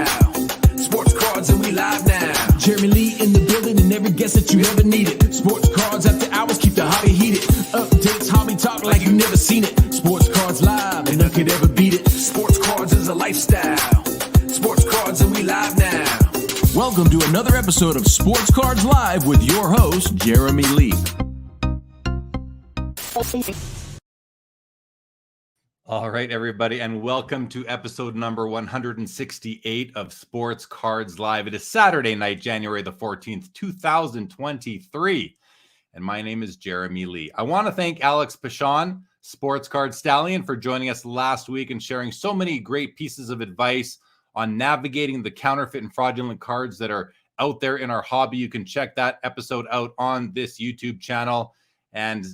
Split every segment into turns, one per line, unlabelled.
lifestyle. Sports cards and we live now. Jeremy Lee in the building and every guest that you ever needed. Sports cards after hours keep the hobby heated. Updates, hobby talk like you never seen it. Sports cards live and none could ever beat it. Sports cards is a lifestyle. Sports cards and we live now. Welcome to another episode of Sports Cards Live with your host, Jeremy Lee.
All right, everybody, and welcome to episode number 168 of Sports Cards Live. It is Saturday night, January the 14th, 2023, and my name is Jeremy Lee. I want to thank Alex Pichon, Sports Card Stallion, for joining us last week and sharing so many great pieces of advice on navigating the counterfeit and fraudulent cards that are out there in our hobby. You can check that episode out on this YouTube channel, and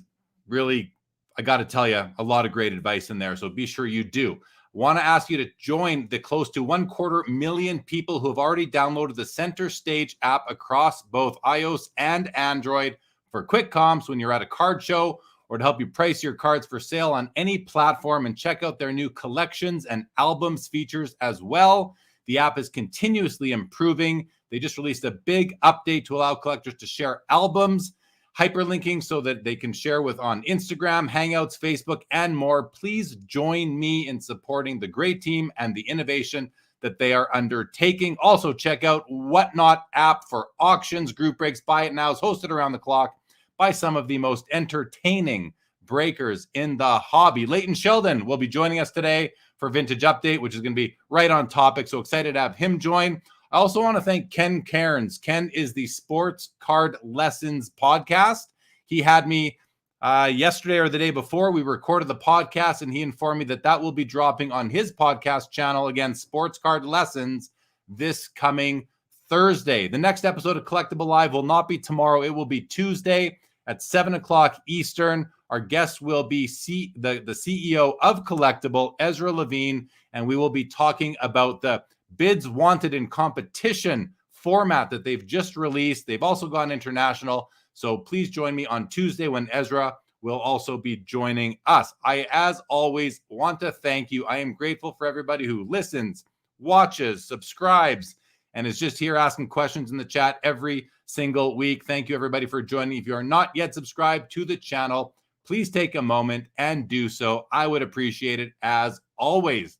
really, I got to tell you, a lot of great advice in there, so be sure you do. Want to ask you to join the close to 250,000 people who have already downloaded the Center Stage app across both iOS and Android for quick comps when you're at a card show, or to help you price your cards for sale on any platform, and check out their new collections and albums features as well. The app is continuously improving. They just released a big update to allow collectors to share albums, hyperlinking so that they can share with on Instagram, Hangouts, Facebook, and more. Please join me in supporting the great team and the innovation that they are undertaking. Also, check out Whatnot app for auctions, group breaks. Buy it now is hosted around the clock by some of the most entertaining breakers in the hobby. Leighton Sheldon will be joining us today for Vintage Update, which is going to be right on topic. So excited to have him join. I also want to thank Ken Cairns. Ken is the Sports Card Lessons podcast. He had me yesterday or the day before. We recorded the podcast, and he informed me that that will be dropping on his podcast channel, again, Sports Card Lessons, this coming Thursday. The next episode of Collectible Live will not be tomorrow. It will be Tuesday at 7 o'clock Eastern. Our guest will be the CEO of Collectible, Ezra Levine, and we will be talking about the Bids Wanted in Competition format that they've just released. They've also gone international. So please join me on Tuesday when Ezra will also be joining us. I, as always, want to thank you. I am grateful for everybody who listens, watches, subscribes, and is just here asking questions in the chat every single week. Thank you, everybody, for joining. If you are not yet subscribed to the channel, please take a moment and do so. I would appreciate it as always.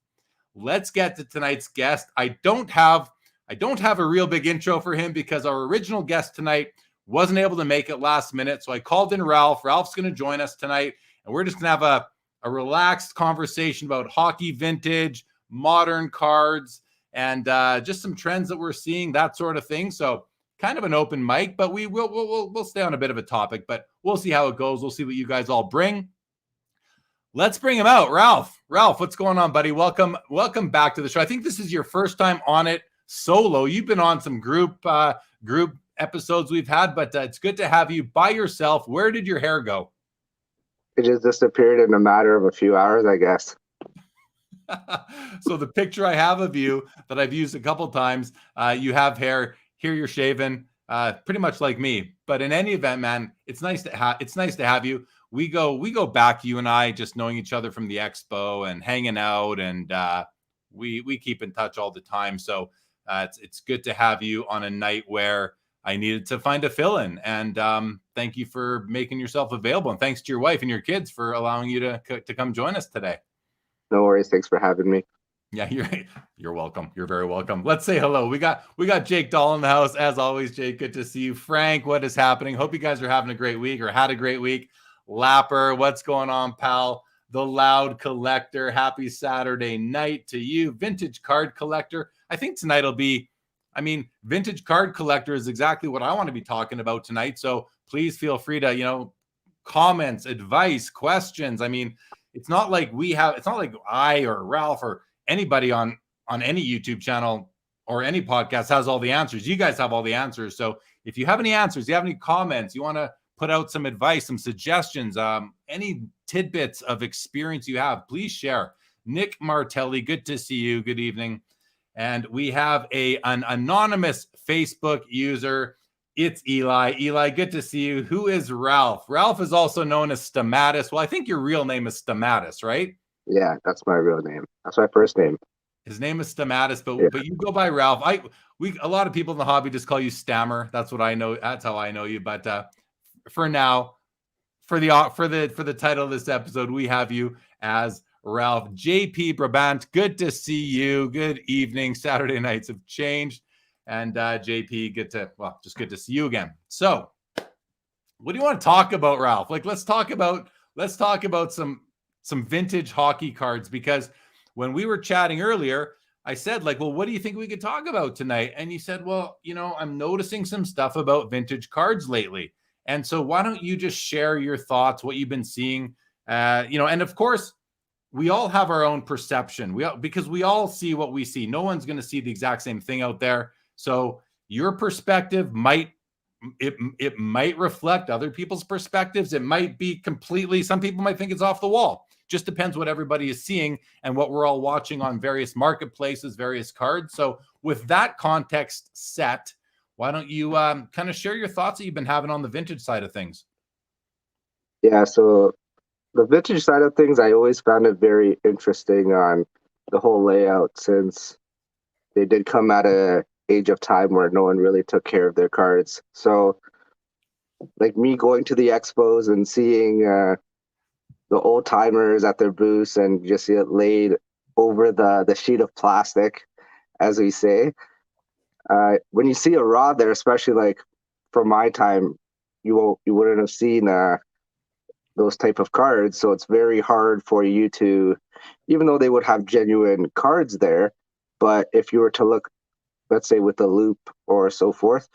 Let's get to tonight's guest. I don't have a real big intro for him because our original guest tonight wasn't able to make it last minute. So I called in Ralph. Ralph's going to join us tonight, and we're just going to have a relaxed conversation about hockey vintage, modern cards, and just some trends that we're seeing, that sort of thing. So kind of an open mic, but we'll stay on a bit of a topic, but we'll see how it goes. We'll see what you guys all bring. Let's bring him out. Ralph, what's going on, buddy? Welcome back to the show. I think this is your first time on it solo. You've been on some group episodes we've had, but it's good to have you by yourself. Where did your hair go?
It just disappeared in a matter of a few hours, I guess.
So the picture I have of you that I've used a couple times, you have hair. Here you're shaven, pretty much like me. But in any event, man, it's nice to have you. We go back, you and I, just knowing each other from the expo and hanging out, and we keep in touch all the time. So it's good to have you on a night where I needed to find a fill-in. And thank you for making yourself available, and thanks to your wife and your kids for allowing you to come join us today.
No worries. Thanks for having me.
Yeah, you're welcome. You're very welcome. Let's say hello. We got Jake Dahl in the house. As always, Jake, good to see you. Frank, what is happening? Hope you guys are having a great week or had a great week. Lapper, what's going on, pal? The Loud Collector, happy Saturday night to you. Vintage Card Collector. I think tonight will be, Vintage Card Collector is exactly what I want to be talking about tonight. So please feel free to, comments, advice, questions. It's not like I or Ralph or anybody on any YouTube channel or any podcast has all the answers. You guys have all the answers. So if you have any answers, you have any comments, you want to put out some advice, some suggestions, any tidbits of experience you have, please share. Nick Martelli, good to see you. Good evening. And we have an anonymous Facebook user. It's Eli. Eli, good to see you. Who is Ralph? Ralph is also known as Stamatis. Well, I think your real name is Stamatis, right?
Yeah, that's my real name. That's my first name.
His name is Stamatis,
Yeah.
but you go by Ralph. A lot of people in the hobby just call you Stammer. That's what I know. That's how I know you. But for now, for the title of this episode, we have you as Ralph. JP Brabant, good to see you. Good evening. Saturday nights have changed, and JP, just good to see you again. So, what do you want to talk about, Ralph? Like, let's talk about some vintage hockey cards, because when we were chatting earlier, I said, like, well, what do you think we could talk about tonight? And you said, well, I'm noticing some stuff about vintage cards lately. And so why don't you just share your thoughts, what you've been seeing, and of course, we all have our own perception. Because we all see what we see. No one's going to see the exact same thing out there. So your perspective might reflect other people's perspectives. It might be some people might think it's off the wall. Just depends what everybody is seeing and what we're all watching on various marketplaces, various cards. So with that context set, why don't you kind of share your thoughts that you've been having on the vintage side of things?
Yeah, so the vintage side of things, I always found it very interesting on the whole layout, since they did come at a age of time where no one really took care of their cards. So like me going to the expos and seeing the old timers at their booths and just see it laid over the sheet of plastic, as we say. When you see a raw there, especially like from my time, you wouldn't have seen those type of cards. So it's very hard for you to, even though they would have genuine cards there, but if you were to look, let's say with a loop or so forth,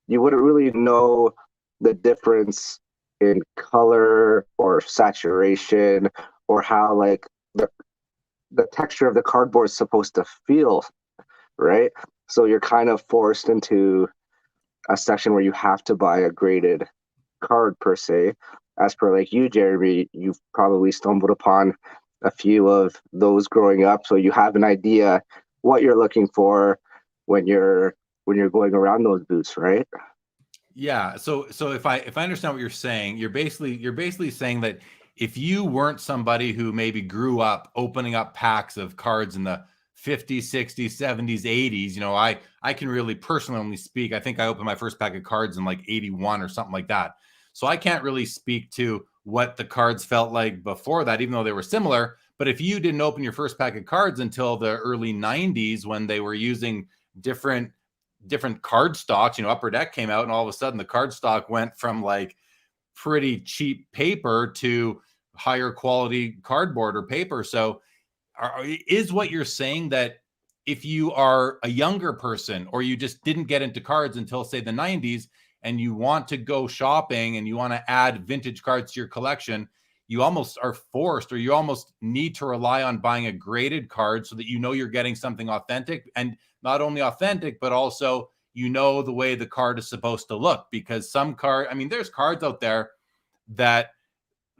you wouldn't really know the difference in color or saturation, or how like the texture of the cardboard is supposed to feel, right? So you're kind of forced into a section where you have to buy a graded card per se. As per like you, Jeremy, you've probably stumbled upon a few of those growing up, so you have an idea what you're looking for when you're going around those booths, right?
Yeah. So if I understand what you're saying, you're basically saying that if you weren't somebody who maybe grew up opening up packs of cards in the 50s, 60s, 70s, 80s, I can really personally only speak. I think I opened my first pack of cards in like 81 or something like that. So I can't really speak to what the cards felt like before that, even though they were similar. But if you didn't open your first pack of cards until the early 90s, when they were using different card stocks, Upper Deck came out, and all of a sudden the card stock went from like pretty cheap paper to higher quality cardboard or paper. So is what you're saying that if you are a younger person, or you just didn't get into cards until say the 90s, and you want to go shopping and you want to add vintage cards to your collection, you almost are forced, or you almost need to rely on buying a graded card so that you're getting something authentic, and not only authentic, but also the way the card is supposed to look. Because there's cards out there that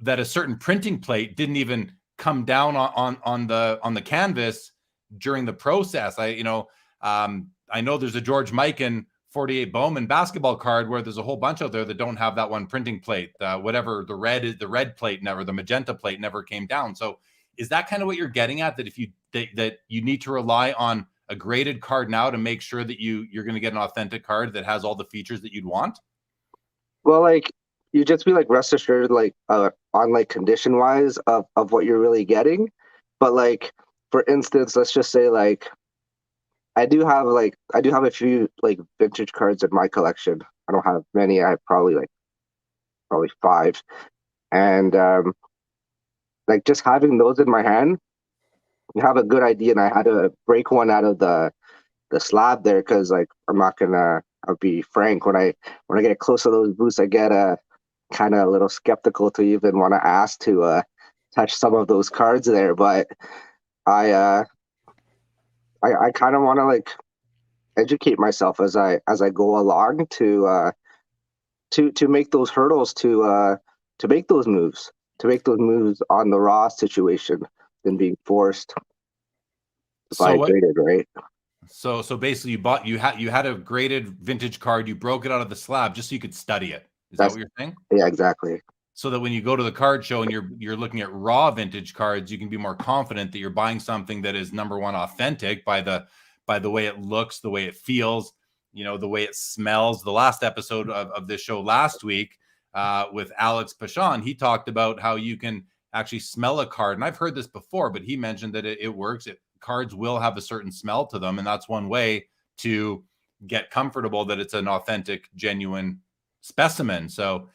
a certain printing plate didn't even come down on the canvas during the process. I know there's a George Mikan 48 Bowman basketball card where there's a whole bunch out there that don't have that one printing plate. Whatever the red plate the magenta plate never came down. So is that kind of what you're getting at? That if that you need to rely on a graded card now to make sure that you're going to get an authentic card that has all the features that you'd want?
Well, like you just be like rest assured, like on like condition wise of what you're really getting. But like for instance, let's just say like I do have a few like vintage cards in my collection. I don't have many. I have probably 5, and like just having those in my hand, you have a good idea. And I had to break one out of the slab there, because like I'll be frank, when I get close to those booths, I get kind of a little skeptical to even want to ask to touch some of those cards there. But I kind of want to like educate myself as I go along to make those hurdles, to make those moves on the raw situation than being forced to buy graded, right?
So basically you had a graded vintage card, you broke it out of the slab just so you could study it. Is that what you're saying?
Yeah, exactly.
so that when you go to the card show and you're looking at raw vintage cards, you can be more confident that you're buying something that is, number one, authentic by the way it looks, the way it feels, the way it smells. The last episode of this show last week with Alex Pachon, he talked about how you can actually smell a card. And I've heard this before, but he mentioned that it works. Cards will have a certain smell to them. And that's one way to get comfortable that it's an authentic, genuine specimen. So,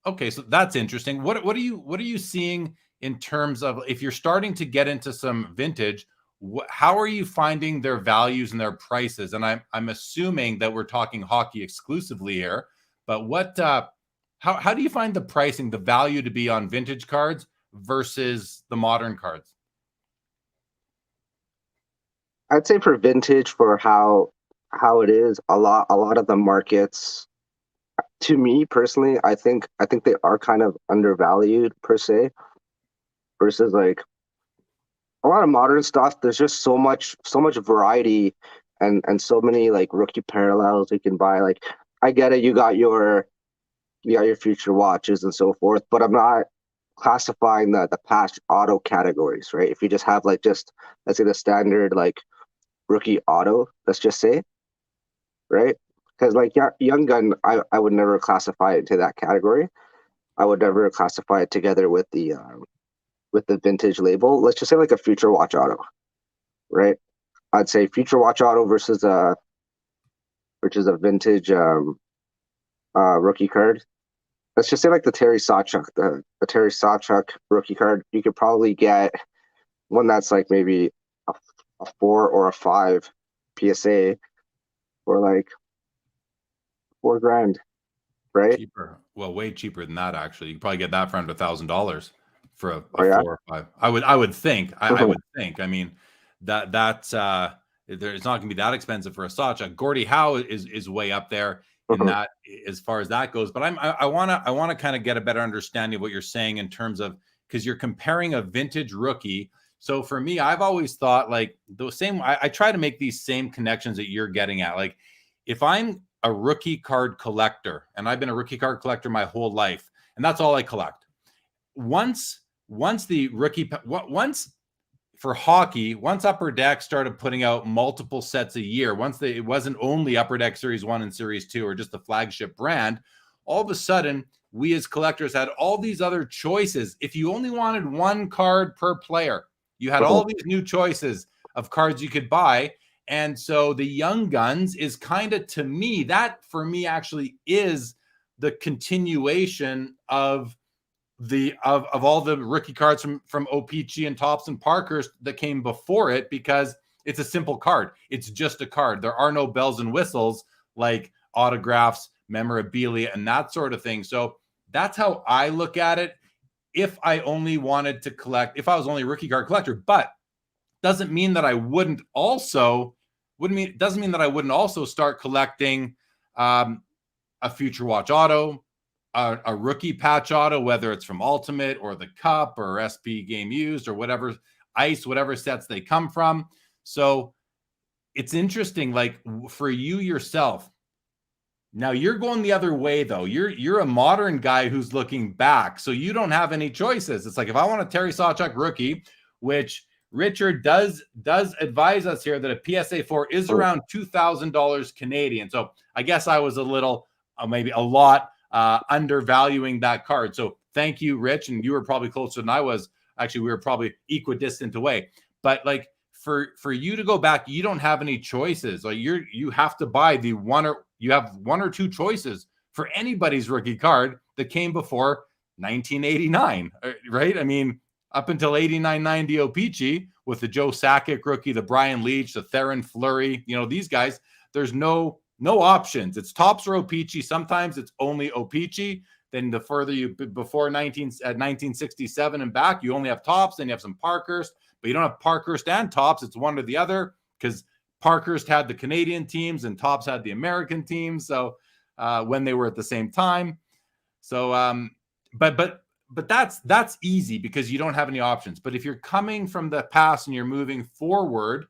okay, so that's interesting. What are you seeing in terms of, if you're starting to get into some vintage, how are you finding their values and their prices? And I'm assuming that we're talking hockey exclusively here, but how do you find the pricing, the value to be on vintage cards versus the modern cards?
I'd say for vintage, for how it is, a lot of the markets, to me personally, I think they are kind of undervalued per se, versus like a lot of modern stuff. There's just so much variety and so many like rookie parallels you can buy. Like, I get it, you got your future watches and so forth, but I'm not classifying the patch auto categories, right? If you just have like, let's say the standard like rookie auto, let's just say, right? Because like Young Gun, I would never classify it into that category. I would never classify it together with the vintage label. Let's just say like a future watch auto, right? I'd say future watch auto versus a vintage rookie card. Let's just say like the Terry Sawchuk, the Terry Sawchuk rookie card. You could probably get one that's like maybe a 4 or a 5 PSA for like $4,000, right?
Cheaper. Well, way cheaper than that, actually. You can probably get that for under $1,000 for a
Oh, yeah?
4 or 5. I would think. I would think. I mean, that's it's not going to be that expensive for a Sawchuk. Gordie Howe is way up there in that, as far as that goes. But I want to kind of get a better understanding of what you're saying in terms of, because you're comparing a vintage rookie. So for me, I've always thought like the same. I try to make these same connections that you're getting at. Like, if I'm a rookie card collector, and I've been a rookie card collector my whole life, and that's all I collect. Once for hockey, once Upper Deck started putting out multiple sets a year, it wasn't only Upper Deck Series 1 and Series 2 or just the flagship brand, all of a sudden, we as collectors had all these other choices. If you only wanted one card per player, you had all these new choices of cards you could buy. And so the Young Guns is kind of, to me, that for me actually is the continuation of all the rookie cards from OPC and Topps and Parkhurst that came before it, because it's a simple card. It's just a card. There are no bells and whistles like autographs, memorabilia, and that sort of thing. So that's how I look at it. If I only wanted to collect, if I was only a rookie card collector, but doesn't mean that I wouldn't also start collecting a future watch auto, a rookie patch auto, whether it's from Ultimate or the Cup or SP Game Used or whatever ice, whatever sets they come from. So it's interesting, like for you yourself. Now you're going the other way though. You're a modern guy who's looking back, so you don't have any choices. It's like, if I want a Terry Sawchuk rookie, which Richard does advise us here that a PSA 4 is around $2,000 Canadian. So I guess I was a little, maybe a lot undervaluing that card. So thank you, Rich. And you were probably closer than I was. Actually, we were probably equidistant away. But like for you to go back, you don't have any choices. Like you have to buy you have one or two choices for anybody's rookie card that came before 1989, right? I mean, up until 89-90 OPC with the Joe Sakic rookie, the Brian Leach, the Theron Fleury, these guys, there's no options. It's Topps or OPC. Sometimes it's only OPC. Then the further before 1967 and back, you only have Topps. Then you have some Parkhurst, but you don't have Parkhurst and Topps. It's one or the other, because Parkhurst had the Canadian teams and Topps had the American teams. So when they were at the same time. So, but that's easy because you don't have any options. But if you're coming from the past and you're moving forward,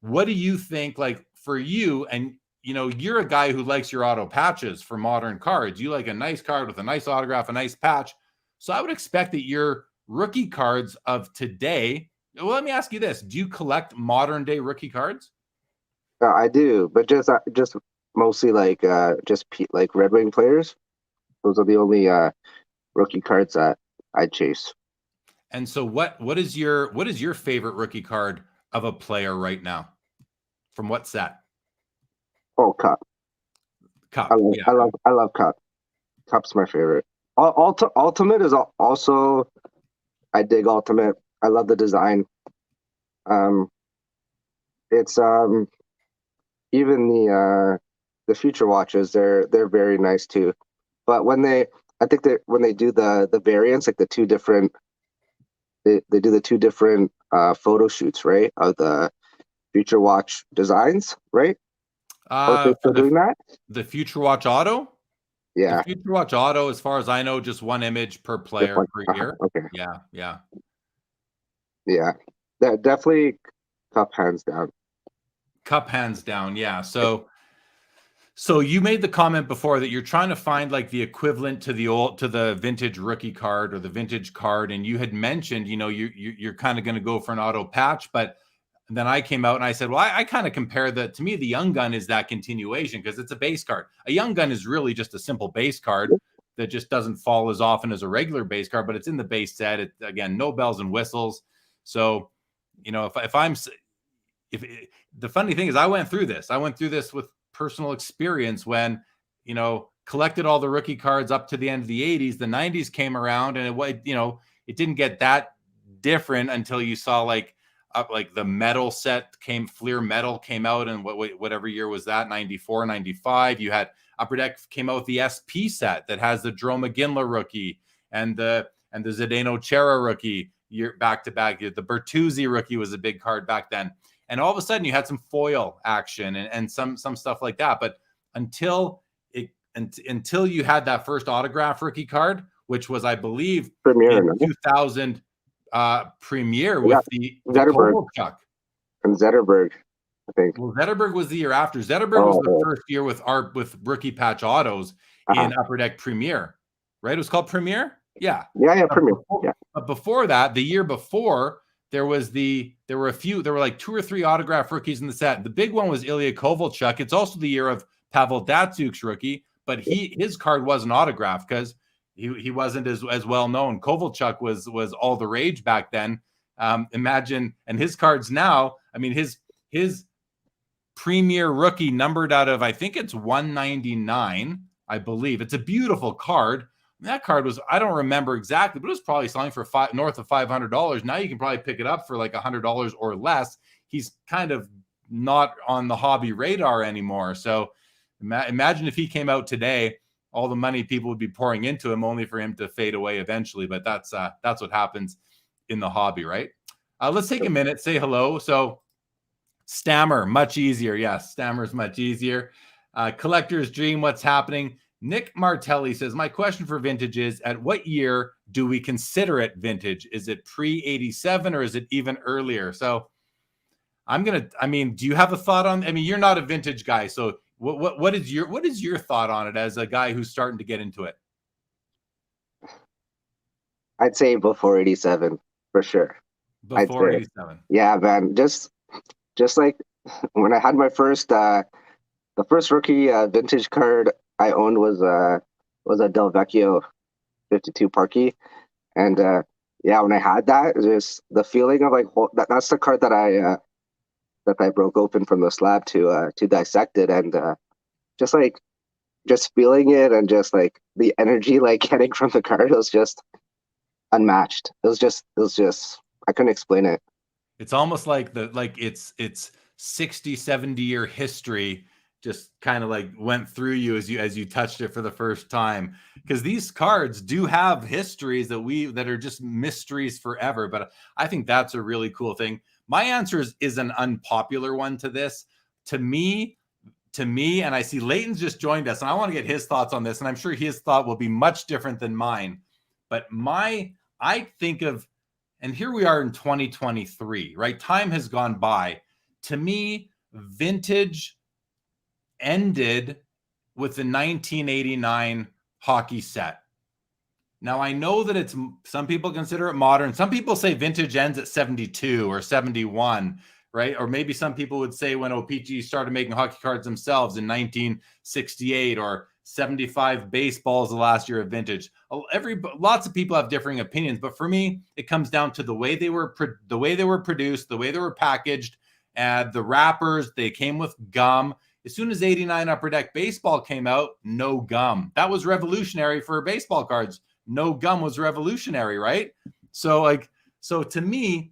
what do you think, like for you, and you're a guy who likes your auto patches for modern cards. You like a nice card with a nice autograph, a nice patch. So I would expect that your rookie cards of today. Well, let me ask you this: do you collect modern day rookie cards?
I do, but just mostly like like Red Wing players. Those are the only rookie cards that I chase.
And so what is your favorite rookie card of a player right now? From what set?
Oh, Cup.
Cup. Yeah.
I love Cup. Cup's my favorite. Ultimate is also, I dig Ultimate. I love the design. It's even the Future Watches, they're very nice too. But I think that when they do the variants, like the two different, they do the two different photo shoots, right, of the Future Watch designs, right? Are they still doing that?
The Future Watch Auto?
Yeah.
The Future Watch Auto, as far as I know, just one image per player per year.
Okay.
Yeah.
That definitely Cup hands down.
Cup hands down. Yeah. So you made the comment before that you're trying to find like the equivalent to the vintage rookie card or the vintage card, and you had mentioned, you're kind of going to go for an auto patch, but then I came out and I said, well, I kind of compare that. To me, the Young Gun is that continuation because it's a base card. A Young Gun is really just a simple base card that just doesn't fall as often as a regular base card, but it's in the base set. Again, no bells and whistles. So, if the funny thing is, I went through this with personal experience when, collected all the rookie cards up to the end of the 80s. The 90s came around and it didn't get that different until you saw like the metal set Fleer Metal came out, and whatever year was that, 94, 95. You had Upper Deck came out with the SP set that has the Drew McGinley rookie and the Zdeno Chara rookie year back to back. The Bertuzzi rookie was a big card back then. And all of a sudden you had some foil action and some stuff like that. But until you had that first autograph rookie card, which was, I believe,
Premier
in 2000 Premier with the Kovalchuk.
And Zetterberg, I think.
Well, Zetterberg was the year after. Zetterberg was the first year with rookie patch autos in Upper Deck Premier, right? It was called Premier? Yeah.
Yeah, Premier.
But before that, the year before, there were like 2 or 3 autograph rookies in the set. The big one was Ilya Kovalchuk. It's also the year of Pavel Datsuk's rookie, but his card wasn't autographed because he wasn't as well known. Kovalchuk was all the rage back then. Imagine, and his cards now, I mean, his Premier rookie numbered out of, I think it's 199, I believe. It's a beautiful card. That card was, I don't remember exactly, but it was probably selling for north of $500. Now you can probably pick it up for like $100 or less. He's kind of not on the hobby radar anymore. So imagine if he came out today, all the money people would be pouring into him only for him to fade away eventually. But that's what happens in the hobby, right? Let's take a minute, say hello. So Stammer, much easier. Yes, Stammer's much easier. Collector's Dream, what's happening? Nick Martelli says, my question for vintage is, at what year do we consider it vintage? Is it pre-87 or is it even earlier? So do you have a thought on, you're not a vintage guy. So what is your thought on it as a guy who's starting to get into it?
I'd say before 87 for sure.
Before 87.
Yeah, man. Just like when I had my first, the first rookie vintage card I owned was a Del Vecchio 52 Parky, and when I had that, just the feeling of like that's the card that I broke open from the slab to dissect it, and just feeling it and just like the energy like getting from the card was just unmatched. It was just I couldn't explain it.
It's almost like it's 60, 70 year history just kind of like went through you as you touched it for the first time, because these cards do have histories that are just mysteries forever. But I think that's a really cool thing. My answer is an unpopular one to this. To me, and I see Leighton's just joined us, and I want to get his thoughts on this, and I'm sure his thought will be much different than mine. But I think of, and here we are in 2023, right? Time has gone by. To me, vintage ended with the 1989 hockey set. Now, I know that some people consider it modern. Some people say vintage ends at 72 or 71, right? Or maybe some people would say when O-Pee-Chee started making hockey cards themselves in 1968, or 75 baseballs the last year of vintage. Lots of people have differing opinions, but for me, it comes down to the way they were produced, the way they were packaged, and the wrappers. They came with gum. As soon as 89 Upper Deck Baseball came out, no gum. That was revolutionary for baseball cards. No gum was revolutionary, right? So to me,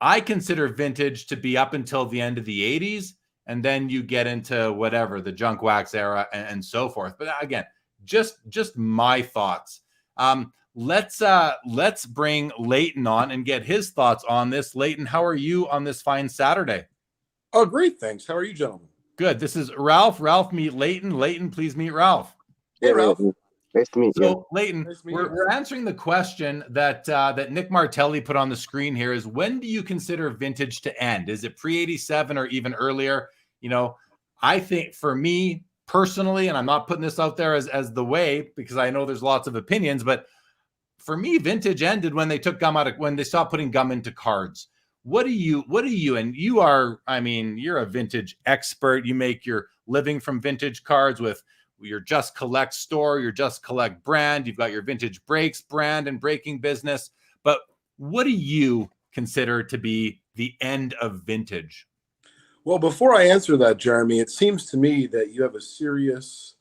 I consider vintage to be up until the end of the 80s, and then you get into whatever, the junk wax era and so forth. But again, just my thoughts. Let's bring Leighton on and get his thoughts on this. Leighton, how are you on this fine Saturday?
Oh, great, thanks. How are you, gentlemen?
Good. This is Ralph. Ralph, meet Leighton. Leighton, please meet Ralph.
Hey, Ralph.
Nice to meet you.
So, Leighton, we're answering the question that Nick Martelli put on the screen here is, when do you consider vintage to end? Is it pre-87 or even earlier? You know, I think for me personally, and I'm not putting this out there as the way, because I know there's lots of opinions, but for me, vintage ended when they took gum out of, when they stopped putting gum into cards. What do you, and you are, I mean, you're a vintage expert. You make your living from vintage cards with your Just Collect store, your Just Collect brand. You've got your Vintage Breaks brand and breaking business. But what do you consider to be the end of vintage?
Well, before I answer that, Jeremy, it seems to me that you have a serious,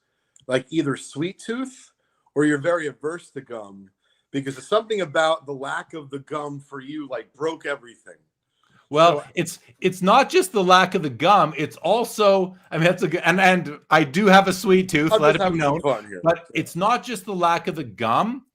like, either sweet tooth or you're very averse to gum, because it's something about the lack of the gum for you, like, broke everything.
Well, so, it's not just the lack of the gum. It's also, I mean, that's a good, and I do have a sweet tooth, let it be known. But it's not just the lack of the gum.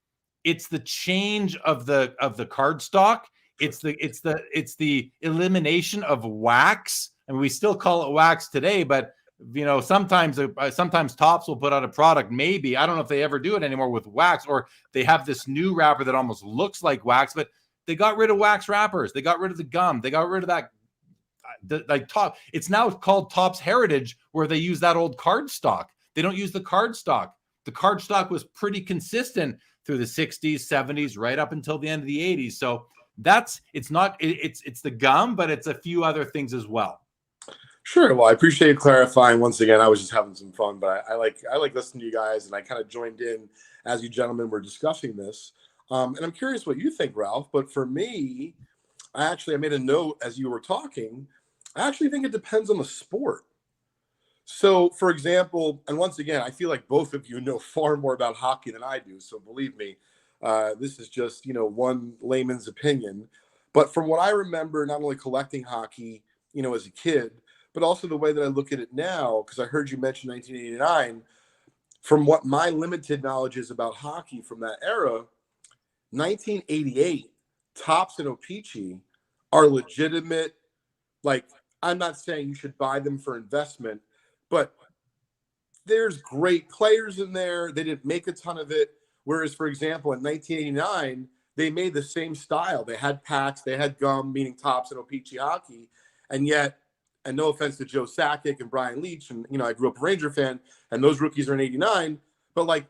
It's the change of the card stock. It's the elimination of wax. And we still call it wax today, but you know, sometimes Topps will put out a product, maybe, I don't know if they ever do it anymore, with wax, or they have this new wrapper that almost looks like wax, but they got rid of wax wrappers. They got rid of the gum. They got rid of that, like top. It's now called Topps Heritage, where they use that old card stock. They don't use the card stock. The card stock was pretty consistent through the 60s, 70s, right up until the end of the 80s. So it's the gum, but it's a few other things as well.
Sure. Well, I appreciate you clarifying. Once again, I was just having some fun, but I like listening to you guys, and I kind of joined in as you gentlemen were discussing this. And I'm curious what you think, Ralph. But for me, I made a note as you were talking. I actually think it depends on the sport. So, for example, and once again, I feel like both of you know far more about hockey than I do. So believe me, this is just, one layman's opinion. But from what I remember, not only collecting hockey, as a kid, but also the way that I look at it now, because I heard you mention 1989. From what my limited knowledge is about hockey from that era, 1988, Topps and O-Pee-Chee are legitimate. Like, I'm not saying you should buy them for investment, but there's great players in there. They didn't make a ton of it. Whereas, for example, in 1989, they made the same style. They had packs, they had gum, meaning Topps and O-Pee-Chee hockey. And yet, and no offense to Joe Sakic and Brian Leach, and, I grew up a Ranger fan, and those rookies are in 89. But like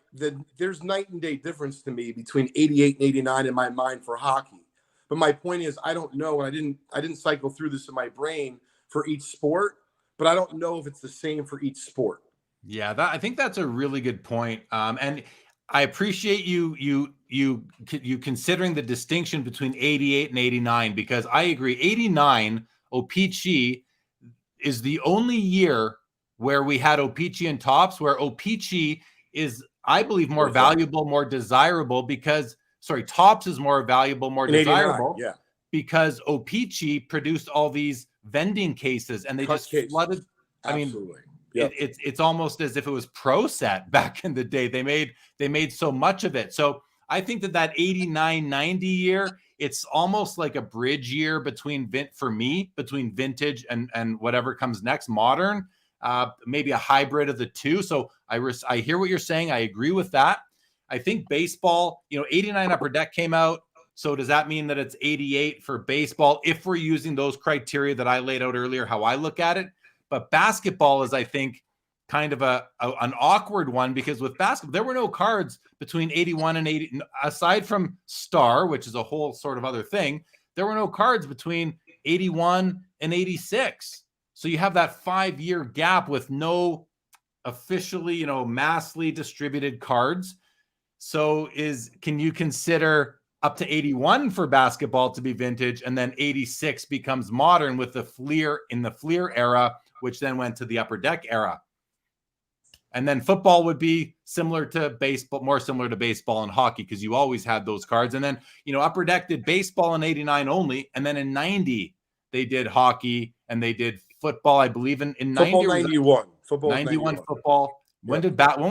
there's night and day difference to me between 88 and 89 in my mind for hockey. But my point is, I don't know, and I didn't cycle through this in my brain for each sport, but I don't know if it's the same for each sport.
Yeah, I think that's a really good point. And I appreciate you considering the distinction between 88 and 89, because I agree. 89 O-Pee-Chee is the only year where we had O-Pee-Chee and Topps, where O-Pee-Chee is, I believe, more valuable, more desirable, because Topps is more valuable, more desirable, because O-Pee-Chee produced all these vending cases, and they just flooded.
Absolutely.
I mean, it's almost as if it was Pro Set back in the day. They made so much of it. So I think that 89-90 year, it's almost like a bridge year between vintage and whatever comes next, modern. Maybe a hybrid of the two. So I hear what you're saying. I agree with that. I think baseball, 89 Upper Deck came out. So does that mean that it's 88 for baseball, if we're using those criteria that I laid out earlier, how I look at it? But basketball is, I think, kind of an awkward one, because with basketball, there were no cards between 81 and 80, aside from Star, which is a whole sort of other thing. There were no cards between 81 and 86. So you have that 5-year gap with no officially, massively distributed cards. So can you consider up to 81 for basketball to be vintage, and then 86 becomes modern with the Fleer in the Fleer era, which then went to the Upper Deck era? And then football would be similar to baseball, more similar to baseball and hockey, because you always had those cards. And then, Upper Deck did baseball in 89 only. And then in 90, they did hockey and they did football, I believe in 90.
Football 91.
Football 91 football. When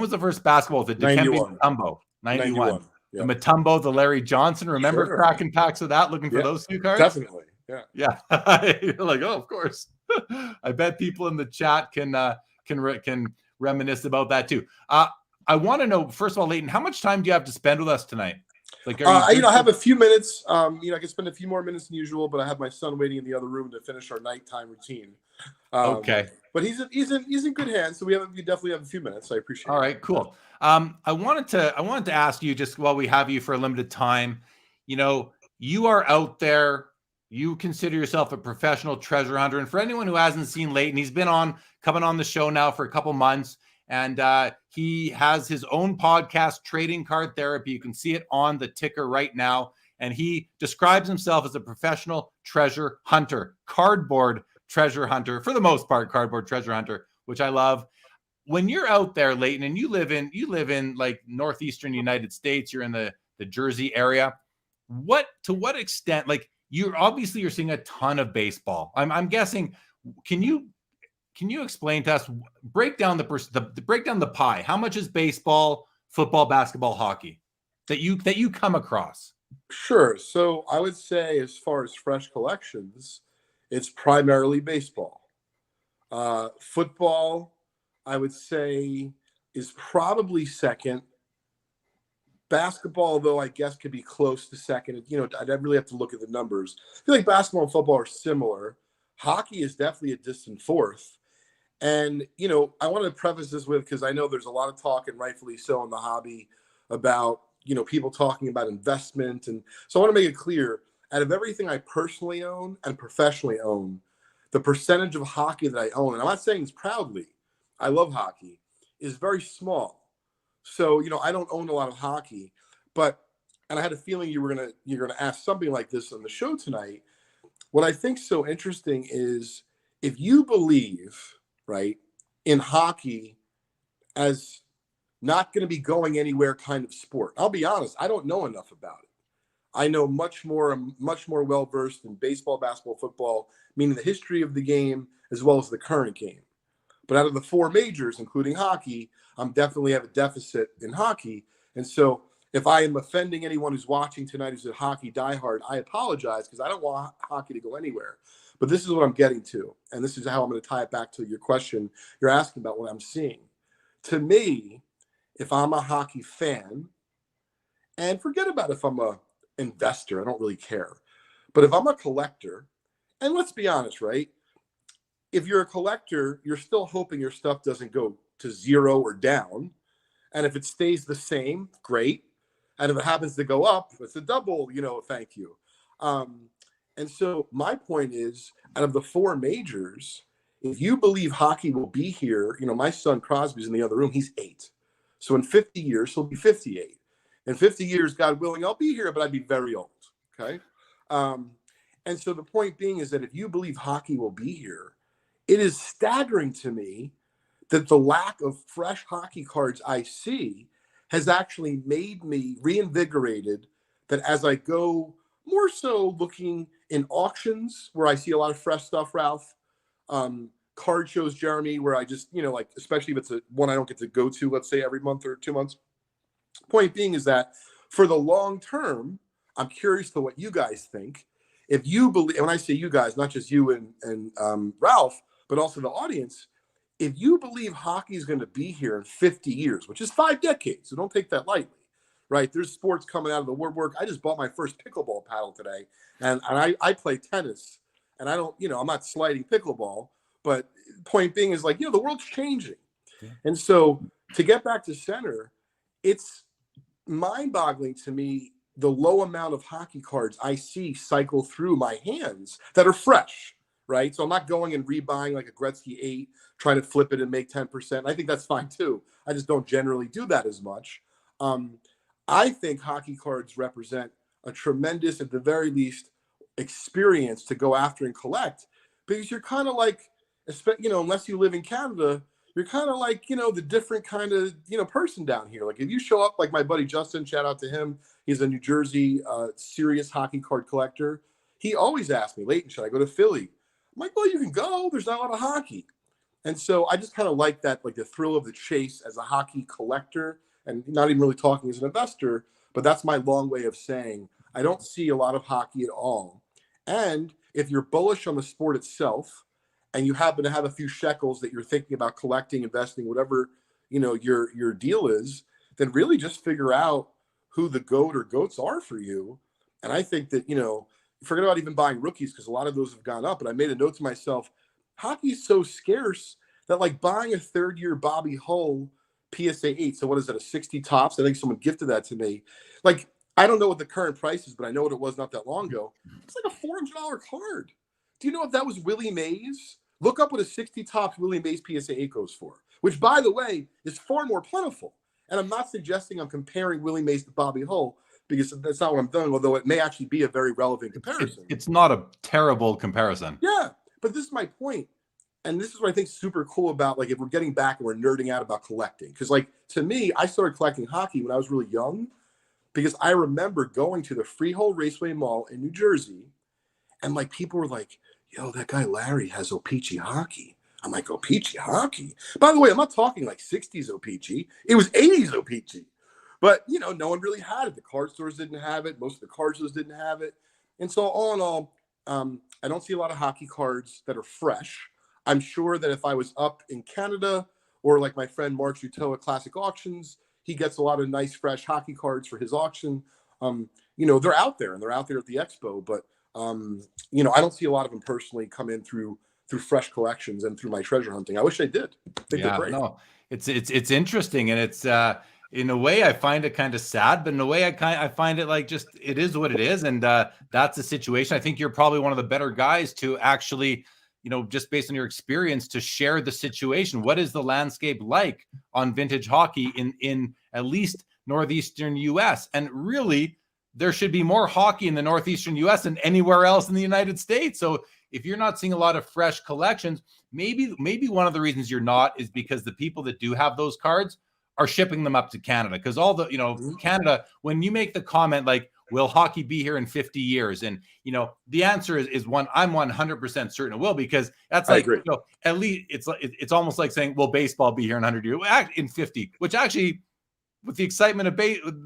was the first basketball? The Dikembe Mutombo. 91. The Mutombo, the Larry Johnson. Remember cracking packs of that, looking for those two cards?
Definitely.
Yeah. You're like, oh, of course. I bet people in the chat can reminisce about that too. I want to know, first of all, Leighton, how much time do you have to spend with us tonight? Like,
I have a few minutes. I can spend a few more minutes than usual, but I have my son waiting in the other room to finish our nighttime routine.
Okay,
but he's in good hands, so we definitely have a few minutes. I appreciate it.
All right, cool. I wanted to ask you, just while we have you for a limited time, you are out there. You consider yourself a professional treasure hunter. And for anyone who hasn't seen Leighton, he's been coming on the show now for a couple months. And he has his own podcast, Trading Card Therapy. You can see it on the ticker right now. And he describes himself as a professional treasure hunter, cardboard treasure hunter, for the most part, cardboard treasure hunter, which I love. When you're out there, Leighton, and you live in like northeastern United States, you're in the Jersey area. To what extent, like, you're seeing a ton of baseball. I'm guessing. Can you explain to us, break down the pie? How much is baseball, football, basketball, hockey that you come across?
Sure. So I would say, as far as fresh collections, it's primarily baseball. Football, I would say, is probably second. Basketball, though, I guess could be close to second. I'd really have to look at the numbers. I feel like basketball and football are similar. Hockey is definitely a distant fourth. And, I want to preface this with, because I know there's a lot of talk, and rightfully so, in the hobby about, people talking about investment. And so I want to make it clear, out of everything I personally own and professionally own, the percentage of hockey that I own, and I'm not saying this proudly, I love hockey, is very small. So, I don't own a lot of hockey, and I had a feeling you're gonna ask something like this on the show tonight. What I think's so interesting is, if you believe, right, in hockey as not going to be going anywhere kind of sport. I'll be honest, I don't know enough about it. I know much more well-versed in baseball, basketball, football, meaning the history of the game as well as the current game. But out of the four majors, including hockey, I'm definitely have a deficit in hockey. And so if I am offending anyone who's watching tonight who's a hockey diehard, I apologize, because I don't want hockey to go anywhere. But this is what I'm getting to. And this is how I'm going to tie it back to your question you're asking about what I'm seeing. To me, if I'm a hockey fan, and forget about if I'm a investor, I don't really care. But if I'm a collector, and let's be honest, right? If you're a collector, you're still hoping your stuff doesn't go to zero or down. And if it stays the same, great. And if it happens to go up, it's a double, thank you. And so my point is, out of the four majors, if you believe hockey will be here, my son Crosby's in the other room, he's 8. So in 50 years, he'll be 58. In 50 years, God willing, I'll be here, but I'd be very old, okay? And so the point being is that if you believe hockey will be here, it is staggering to me that the lack of fresh hockey cards I see has actually made me reinvigorated, that as I go more so looking in auctions where I see a lot of fresh stuff, Ralph, card shows, Jeremy, where I just, especially if it's one I don't get to go to, let's say every month or 2 months. Point being is that for the long term, I'm curious to what you guys think. If you believe, and when I say you guys, not just you and Ralph, but also the audience, if you believe hockey is going to be here in 50 years, which is 5 decades, so don't take that lightly, right? There's sports coming out of the woodwork. I just bought my first pickleball paddle today, and I play tennis, and I don't, I'm not sliding pickleball, but point being is the world's changing.
Yeah.
And so to get back to center, it's mind-boggling to me the low amount of hockey cards I see cycle through my hands that are fresh, right? So I'm not going and rebuying like a Gretzky 8, trying to flip it and make 10%. I think that's fine too. I just don't generally do that as much. I think hockey cards represent a tremendous, at the very least, experience to go after and collect, because you're kind of like, unless you live in Canada, you're kind of like, the different kind of, person down here. Like if you show up, like my buddy Justin, shout out to him. He's a New Jersey serious hockey card collector. He always asks me, Leighton, should I go to Philly? I'm like, well, you can go. There's not a lot of hockey. And so I just kind of like that, like the thrill of the chase as a hockey collector, and not even really talking as an investor, but that's my long way of saying I don't see a lot of hockey at all. And if you're bullish on the sport itself, and you happen to have a few shekels that you're thinking about collecting, investing, whatever, your deal is, then really just figure out who the GOAT or GOATs are for you. And I think that, forget about even buying rookies, because a lot of those have gone up. But I made a note to myself, hockey is so scarce that like buying a third-year Bobby Hull PSA 8, so what is that, a 60 tops? I think someone gifted that to me. Like, I don't know what the current price is, but I know what it was not that long ago. It's like a $400 card. Do you know if that was Willie Mays? Look up what a 60 tops Willie Mays PSA 8 goes for, which, by the way, is far more plentiful. And I'm not suggesting I'm comparing Willie Mays to Bobby Hull, because that's not what I'm doing, although it may actually be a very relevant comparison.
It's not a terrible comparison.
Yeah, but this is my point. And this is what I think is super cool about, like, if we're getting back and we're nerding out about collecting. Because, like, to me, I started collecting hockey when I was really young, because I remember going to the Freehold Raceway Mall in New Jersey, and, like, people were like, yo, that guy Larry has O-Pee-Chee hockey. I'm like, O-Pee-Chee hockey? By the way, I'm not talking like 60s O-Pee-Chee. It was 80s O-Pee-Chee. But, no one really had it. The card stores didn't have it. Most of the card stores didn't have it. And so all in all, I don't see a lot of hockey cards that are fresh. I'm sure that if I was up in Canada, or like my friend Mark Juteau at Classic Auctions, he gets a lot of nice, fresh hockey cards for his auction. They're out there, and they're out there at the expo. But, I don't see a lot of them personally come in through fresh collections and through my treasure hunting. I wish I did. I think they're great.
No, it's interesting, and it's in a way I find it kind of sad, but in a way I find it like just it is what it is, and that's the situation. I think you're probably one of the better guys to actually, just based on your experience, to share the situation. What is the landscape like on vintage hockey in at least northeastern U.S.? And really, there should be more hockey in the northeastern U.S. than anywhere else in the United States. So if you're not seeing a lot of fresh collections, maybe one of the reasons you're not is because the people that do have those cards are shipping them up to Canada. Because all the, Canada, when you make the comment like, will hockey be here in 50 years? And, the answer is one, I'm 100% certain it will, because that's like, at least it's almost like saying, will baseball be here in 100 years? In 50, which actually, with the excitement of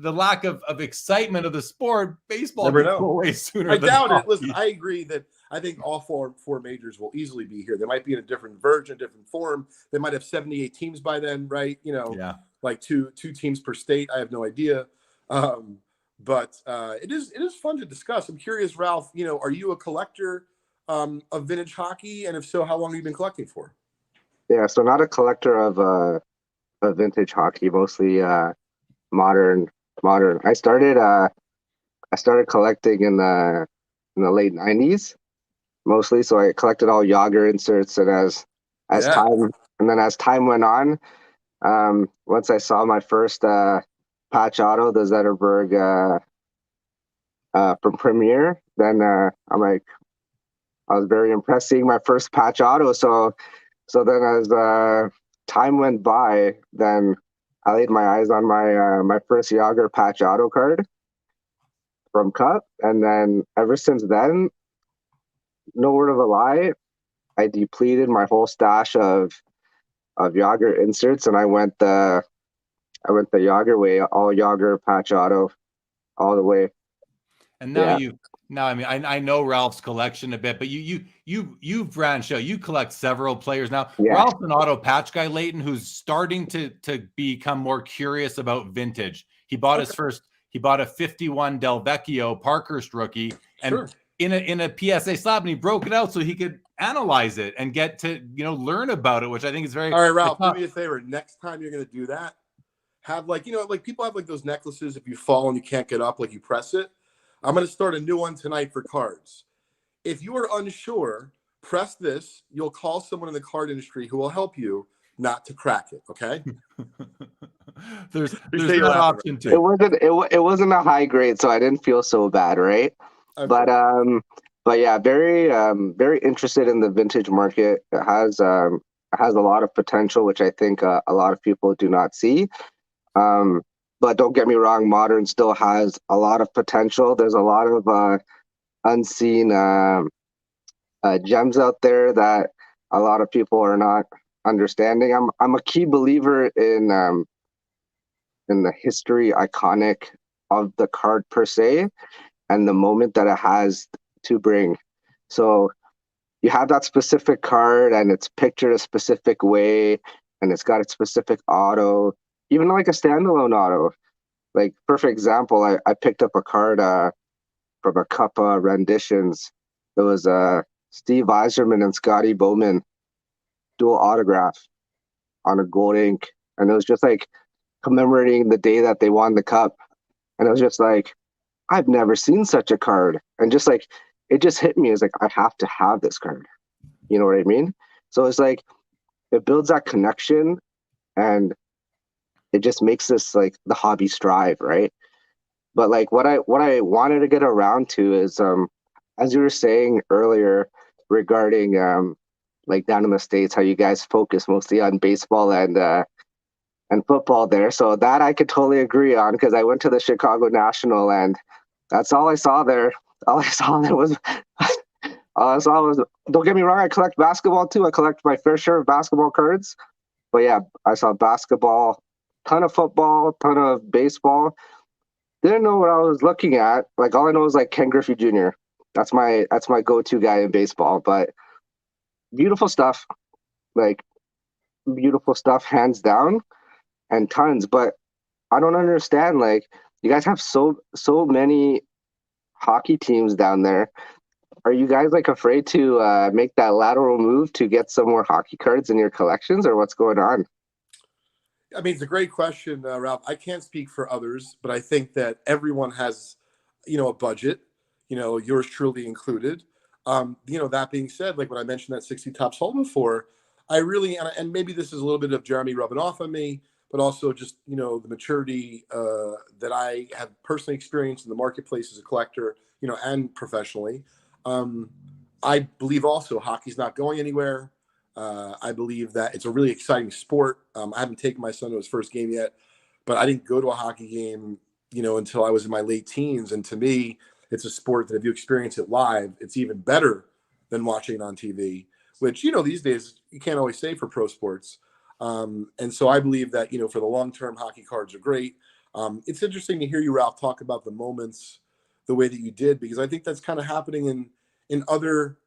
the lack of excitement of the sport, baseball will go away sooner.
I doubt it. Listen, I agree that I think all four majors will easily be here. They might be in a different version, different form. They might have 78 teams by then, right? Like two teams per state. I have no idea. But it is fun to discuss. I'm curious, Ralph, are you a collector of vintage hockey? And if so, how long have you been collecting for?
Yeah, so not a collector of vintage hockey, mostly modern. I started collecting in the late 90s, mostly. So I collected all Yager inserts, and as time went on, once I saw my first patch auto, the Zetterberg from Premier, then I was very impressed seeing my first patch auto. So then as time went by, then I laid my eyes on my first Yager patch auto card from Cup, and then ever since then, no word of a lie, I depleted my whole stash of Yager inserts, and I went the Yager way, all Yager patch auto, all the way.
And now I know Ralph's collection a bit, but you've branched out. You collect several players now. Yeah. Ralph's an auto patch guy, Leighton, who's starting to become more curious about vintage. He bought he bought a 51 Del Vecchio Parkhurst rookie, and in a PSA slab, and he broke it out so he could analyze it and get to, learn about it, which I think is very.
All right, Ralph, do me a favor. Next time you're going to do that, have like people have like those necklaces. If you fall and you can't get up, like you press it. I'm going to start a new one tonight for cards. If you are unsure, press this. You'll call someone in the card industry who will help you not to crack it. Okay.
there's that option too.
It wasn't a high grade, so I didn't feel so bad, right? Okay. But yeah, very interested in the vintage market. It has a lot of potential, which I think a lot of people do not see. But don't get me wrong, modern still has a lot of potential. There's a lot of unseen gems out there that a lot of people are not understanding. I'm a key believer in the history iconic of the card per se and the moment that it has to bring. So you have that specific card and it's pictured a specific way and it's got a specific auto, even like a standalone auto. Like, perfect example, I picked up a card from a cup renditions. It was Steve Yzerman and Scotty Bowman dual autograph on a gold ink. And it was just like commemorating the day that they won the cup. And it was just like, I've never seen such a card. And just like, it just hit me as like, I have to have this card. You know what I mean? So it's like, it builds that connection and it just makes this like the hobby strive, right? But like what I wanted to get around to is as you were saying earlier regarding like down in the States, how you guys focus mostly on baseball and football there. So that I could totally agree on, because I went to the Chicago National and that's all I saw there. All I saw was don't get me wrong, I collect basketball too. I collect my fair share of basketball cards. But yeah, I saw basketball, ton of football, ton of baseball. Didn't know what I was looking at. Like, all I know is like Ken Griffey Jr. That's my go-to guy in baseball. But beautiful stuff, like beautiful stuff, hands down, and tons. But I don't understand. Like, you guys have so many hockey teams down there. Are you guys like afraid to make that lateral move to get some more hockey cards in your collections, or what's going on?
I mean, it's a great question, Ralph. I can't speak for others, but I think that everyone has, a budget, yours truly included. That being said, like when I mentioned that 60 Topps hole before, I really, and maybe this is a little bit of Jeremy rubbing off on me, but also just, the maturity that I have personally experienced in the marketplace as a collector, and professionally. I believe also hockey's not going anywhere. I believe that it's a really exciting sport. I haven't taken my son to his first game yet, but I didn't go to a hockey game, until I was in my late teens. And to me, it's a sport that if you experience it live, it's even better than watching it on TV, which, these days you can't always say for pro sports. And so I believe that, for the long-term, hockey cards are great. It's interesting to hear you, Ralph, talk about the moments the way that you did, because I think that's kind of happening in other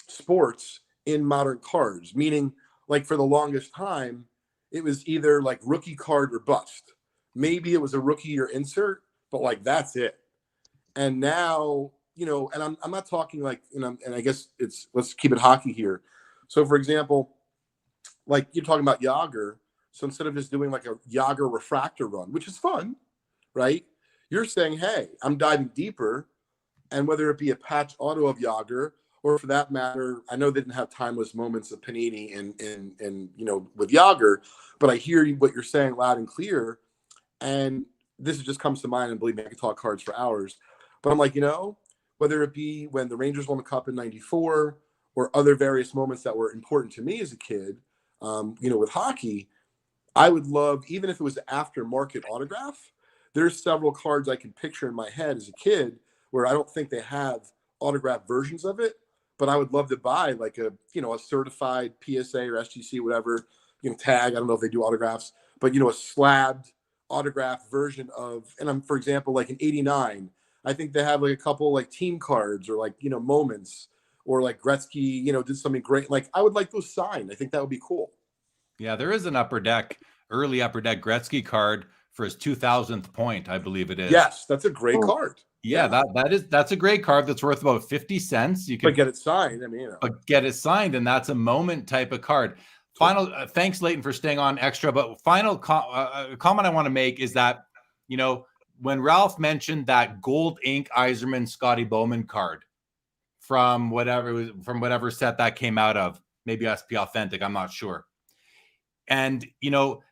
sports in modern cards, meaning like for the longest time, it was either like rookie card or bust. Maybe it was a rookie or insert, but like that's it. And now, and I'm not talking like, and I guess let's keep it hockey here. So for example, like you're talking about Yager. So instead of just doing like a Yager refractor run, which is fun, right? You're saying, hey, I'm diving deeper. And whether it be a patch auto of Yager, or for that matter, I know they didn't have timeless moments of Panini and with Yager, but I hear what you're saying loud and clear. And this just comes to mind, and believe me, I can talk cards for hours. But I'm like, whether it be when the Rangers won the Cup in '94 or other various moments that were important to me as a kid, with hockey, I would love, even if it was aftermarket autograph, there's several cards I can picture in my head as a kid where I don't think they have autographed versions of it, but I would love to buy like a certified PSA or SGC, whatever, tag. I don't know if they do autographs, but a slabbed autographed version of, and I'm, for example, like in '89, I think they have like a couple like team cards or like, moments, or like Gretzky, did something great. Like I would like those signed. I think that would be cool.
Yeah, there is an early upper deck Gretzky card for his 2000th point, I believe it is.
Yes, that's a great card.
Yeah, that's a great card that's worth about 50 cents. You can
But get it signed. I mean,
get it signed, and that's a moment type of card. Final, thanks, Leighton, for staying on extra. But final comment I want to make is that, when Ralph mentioned that gold ink Yzerman Scotty Bowman card from whatever set that came out of, maybe SP Authentic, I'm not sure. And,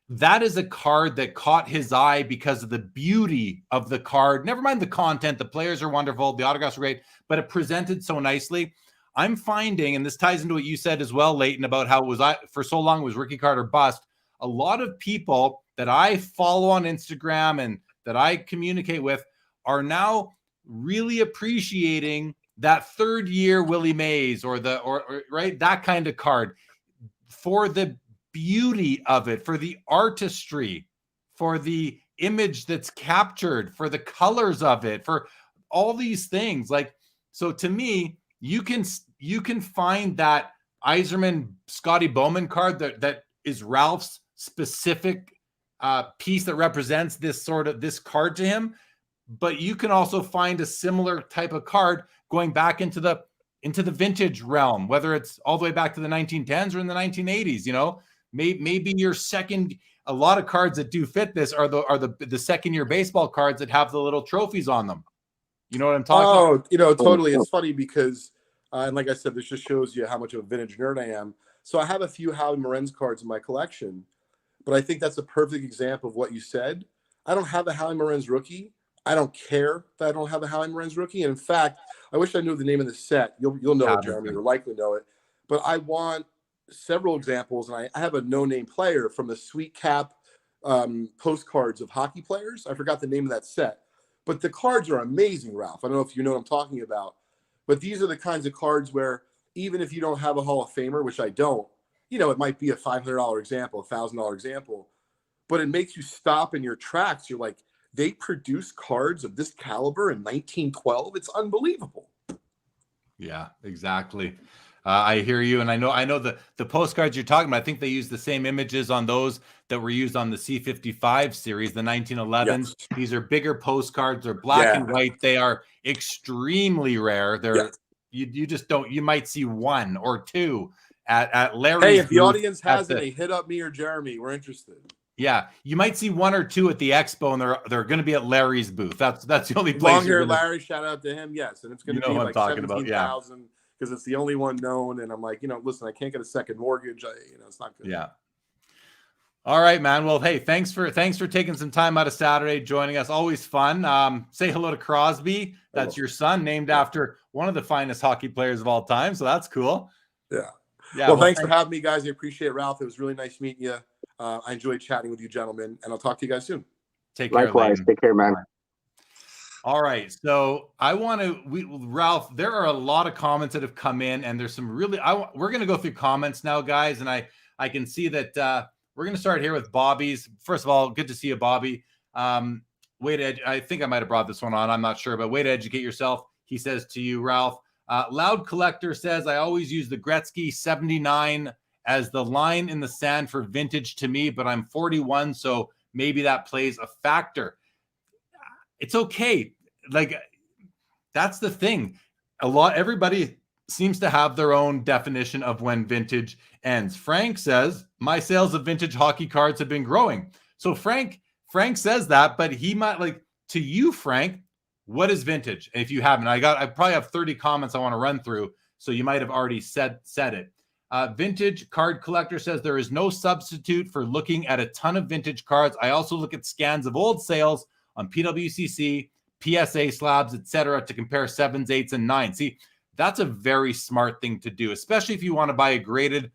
that is a card that caught his eye because of the beauty of the card. Never mind the content. The players are wonderful. The autographs are great, but it presented so nicely. I'm finding, and this ties into what you said as well, Leighton, about how for so long it was rookie card or bust. A lot of people that I follow on Instagram and that I communicate with are now really appreciating that third year Willie Mays or right, that kind of card for the beauty of it, for the artistry, for the image that's captured, for the colors of it, for all these things. Like, so to me, you can find that Yzerman Scotty Bowman card that is Ralph's specific piece that represents this card to him, but you can also find a similar type of card going back into the vintage realm, whether it's all the way back to the 1910s or in the 1980s. Maybe your second, a lot of cards that do fit this are the second year baseball cards that have the little trophies on them. You know what I'm talking about?
Totally. It's funny because, and like I said, this just shows you how much of a vintage nerd I am. So I have a few Howie Morenz cards in my collection, but I think that's a perfect example of what you said. I don't have a Howie Morenz rookie. I don't care that I don't have a Howie Morenz rookie. And in fact, I wish I knew the name of the set. You'll know it, Jeremy. You'll likely know it. But I want several examples, and I have a no-name player from the Sweet Cap postcards of hockey players. I forgot the name of that set. But the cards are amazing, Ralph. I don't know if you know what I'm talking about. But these are the kinds of cards where even if you don't have a Hall of Famer, which I don't, it might be a $500 example, $1,000 example, but it makes you stop in your tracks. You're like, they produce cards of this caliber in 1912. It's unbelievable.
Yeah, exactly. I hear you, and I know the postcards you're talking about. I think they use the same images on those that were used on the C55 series, the 1911s. Yes. These are bigger postcards. They're black and white. They are extremely rare. They're you just don't. You might see one or two at Larry's.
Hey, if the audience has any, hit up me or Jeremy. We're interested.
Yeah, you might see one or two at the expo, and they're going to be at Larry's booth. That's the only place.
Long hair Larry, shout out to him. Yes, and it's going to be like 17,000. Because it's the only one known, and I'm like, listen, I can't get a second mortgage. It's not good.
Yeah. All right, man. Well, hey, thanks for taking some time out of Saturday, joining us. Always fun. Say hello to Crosby. That's your son, named after one of the finest hockey players of all time. So that's cool.
Yeah. Well, thanks for having me, guys. I appreciate it, Ralph. It was really nice meeting you. I enjoyed chatting with you, gentlemen, and I'll talk to you guys soon.
Take care.
Likewise. Take care, man.
All right, so Ralph, there are a lot of comments that have come in, and there's some really, we're going to go through comments now, guys, and I can see that we're going to start here with Bobby's. First of all, good to see you, Bobby. I think I might have brought this one on, I'm not sure, but way to educate yourself. He says to you, Ralph, Loud Collector says, I always use the Gretzky 79 as the line in the sand for vintage to me, but I'm 41, so maybe that plays a factor. It's okay. Like, that's the thing. Everybody seems to have their own definition of when vintage ends. Frank says, my sales of vintage hockey cards have been growing. So Frank says that, but he might, like, to you, Frank, what is vintage? If you haven't, I probably have 30 comments I want to run through. So you might have already said it. Vintage Card Collector says there is no substitute for looking at a ton of vintage cards. I also look at scans of old sales on PWCC, PSA slabs, etc., to compare 7s, 8s, and 9s. See, that's a very smart thing to do, especially if you want to buy a graded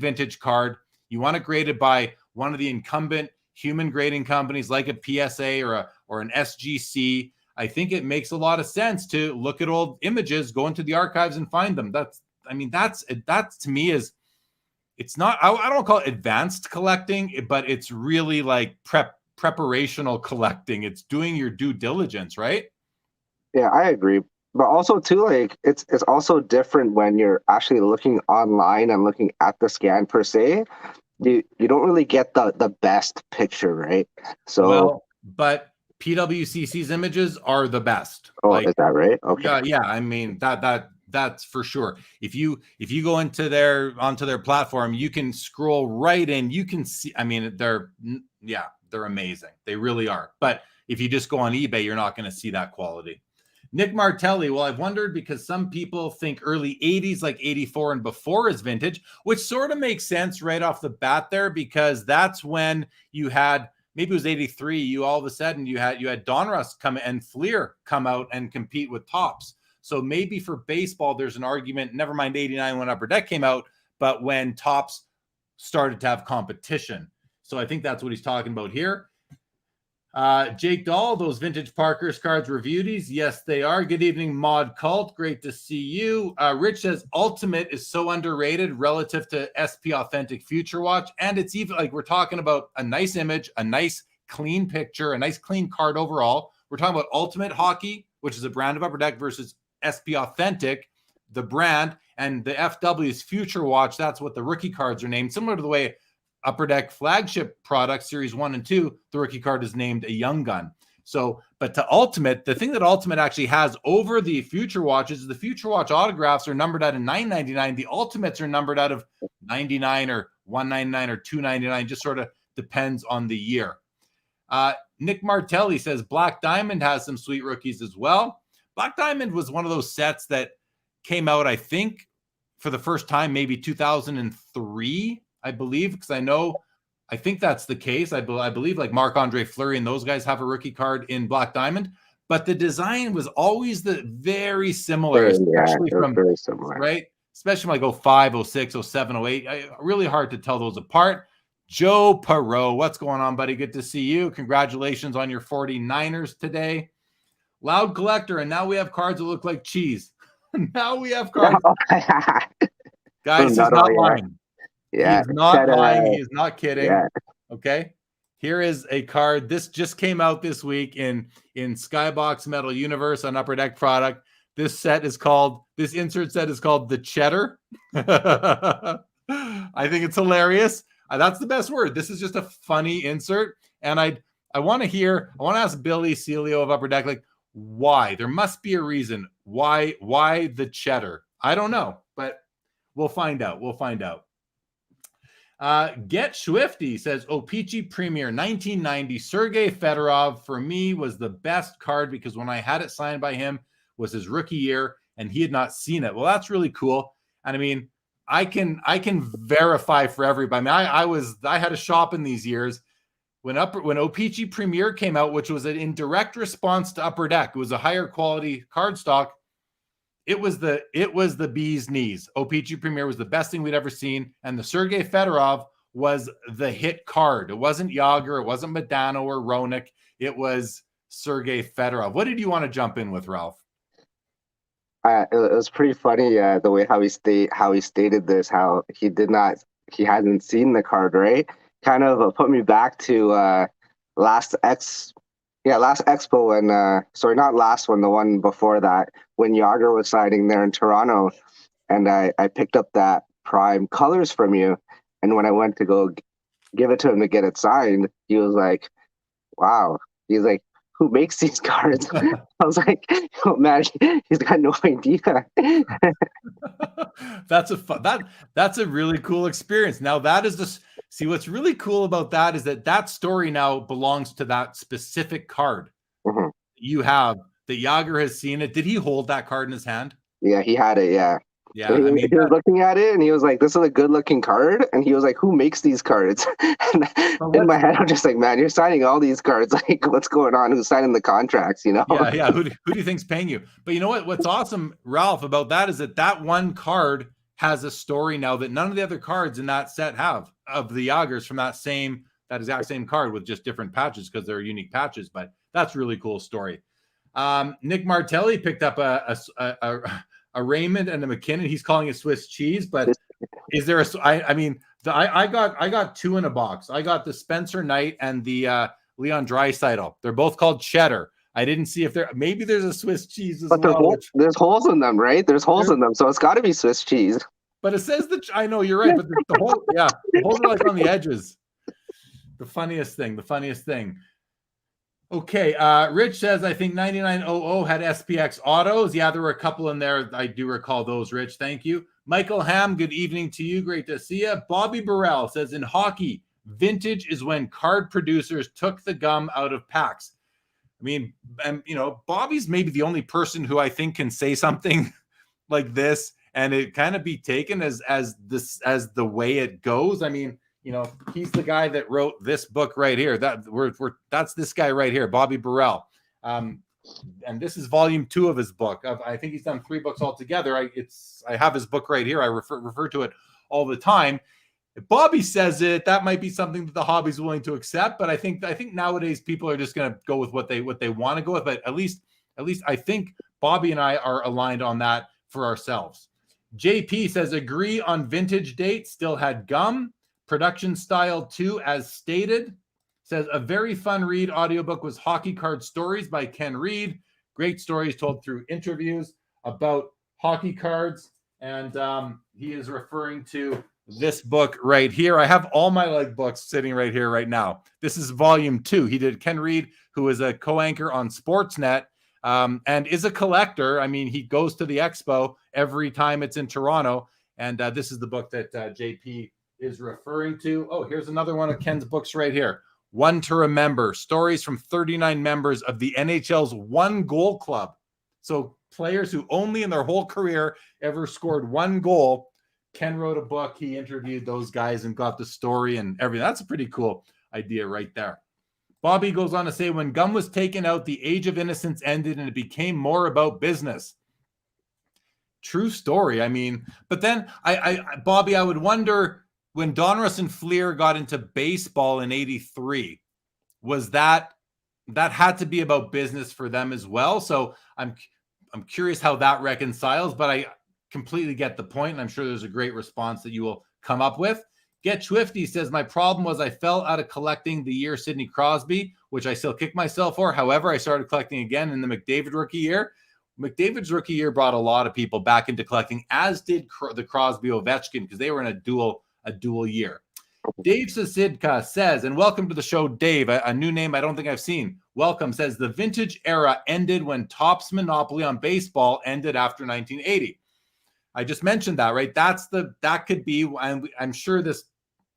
vintage card. You want it graded by one of the incumbent human grading companies like a PSA or an SGC. I think it makes a lot of sense to look at old images, go into the archives and find them. That's to me is, it's not, I don't call it advanced collecting, but it's really like preparational collecting. It's doing your due diligence, right?
Yeah, I agree. But also too, like it's also different when you're actually looking online and looking at the scan per se. You don't really get the best picture, right? So
but PWCC's images are the best.
Oh, is that right? Okay.
Yeah. I mean, that's for sure. If you go onto their platform, you can scroll right in. You can see. I mean, they're amazing. They really are. But if you just go on eBay, you're not going to see that quality. Nick Martelli, well, I've wondered because some people think early 80s, like 84 and before, is vintage, which sort of makes sense right off the bat there, because that's when you had, maybe it was 83, you all of a sudden you had Donruss come and Fleer come out and compete with Topps. So maybe for baseball, there's an argument, never mind 89 when Upper Deck came out, but when Topps started to have competition. So I think that's what he's talking about here. Jake Dahl, those vintage Parker's cards reviewies. Yes, they are. Good evening, Mod Cult. Great to see you. Rich says Ultimate is so underrated relative to SP Authentic Future Watch. And it's even like we're talking about a nice image, a nice clean picture, a nice clean card overall. We're talking about Ultimate Hockey, which is a brand of Upper Deck, versus SP Authentic, the brand, and the FW is Future Watch. That's what the rookie cards are named, similar to the way Upper Deck flagship product series 1 and 2, the rookie card is named a Young Gun. So, but to Ultimate, the thing that Ultimate actually has over the Future Watches is the Future Watch autographs are numbered out of $9.99. The Ultimates are numbered out of $99 or $199 or $299. Just sort of depends on the year. Nick Martelli says Black Diamond has some sweet rookies as well. Black Diamond was one of those sets that came out, I think, for the first time, maybe 2003. I believe, because I think that's the case. I believe like Marc-Andre Fleury and those guys have a rookie card in Black Diamond, but the design was always very similar, especially from
very similar,
right? Especially from like 05, 06, 07, 08. Really hard to tell those apart. Joe Perot, what's going on, buddy? Good to see you. Congratulations on your 49ers today. Loud Collector, and now we have cards that look like cheese. Now we have cards. Guys, he's not lying.
Yeah,
he's not lying. He is not kidding. Yeah. Okay. Here is a card. This just came out this week in Skybox Metal Universe on Upper Deck product. This insert set is called the Cheddar. I think it's hilarious. That's the best word. This is just a funny insert. And I want to ask Billy Celio of Upper Deck, like, why? There must be a reason. Why the Cheddar? I don't know, but we'll find out. Get Swifty says O-Pee-Chee Premier 1990 Sergei Fedorov for me was the best card because when I had it signed by him was his rookie year and he had not seen it. Well, that's really cool. And I mean, I can verify for everybody. I mean, I had a shop in these years when O-Pee-Chee Premier came out, which was in direct response to Upper Deck. It was a higher quality card stock. It was the bee's knees. O-Pee-Chee Premier was the best thing we'd ever seen. And the Sergei Fedorov was the hit card. It wasn't Yager. It wasn't Modano or Roenick. It was Sergei Fedorov. What did you want to jump in with, Ralph?
It was pretty funny the way how he stated this, how he hasn't seen the card, right? Kind of put me back to last Expo when sorry, not last one, the one before that, when Yager was signing there in Toronto, and I picked up that prime colors from you, and when I went to go give it to him to get it signed, he was like, wow. He's like, who makes these cards? I was like, oh man, he's got no idea.
That's a really cool experience. Now that is see what's really cool about that is that story now belongs to that specific card.
Mm-hmm.
You have that Yager has seen it. Did he hold that card in his hand?
Yeah, he had it. Yeah.
Yeah,
I mean, he was looking at it and he was like, this is a good looking card. And he was like, who makes these cards? And in my head, I'm just like, man, you're signing all these cards. Like, what's going on? Who's signing the contracts, you know?
Yeah. Who do you think's paying you? But you know what? What's awesome, Ralph, about that is that one card has a story now that none of the other cards in that set have, of the Yagers from that exact same card with just different patches because they're unique patches. But that's a really cool story. Nick Martelli picked up a Raymond and a McKinnon. He's calling it Swiss cheese, but is there I got two in a box. I got the Spencer Knight and the Leon Draisaitl. They're both called cheddar. I didn't see if there's a Swiss cheese as well.
There's holes in them, right? There's holes in them, so it's got to be Swiss cheese.
But it says I know you're right, but the holes are like on the edges. The funniest thing. Okay, Rich says, I think 9900 had SPX autos. Yeah, there were a couple in there. I do recall those, Rich. Thank you. Michael Ham, good evening to you. Great to see you. Bobby Burrell says, in hockey, vintage is when card producers took the gum out of packs. I mean, and Bobby's maybe the only person who I think can say something like this and it kind of be taken as the way it goes. I mean, he's the guy that wrote this book right here. That's this guy right here, Bobby Burrell. And this is volume 2 of his book. I think he's done 3 books altogether. I have his book right here. I refer to it all the time. If Bobby says it, that might be something that the hobby's willing to accept. But I think nowadays people are just going to go with what they want to go with. But at least I think Bobby and I are aligned on that for ourselves. JP says, agree on vintage date, still had gum. Production style 2, as stated. Says, a very fun read audiobook was Hockey Card Stories by Ken Reed. Great stories told through interviews about hockey cards. And he is referring to this book right here. I have all my books sitting right here right now. This is volume 2. He did Ken Reed, who is a co-anchor on Sportsnet and is a collector. I mean, he goes to the expo every time it's in Toronto. And this is the book that JP is referring to. Oh, here's another one of Ken's books right here. One to Remember, stories from 39 members of the NHL's one goal club. So players who only in their whole career ever scored 1 goal. Ken wrote a book. He interviewed those guys and got the story and everything. That's a pretty cool idea right there. Bobby goes on to say, when gum was taken out, the age of innocence ended and it became more about business. True story. I mean, but then Bobby, I would wonder, when Donruss and Fleer got into baseball in '83, was that had to be about business for them as well? So I'm curious how that reconciles, but I completely get the point, and I'm sure there's a great response that you will come up with. Get Swifty says, my problem was I fell out of collecting the year Sidney Crosby, which I still kick myself for. However, I started collecting again in the McDavid rookie year. McDavid's rookie year brought a lot of people back into collecting, as did the Crosby Ovechkin, because they were in a dual year. Dave Sasidka says, and welcome to the show, Dave, a new name I don't think I've seen. Welcome, says, the vintage era ended when Topps monopoly on baseball ended after 1980. I just mentioned that, right? That could be, I'm sure this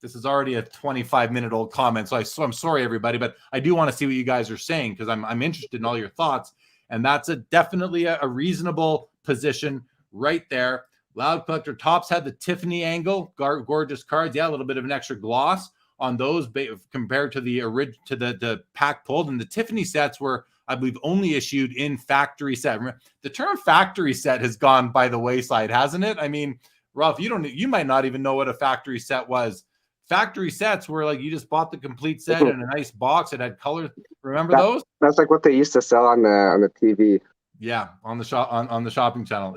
is already a 25-minute-old comment, so I'm sorry, everybody, but I do want to see what you guys are saying because I'm interested in all your thoughts, and that's definitely a reasonable position right there. Loud Collector Topps had the Tiffany angle, gorgeous cards. Yeah, a little bit of an extra gloss on those compared to the pack pulled. And the Tiffany sets were, I believe, only issued in factory set. The term factory set has gone by the wayside, hasn't it? I mean, Ralph, you might not even know what a factory set was. Factory sets were like you just bought the complete set in a nice box. It had colors. Remember those?
That's like what they used to sell on the TV.
Yeah, on the shopping channel.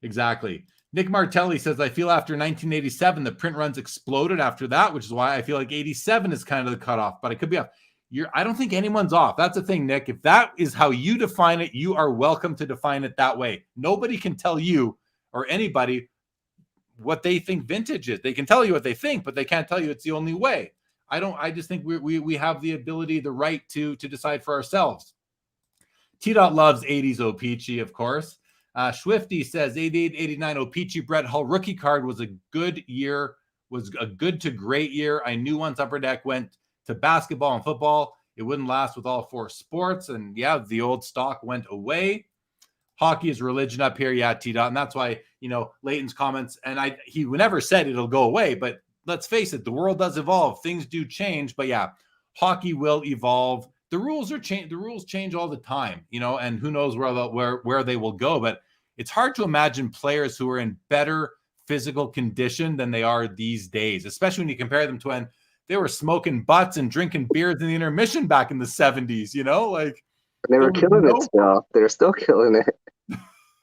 Exactly. Nick Martelli says, I feel after 1987, the print runs exploded after that, which is why I feel like 87 is kind of the cutoff, but I could be off. I don't think anyone's off. That's the thing, Nick. If that is how you define it, you are welcome to define it that way. Nobody can tell you or anybody what they think vintage is. They can tell you what they think, but they can't tell you it's the only way. I just think we have the ability, the right to decide for ourselves. T-Dot loves 80s O-Pee-Chee, of course. Swifty says 88-89 O-Pee-Chee Brett Hull rookie card was a good year, was a good to great year. I knew once Upper Deck went to basketball and football, it wouldn't last with all 4 sports. And yeah, the old stock went away. Hockey is religion up here. Yeah, T-Dot. And that's why, Leighton's comments, and he never said it'll go away, but let's face it, the world does evolve. Things do change, but yeah, hockey will evolve. The rules change. The rules change all the time, and who knows where they will go. But it's hard to imagine players who are in better physical condition than they are these days, especially when you compare them to when they were smoking butts and drinking beers in the intermission back in the 70s.
They were killing it still. They're still killing it.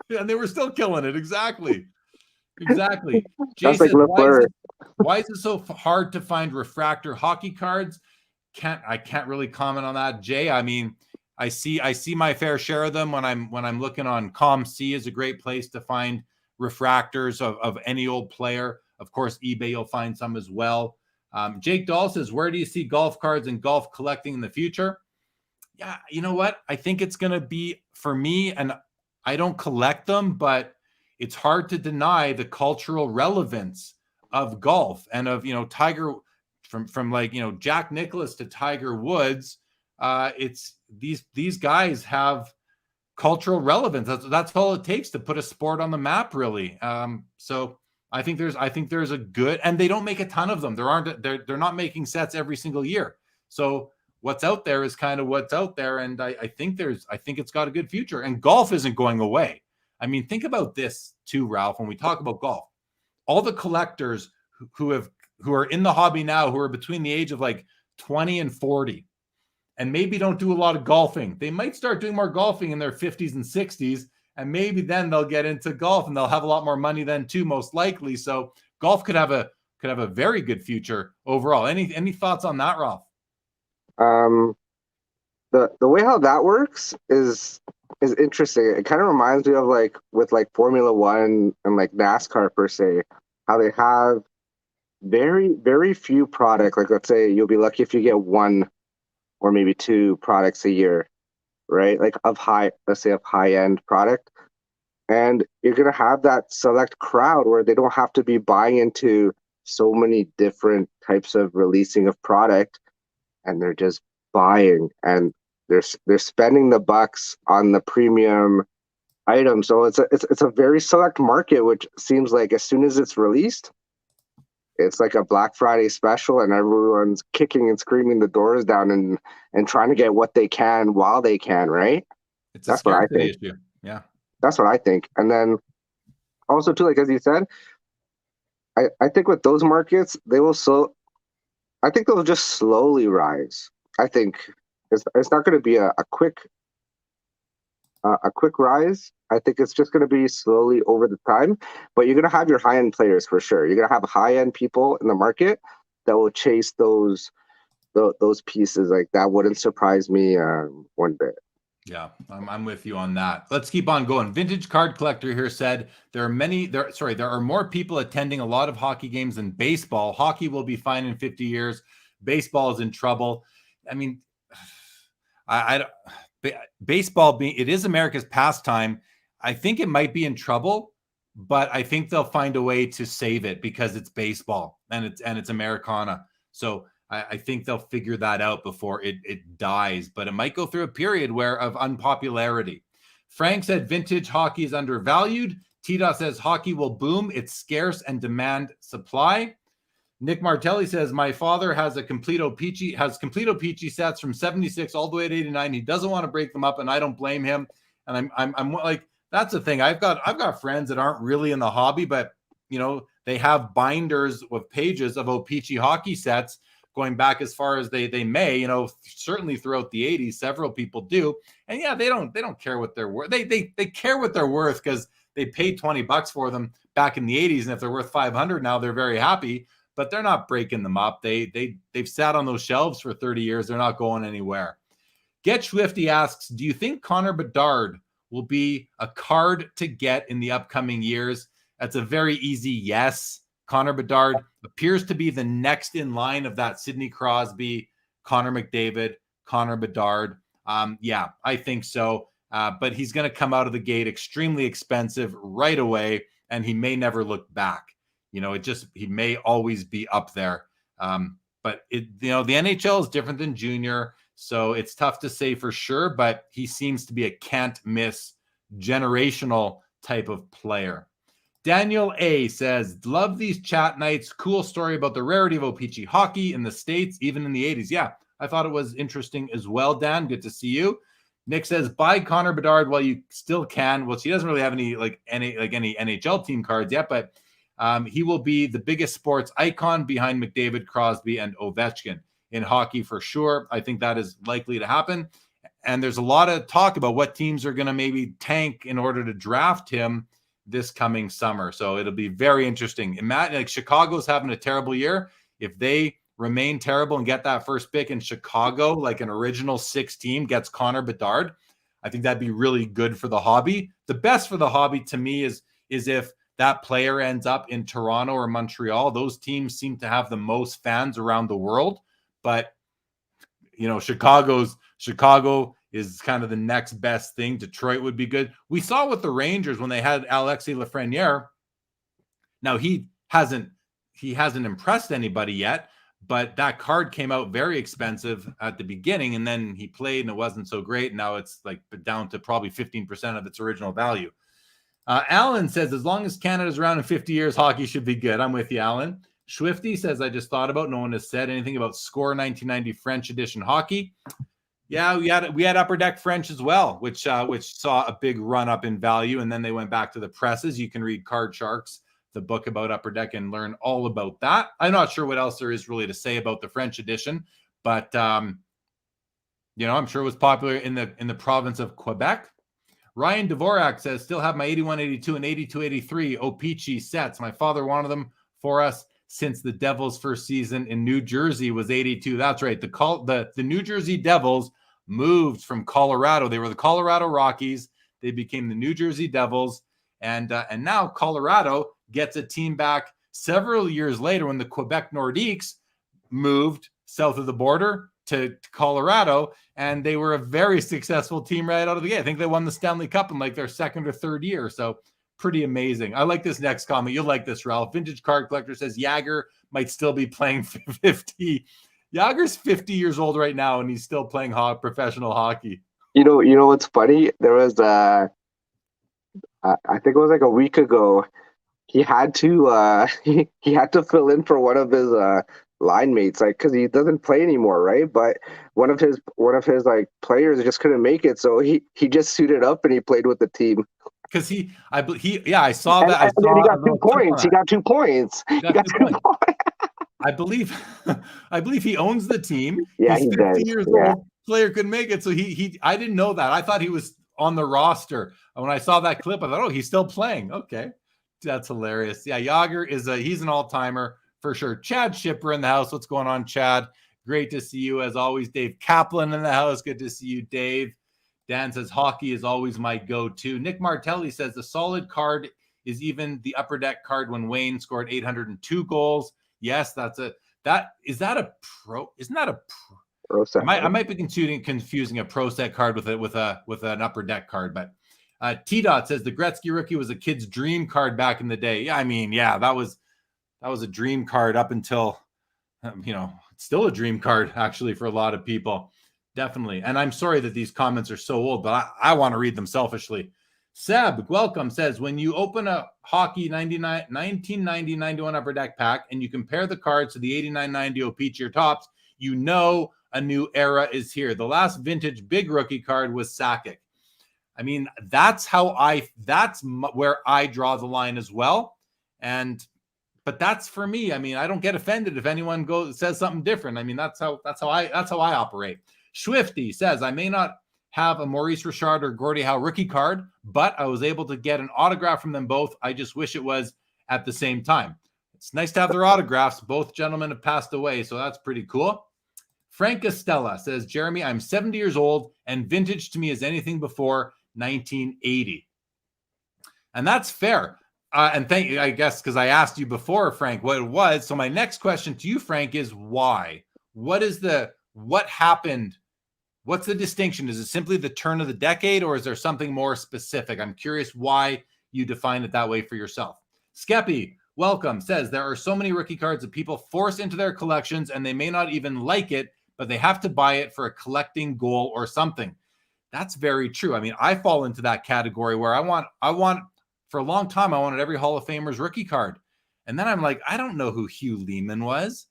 Yeah, and they were still killing it. Exactly. Jay
That's
says,
like
why is it so hard to find refractor hockey cards? I can't really comment on that, Jay. I mean, I see my fair share of them when I'm looking on ComC is a great place to find refractors of any old player. Of course, eBay you'll find some as well. Jake Dahl says, where do you see golf cards and golf collecting in the future? Yeah, you know what? I think it's going to be for me, and I don't collect them, but it's hard to deny the cultural relevance of golf and of, Tiger, from like, Jack Nicklaus to Tiger Woods. It's these guys have cultural relevance. That's all it takes to put a sport on the map, really. So I think there's a good, and they don't make a ton of them. They're not making sets every single year. So what's out there is kind of what's out there, and I think it's got a good future. And golf isn't going away. I mean, think about this too, Ralph. When we talk about golf, all the collectors who are in the hobby now, who are between the age of like 20 and 40, and maybe don't do a lot of golfing. They might start doing more golfing in their 50s and 60s, and maybe then they'll get into golf and they'll have a lot more money then too, most likely. So golf could have a very good future overall. Any thoughts on that, Ralph?
The way how that works is interesting. It kind of reminds me of like with like Formula One and like NASCAR per se, how they have very, very few product. Like let's say you'll be lucky if you get one or maybe two products a year, right? Like let's say of high end product. And you're gonna have that select crowd where they don't have to be buying into so many different types of releasing of product, and they're just buying and they're spending the bucks on the premium item. So it's a very select market, which seems like as soon as it's released, it's like a Black Friday special, and everyone's kicking and screaming the doors down and trying to get what they can while they can, right?
It's a
That's what I
scarcity
think.
issue. Yeah.
That's what I think. And then also too, like as you said, I think with those markets, I think they'll just slowly rise. I think it's not going to be a quick rise. I think it's just going to be slowly over the time, but you're going to have your high end players for sure. You're going to have high end people in the market that will chase those pieces. Like that wouldn't surprise me one bit.
Yeah, I'm with you on that. Let's keep on going. Vintage Card Collector here said there are more people attending a lot of hockey games than baseball. Hockey will be fine in 50 years. Baseball is in trouble. I mean, baseball it is America's pastime. I think it might be in trouble, but I think they'll find a way to save it because it's baseball and it's Americana. So I think they'll figure that out before it dies, but it might go through a period of unpopularity. Frank said vintage hockey is undervalued. T-Dot says hockey will boom. It's scarce and demand supply. Nick Martelli says my father has complete O-Pee-Chee sets from 76 all the way to 89. He doesn't want to break them up, and I don't blame him. And I'm like, that's the thing. I've got friends that aren't really in the hobby, but they have binders with pages of O-Pee-Chee hockey sets going back as far as they may, certainly throughout the 80s, several people do. And yeah, they don't care what they're worth. They care what they're worth because they paid $20 for them back in the 80s. And if they're worth 500 now, they're very happy, but they're not breaking them up. They've sat on those shelves for 30 years. They're not going anywhere. Get Swifty asks, do you think Connor Bedard will be a card to get in the upcoming years? That's a very easy yes. Connor Bedard appears to be the next in line of that Sidney Crosby, Connor McDavid, Connor Bedard. Yeah, I think so. But he's going to come out of the gate extremely expensive right away, and he may never look back. He may always be up there. But the NHL is different than junior, so it's tough to say for sure, but he seems to be a can't miss generational type of player. Daniel A says, love these chat nights. Cool story about the rarity of O-Pee-Chee hockey in the States, even in the 80s. Yeah, I thought it was interesting as well, Dan. Good to see you. Nick says, buy Connor Bedard while you still can. Well, she doesn't really have any NHL team cards yet, but he will be the biggest sports icon behind McDavid, Crosby, and Ovechkin in hockey for sure. I think that is likely to happen. And there's a lot of talk about what teams are going to maybe tank in order to draft him this coming summer. So it'll be very interesting. Imagine like Chicago's having a terrible year. If they remain terrible and get that first pick in Chicago, like an original 6 team gets Connor Bedard, I think that'd be really good for the hobby. The best for the hobby to me is if that player ends up in Toronto or Montreal. Those teams seem to have the most fans around the world, but Chicago is kind of the next best thing. Detroit would be good. We saw with the Rangers when they had Alexis Lafreniere. Now he hasn't impressed anybody yet, but that card came out very expensive at the beginning, and then he played and it wasn't so great. Now it's like down to probably 15% of its original value. Alan says, as long as Canada's around in 50 years, hockey should be good. I'm with you, Alan. Swifty says, I just thought about, no one has said anything about Score 1990 French edition hockey. Yeah, we had Upper Deck French as well, which saw a big run up in value, and then they went back to the presses. You can read Card Sharks, the book about Upper Deck, and learn all about that. I'm not sure what else there is really to say about the French edition, but I'm sure it was popular in the province of Quebec. Ryan Dvorak says, still have my 81-82 and 82-83 O-Pee-Chee sets. My father wanted them for us since the Devils' first season in New Jersey was 82. That's right. The New Jersey Devils moved from Colorado. They were the Colorado Rockies. They became the New Jersey Devils. And now Colorado gets a team back several years later when the Quebec Nordiques moved south of the border to Colorado, and they were a very successful team right out of the gate. I think they won the Stanley Cup in like their second or third year. So pretty amazing. I like this next comment. You'll like this, Ralph. Vintage Card Collector says Jagger might still be playing 50. Jagger's 50 years old right now, and he's still playing professional hockey.
You know what's funny? There was I think it was like a week ago. He had to he had to fill in for one of his line mates, like, because he doesn't play anymore, right? But one of his like players just couldn't make it, so he just suited up and he played with the team.
Because I saw that.
And then he got 2 points. He got 2 points. He got 2 points.
I believe he owns the team.
Yeah,
he's
50
does. Years old. Player couldn't make it, so he. I didn't know that. I thought he was on the roster. And when I saw that clip, I thought, oh, he's still playing. Okay, that's hilarious. Yeah, Jagger he's an all-timer for sure. Chad Shipper in the house. What's going on, Chad? Great to see you as always. Dave Kaplan in the house. Good to see you, Dave. Dan says hockey is always my go-to. Nick Martelli says the solid card is even the Upper Deck card when Wayne scored 802 goals. Yes, isn't that a pro? Isn't that a pro set? I might be confusing a pro set card with an Upper Deck card, but T-Dot says the Gretzky rookie was a kid's dream card back in the day. Yeah, I mean, yeah, that was a dream card up until it's still a dream card actually for a lot of people. Definitely. And I'm sorry that these comments are so old, but I want to read them selfishly. Seb, welcome, says, when you open a hockey 1990-91 Upper Deck pack and you compare the cards to the 89-90 O-Pee-Chee tops, you know a new era is here. The last vintage big rookie card was Sakic. I mean, that's where I draw the line as well. But that's for me. I mean, I don't get offended if anyone says something different. I mean, that's how I operate. Swifty says, I may not have a Maurice Richard or Gordie Howe rookie card, but I was able to get an autograph from them both. I just wish it was at the same time. It's nice to have their autographs. Both gentlemen have passed away, so that's pretty cool. Frank Estella says, Jeremy, I'm 70 years old, and vintage to me is anything before 1980. And that's fair. And thank you, I guess, because I asked you before, Frank, what it was. So my next question to you, Frank, is why? What happened? What's the distinction? Is it simply the turn of the decade, or is there something more specific? I'm curious why you define it that way for yourself. Skeppy, welcome, says there are so many rookie cards that people force into their collections and they may not even like it, but they have to buy it for a collecting goal or something. That's very true. I mean, I fall into that category where I want for a long time, I wanted every Hall of Famer's rookie card. And then I'm like, I don't know who Hugh Lehman was.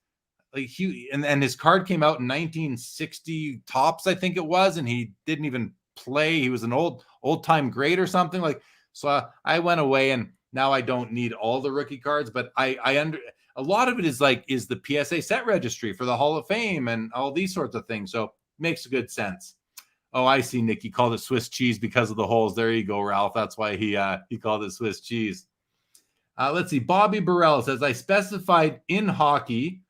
Like Hugh, and his card came out in 1960 tops, I think it was, and he didn't even play. He was an old-time great or something. Like, so I went away, and now I don't need all the rookie cards, but a lot of it is the PSA set registry for the Hall of Fame and all these sorts of things. So it makes good sense. Oh, I see, Nick. He called it Swiss cheese because of the holes. There you go, Ralph. That's why he called it Swiss cheese. Let's see. Bobby Burrell says, I specified in hockey,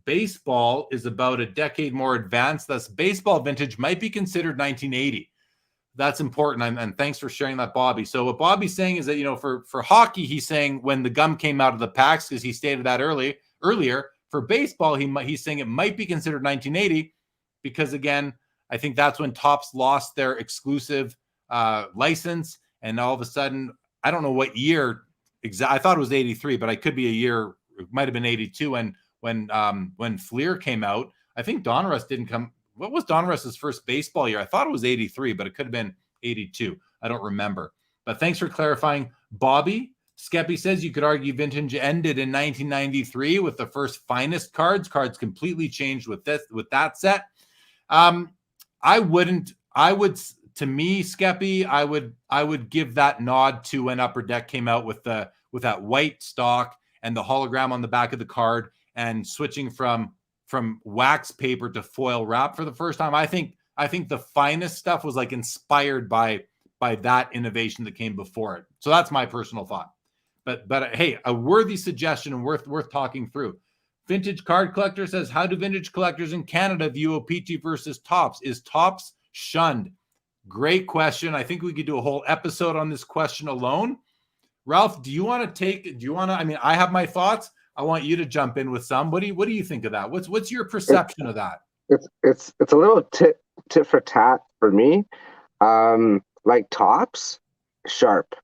baseball is about a decade more advanced. Thus, baseball vintage might be considered 1980. That's important. And thanks for sharing that, Bobby. So what Bobby's saying is that, for hockey, he's saying when the gum came out of the packs, because he stated that earlier, For baseball, he's saying it might be considered 1980 because, again, I think that's when Topps lost their exclusive license, and all of a sudden, I don't know what year exactly. I thought it was 83, but I could be a year. It might have been 82 when Fleer came out. I think Donruss didn't come. What was Donruss's first baseball year? I thought it was 83, but it could have been 82. I don't remember. But thanks for clarifying, Bobby. Skeppy says you could argue vintage ended in 1993 with the first finest cards. Cards completely changed with that set. I would, to me, Skeppy, I would give that nod to when Upper Deck came out with that white stock and the hologram on the back of the card and switching from wax paper to foil wrap for the first time. I think the finest stuff was like inspired by that innovation that came before it. So that's my personal thought. But hey, a worthy suggestion and worth talking through. Vintage Card Collector says, how do vintage collectors in Canada view O-Pee-Chee versus Topps? Is Topps shunned? Great question. I think we could do a whole episode on this question alone. Ralph, I mean, I have my thoughts. I want you to jump in with some. What do you think of that? What's your perception of that?
It's a little tit for tat for me. Like Topps, sharp.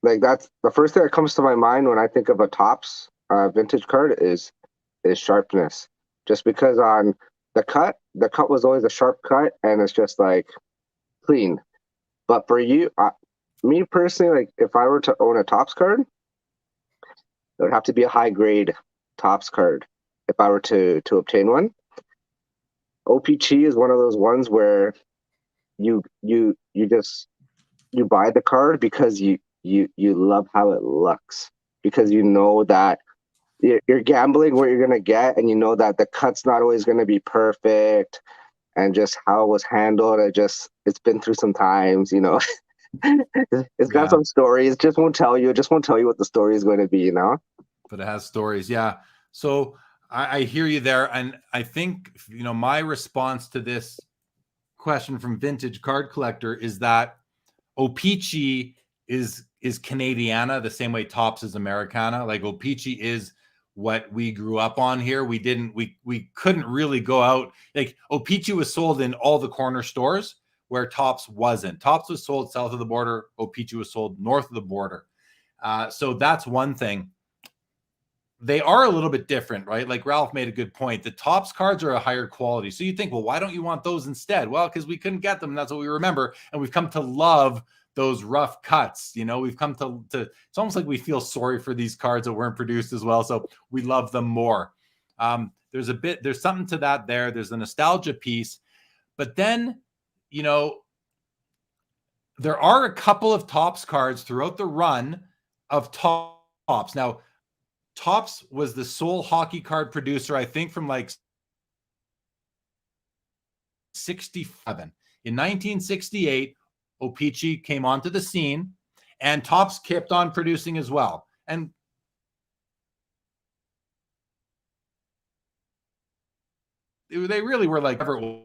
Like that's the first thing that comes to my mind when I think of a Topps vintage card is sharpness. Just because on the cut was always a sharp cut, and it's just like clean. But for you, me personally, like if I were to own a Topps card, it would have to be a high grade Topps card if I were to obtain one. O-Pee-Chee is one of those ones where you buy the card because you love how it looks, because you know that you're gambling what you're going to get, and you know that the cut's not always going to be perfect, and just how it was handled, it's been through some times, you know. It's got some stories. It just won't tell you what the story is going to be, you know.
But it has stories. Yeah. So I hear you there. And I think, you know, my response to this question from Vintage Card Collector is that O-Pee-Chee is Canadiana the same way Topps is Americana. Like O-Pee-Chee is what we grew up on here. We couldn't really go out. Like O-Pee-Chee was sold in all the corner stores where Topps wasn't. Topps was sold south of the border. O-Pee-Chee was sold north of the border. So that's one thing. They are a little bit different, right? Like Ralph made a good point. The Topps cards are a higher quality. So you think, well, why don't you want those instead? Well, because we couldn't get them. That's what we remember. And we've come to love those rough cuts. You know, we've come to it's almost like we feel sorry for these cards that weren't produced as well. So we love them more. There's something to that there. There's a nostalgia piece. But then, you know, there are a couple of Topps cards throughout the run of Topps. Now, Topps was the sole hockey card producer, I think, from like 67. In 1968, O-Pee-Chee came onto the scene, and Topps kept on producing as well. And they really were like, whatever it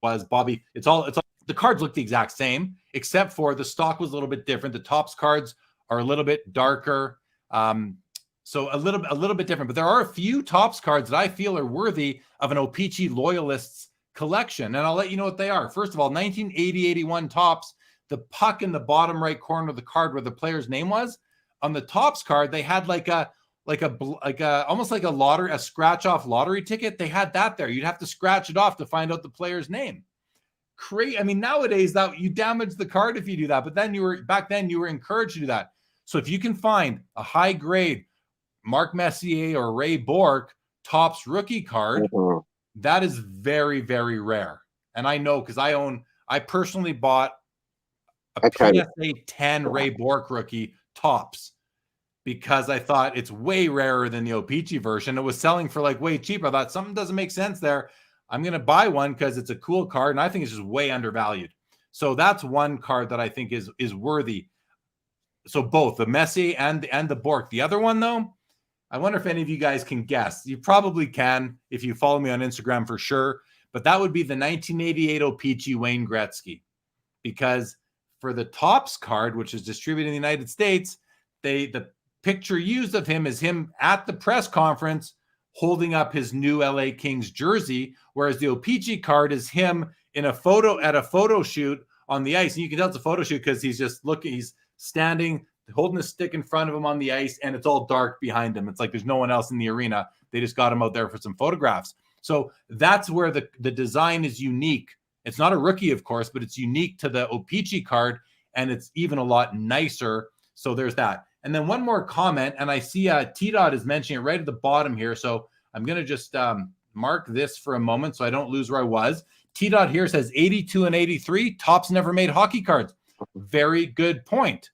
was, Bobby. It's all the cards look the exact same, except for the stock was a little bit different. The Topps cards are a little bit darker. So a little bit different, but there are a few Topps cards that I feel are worthy of an O-Pee-Chee loyalists collection. And I'll let you know what they are. First of all, 1980-81 Topps, the puck in the bottom right corner of the card where the player's name was on the Topps card, they had like a almost like a scratch off lottery ticket. They had that there. You'd have to scratch it off to find out the player's name. I mean, nowadays that you damage the card if you do that, but back then you were encouraged to do that. So if you can find a high grade Mark Messier or Ray Bourque Topps rookie card, that is very, very rare. And I know because I personally bought a PSA 10 Ray Bourque rookie Topps because I thought it's way rarer than the O-Pee-Chee version. It was selling for like way cheaper. I thought something doesn't make sense there. I'm going to buy one because it's a cool card. And I think it's just way undervalued. So that's one card that I think is worthy. So both the Messi and the Bourque. The other one, though, I wonder if any of you guys can guess. You probably can if you follow me on Instagram for sure. But that would be the 1988 O-Pee-Chee Wayne Gretzky. Because for the Topps card, which is distributed in the United States, the picture used of him is him at the press conference holding up his new LA Kings jersey, whereas the O-Pee-Chee card is him in a photo at a photo shoot on the ice. And you can tell it's a photo shoot because he's just looking, he's standing, holding a stick in front of him on the ice, and it's all dark behind him. It's like there's no one else in the arena. They just got him out there for some photographs. So that's where the design is unique. It's not a rookie, of course, but it's unique to the O-Pee-Chee card, and it's even a lot nicer. So there's that. And then one more comment, and I see T-Dot is mentioning it right at the bottom here. So I'm going to just mark this for a moment so I don't lose where I was. T-Dot here says 82 and 83, Topps never made hockey cards. Very good point.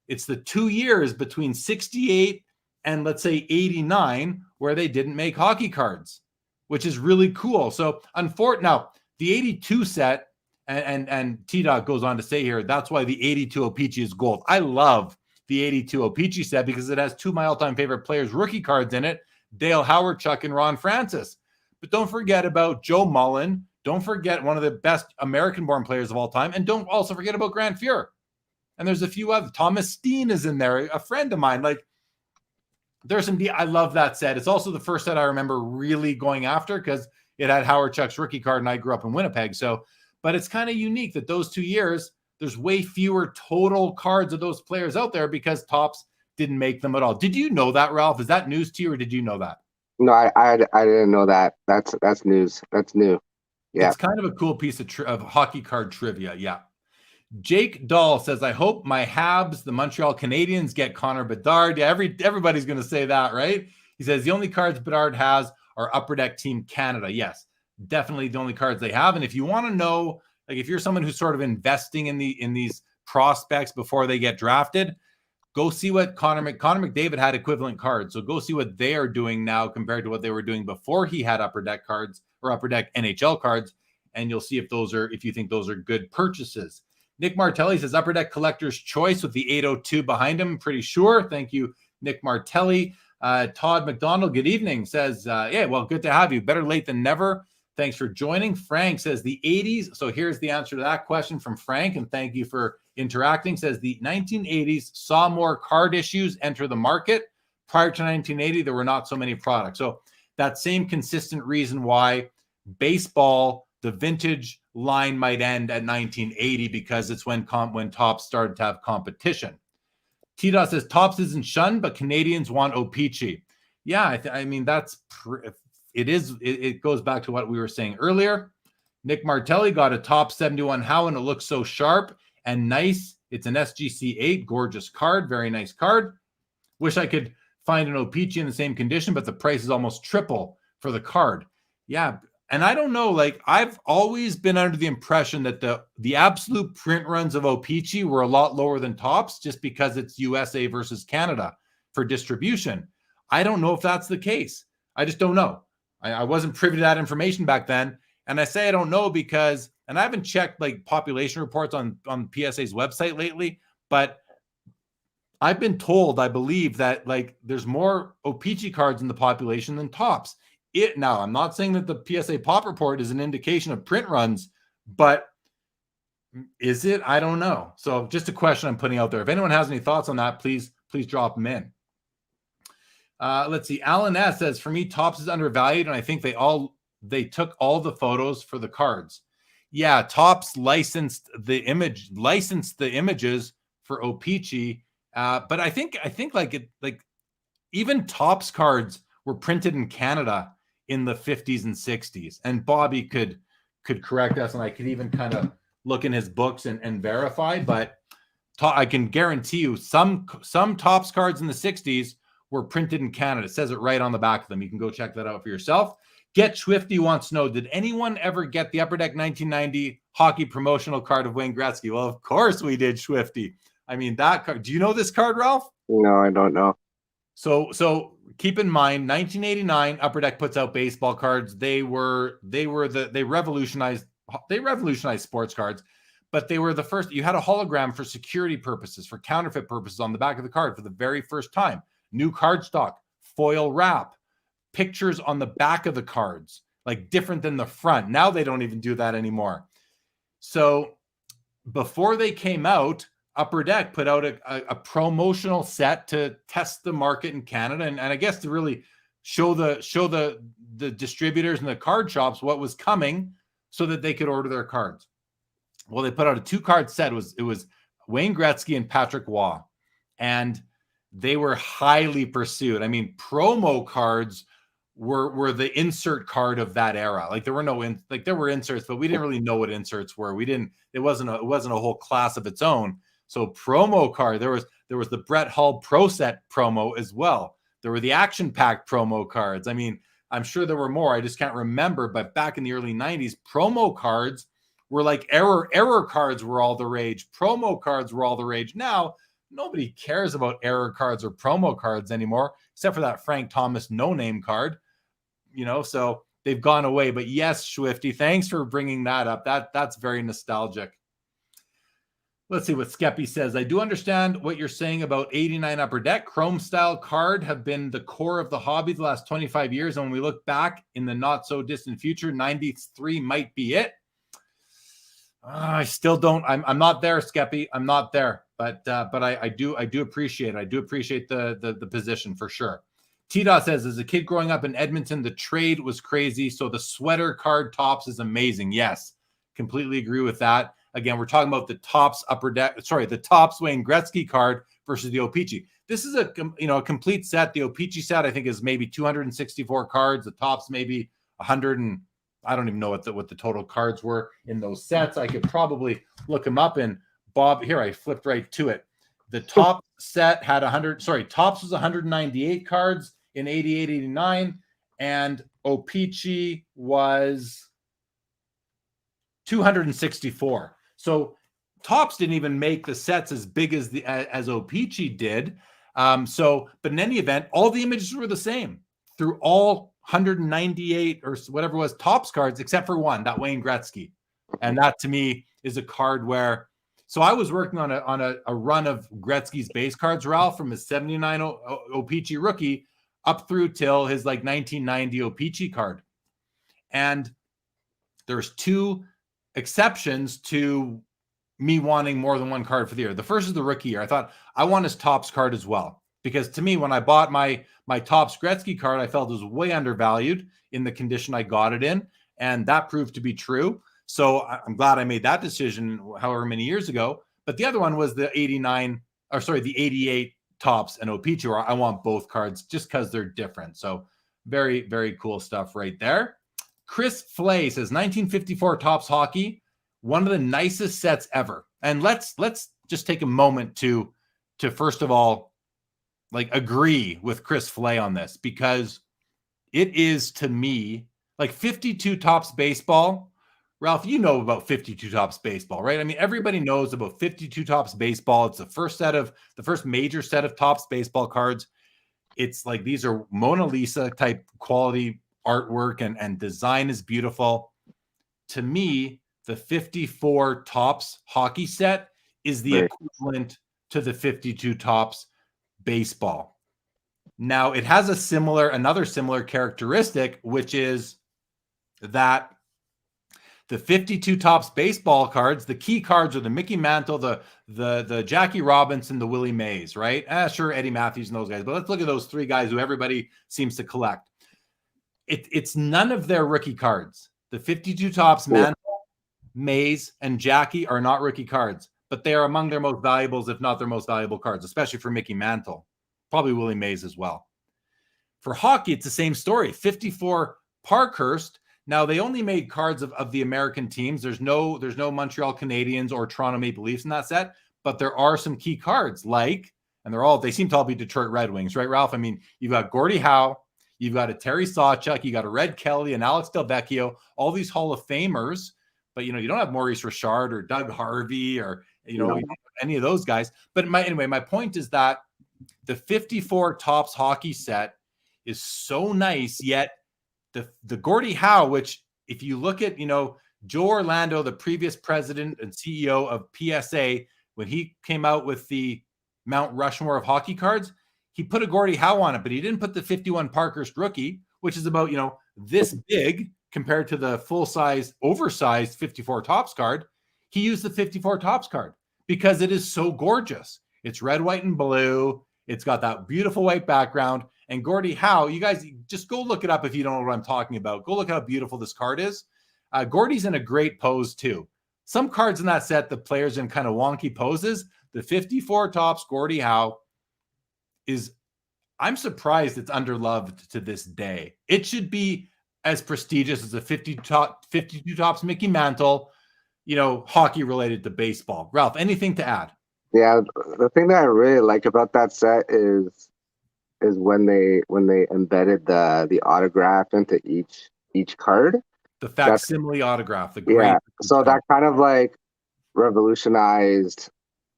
It's the 2 years between 68 and let's say 89 where they didn't make hockey cards, which is really cool. So now the 82 set, and T-Dot goes on to say here, that's why the 82 O-Pee-Chee is gold. I love the 82 O-Pee-Chee set because it has two of my all-time favorite players' rookie cards in it, Dale Howard-Chuck and Ron Francis. But don't forget about Joe Mullen. Don't forget one of the best American-born players of all time. And don't also forget about Grant Fuhr. And there's a few other. Thomas Steen is in there, a friend of mine. Like, there's some. I love that set. It's also the first set I remember really going after because it had Howard-Chuck's rookie card, and I grew up in Winnipeg. So, but it's kind of unique that those 2 years, there's way fewer total cards of those players out there because Topps didn't make them at all. Did you know that, Ralph? Is that news to you, or did you know that?
No, I didn't know that. That's news. That's new. Yeah.
It's kind of a cool piece of hockey card trivia. Yeah. Jake Dahl says, I hope my Habs, the Montreal Canadiens, get Connor Bedard. Yeah, everybody's going to say that, right? He says the only cards Bedard has are Upper Deck Team Canada. Yes, definitely the only cards they have. And if you want to know, like if you're someone who's sort of investing in these prospects before they get drafted, go see what Connor McDavid had equivalent cards. So go see what they are doing now compared to what they were doing before he had Upper Deck cards or Upper Deck NHL cards. And you'll see if you think those are good purchases. Nick Martelli says Upper Deck Collector's Choice with the 802 behind him. Pretty sure. Thank you, Nick Martelli. Todd McDonald, good evening, says, yeah, well, good to have you. Better late than never. Thanks for joining. Frank says the 80s. So here's the answer to that question from Frank, and thank you for interacting. Says the 1980s saw more card issues enter the market. Prior to 1980, there were not so many products. So that same consistent reason why baseball, the vintage line might end at 1980 because it's when Topps started to have competition. T-Dot says Topps isn't shunned, but Canadians want O-Pee-Chee. Yeah, I mean, it goes back to what we were saying earlier. Nick Martelli got a Topps 71 How, and it looks so sharp and nice. It's an SGC 8, gorgeous card, very nice card. Wish I could find an O-Pee-Chee in the same condition, but the price is almost triple for the card. Yeah, and I don't know, like I've always been under the impression that the absolute print runs of O-Pee-Chee were a lot lower than Topps just because it's USA versus Canada for distribution. I don't know if that's the case. I just don't know. I wasn't privy to that information back then. And I say I don't know because, and I haven't checked like population reports on PSA's website lately, but I've been told, I believe that like there's more O-Pee-Chee cards in the population than Topps. Now, I'm not saying that the PSA Pop Report is an indication of print runs, but is it? I don't know. So just a question I'm putting out there. If anyone has any thoughts on that, please drop them in. Let's see. Alan S says, for me, Topps is undervalued, and I think they took all the photos for the cards. Yeah, Topps licensed the images for O-Pee-Chee, but I think like even Topps cards were printed in Canada in the 50s and 60s. And Bobby could correct us, and I could even kind of look in his books and verify, but I can guarantee you some Topps cards in the 60s were printed in Canada. It says it right on the back of them. You can go check that out for yourself. Get Swifty wants to know, did anyone ever get the Upper Deck 1990 hockey promotional card of Wayne Gretzky? Well, of course we did, Swifty. I mean, that card. Do you know this card, Ralph?
No, I don't know.
So keep in mind, 1989, Upper Deck puts out baseball cards. They revolutionized sports cards, but they were the first. You had a hologram for security purposes, for counterfeit purposes on the back of the card for the very first time. New cardstock, foil wrap, pictures on the back of the cards, like different than the front. Now they don't even do that anymore. So before they came out, Upper Deck put out a promotional set to test the market in Canada, and I guess to really show the distributors and the card shops what was coming so that they could order their cards. Well, they put out a 2-card set. It was Wayne Gretzky and Patrick Waugh, and they were highly pursued. I mean, promo cards were the insert card of that era. Like there were inserts, but we didn't really know what inserts were. It wasn't a whole class of its own. So promo card, there was the Brett Hull Pro Set promo as well. There were the action pack promo cards. I mean, I'm sure there were more. I just can't remember. But back in the early 90s, promo cards were like error cards were all the rage. Promo cards were all the rage. Now, nobody cares about error cards or promo cards anymore, except for that Frank Thomas no-name card. So they've gone away. But yes, Swifty, thanks for bringing that up. That's very nostalgic. Let's see what Skeppy says. I do understand what you're saying about 89 Upper Deck. Chrome style card have been the core of the hobby the last 25 years. And when we look back in the not so distant future, 93 might be it. I still don't. I'm not there, Skeppy. I'm not there. But I do appreciate it. I do appreciate the position for sure. T-Dot says, as a kid growing up in Edmonton, the trade was crazy. So the sweater card tops is amazing. Yes, completely agree with that. Again, we're talking about the Topps the Topps Wayne Gretzky card versus the O-Pee-Chee. This is a complete set. The O-Pee-Chee set, I think, is maybe 264 cards. The Topps maybe 100 and I don't even know what the total cards were in those sets. I could probably look them up. And Bob, here I flipped right to it. The Topps set had Topps was 198 cards in 88, 89, and O-Pee-Chee was 264. So Topps didn't even make the sets as big as O-Pee-Chee did. But in any event, all the images were the same through all 198 or whatever it was Topps cards, except for one, that Wayne Gretzky. And that to me is a card where, so I was working on a run of Gretzky's base cards, Ralph, from his 79 O-Pee-Chee rookie up through till his 1990 O-Pee-Chee card. And there's 2 exceptions to me wanting more than one card for the year. The first is the rookie year. I thought I want his Topps card as well, because to me, when I bought my Topps Gretzky card, I felt it was way undervalued in the condition I got it in, and that proved to be true. So I'm glad I made that decision however many years ago. But the other one was the 88 Topps and O-Pee-Chee, where I want both cards just because they're different. So very, very cool stuff right there. Chris Flay says 1954 Topps hockey, one of the nicest sets ever. And let's just take a moment to first of all, agree with Chris Flay on this, because it is, to me, 52 Topps baseball. Ralph, you know about 52 Topps baseball, right? I mean, everybody knows about 52 Topps baseball. It's the first major set of Topps baseball cards. It's these are Mona Lisa type quality artwork, and design is beautiful. To me, the 54 Topps hockey set is the equivalent to the 52 Topps baseball. Now, it has another similar characteristic, which is that the 52 Topps baseball cards, the key cards are the Mickey Mantle, the Jackie Robinson, the Willie Mays, right? Sure, Eddie Matthews and those guys, but let's look at those 3 guys who everybody seems to collect. It's none of their rookie cards. The 52 Topps, Mantle, Mays, and Jackie are not rookie cards, but they are among their most valuables, if not their most valuable cards, especially for Mickey Mantle. Probably Willie Mays as well. For hockey, it's the same story. 54 Parkhurst. Now, they only made cards of the American teams. There's no Montreal Canadiens or Toronto Maple Leafs in that set, but there are some key cards and they seem to all be Detroit Red Wings, right, Ralph? I mean, you've got Gordie Howe, you've got a Terry Sawchuk, you got a Red Kelly, and Alex Del Vecchio, all these Hall of Famers, but you don't have Maurice Richard or Doug Harvey or any of those guys. But my point is that the 54 Topps hockey set is so nice, yet the Gordie Howe, which if you look at, Joe Orlando, the previous president and CEO of PSA, when he came out with the Mount Rushmore of hockey cards, he put a Gordie Howe on it, but he didn't put the 51 Parkhurst rookie, which is about, this big compared to the full-size, oversized 54 Topps card. He used the 54 Topps card because it is so gorgeous. It's red, white, and blue. It's got that beautiful white background. And Gordie Howe, you guys just go look it up if you don't know what I'm talking about. Go look how beautiful this card is. Gordie's in a great pose too. Some cards in that set, the players in kind of wonky poses. The 54 Topps Gordie Howe is, I'm surprised it's underloved to this day. It should be as prestigious as a 52 Topps Mickey Mantle, hockey related to baseball. Ralph, anything to add?
Yeah, the thing that I really like about that set is when they embedded the autograph into each card.
The facsimile autograph, the great.
Yeah, so that kind of like revolutionized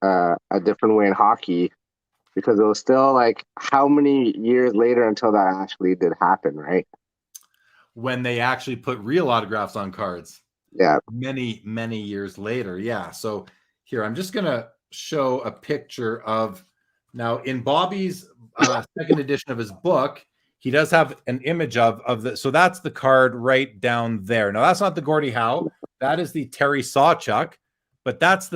a different way in hockey, because it was still like how many years later until that actually did happen, right?
When they actually put real autographs on cards.
Yeah.
Many, many years later. Yeah. So here, I'm just going to show a picture of, now in Bobby's second edition of his book, he does have an image of the, so that's the card right down there. Now that's not the Gordie Howe, that is the Terry Sawchuk, but that's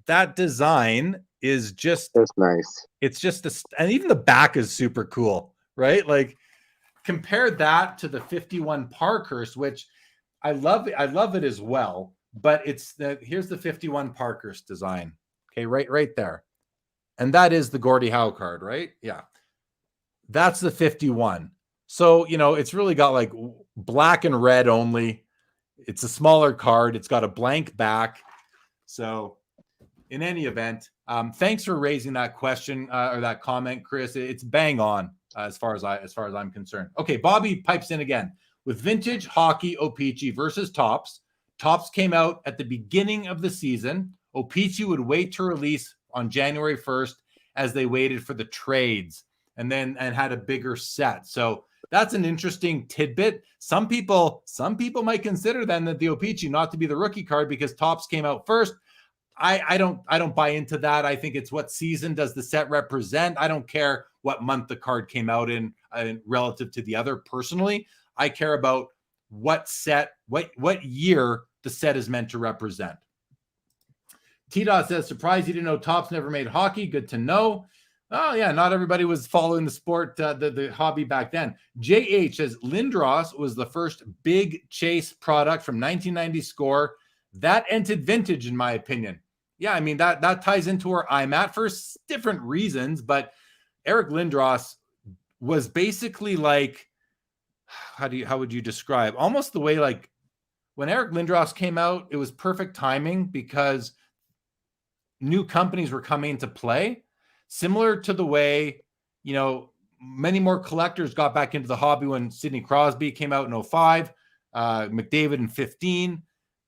that design is just,
it's nice.
It's just and even the back is super cool, right? Like compare that to the 51 Parkhurst, which I love it as well, but here's the 51 Parkhurst design. Okay, right there. And that is the Gordie Howe card, right? Yeah. That's the 51. So, it's really got like black and red only. It's a smaller card. It's got a blank back. So in any event, thanks for raising that question or that comment, Chris. It's bang on as far as I'm concerned. Okay, Bobby pipes in again with vintage hockey O-Pee-Chee versus Topps. Topps came out at the beginning of the season. O-Pee-Chee would wait to release on January 1st as they waited for the trades and had a bigger set. So that's an interesting tidbit. Some people might consider then that the O-Pee-Chee not to be the rookie card because Topps came out first. I don't buy into that. I think it's what season does the set represent. I don't care what month the card came out in relative to the other. Personally, I care about what year the set is meant to represent. T-Dot says, surprised you didn't know Topps never made hockey. Good to know. Oh, yeah, not everybody was following the sport, the hobby back then. JH says, Lindros was the first big chase product from 1990 score. That entered vintage, in my opinion. Yeah, I mean, that ties into where I'm at for different reasons, but Eric Lindros was basically like, how would you describe? Almost the way like when Eric Lindros came out, it was perfect timing because new companies were coming into play, similar to the way, many more collectors got back into the hobby when Sidney Crosby came out in 2005, McDavid in 2015.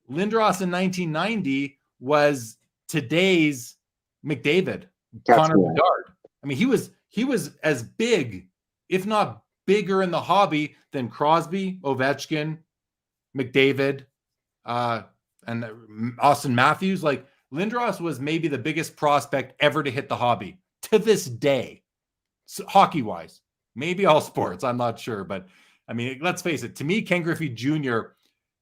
Lindros in 1990 was today's McDavid, Connor Bedard. I mean, he was as big, if not bigger in the hobby than Crosby, Ovechkin, McDavid, and Austin Matthews. Like Lindros was maybe the biggest prospect ever to hit the hobby to this day, so, hockey-wise. Maybe all sports, I'm not sure. But, I mean, let's face it. To me, Ken Griffey Jr.,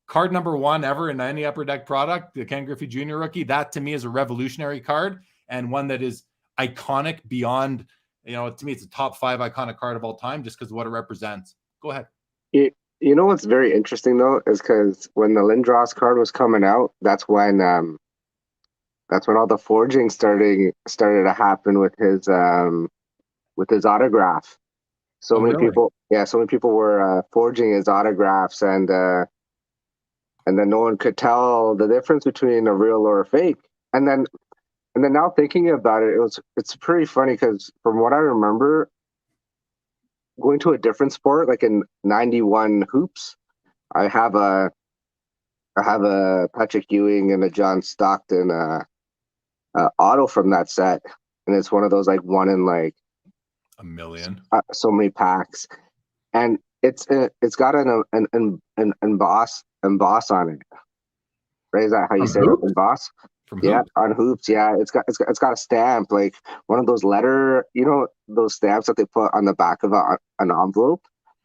card number one ever in any Upper Deck product, the Ken Griffey Jr. rookie, that to me is a revolutionary card and one that is iconic beyond, to me, it's a top 5 iconic card of all time just because of what it represents. Go ahead.
You know what's very interesting, though, is because when the Lindros card was coming out, that's when all the forging started to happen with his autograph. So many people were forging his autographs, and then no one could tell the difference between a real or a fake. And then now thinking about it, it's pretty funny because from what I remember, going to a different sport, like in '91 hoops, I have a Patrick Ewing and a John Stockton auto from that set, and it's one of those like one in like
a million,
so many packs, and it's got an emboss on it. Right? Is that how you say it? Emboss? Yeah, on hoops. Yeah, it's got a stamp, like one of those letter, those stamps that they put on the back of an envelope,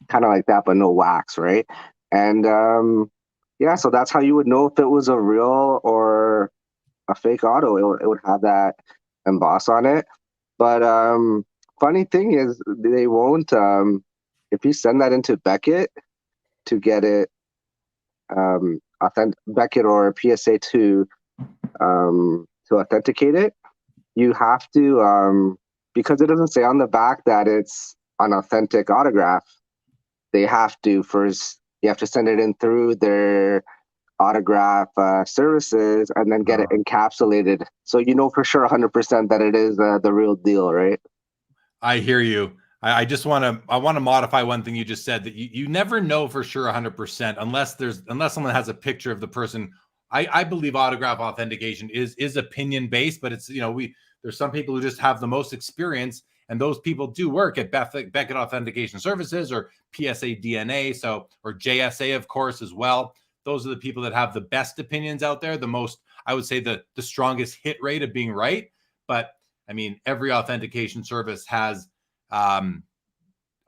kind of like that, but no wax, right? And so that's how you would know if it was a real or a fake auto. It would have that emboss on it. But funny thing is, they won't. If you send that into Beckett to get it, Beckett or PSA to authenticate it, you have to, because it doesn't say on the back that it's an authentic autograph. They have to first. You have to send it in through their autograph services and then get it encapsulated, so you know for sure 100% that it is the real deal, right?
I hear you. I just want to modify one thing you just said, that you never know for sure 100% unless someone has a picture of the person. I believe autograph authentication is opinion based, but it's, there's some people who just have the most experience, and those people do work at Beckett Authentication Services or PSA DNA, or JSA, of course, as well. Those are the people that have the best opinions out there, the most, I would say, the strongest hit rate of being right. But I mean, every authentication service has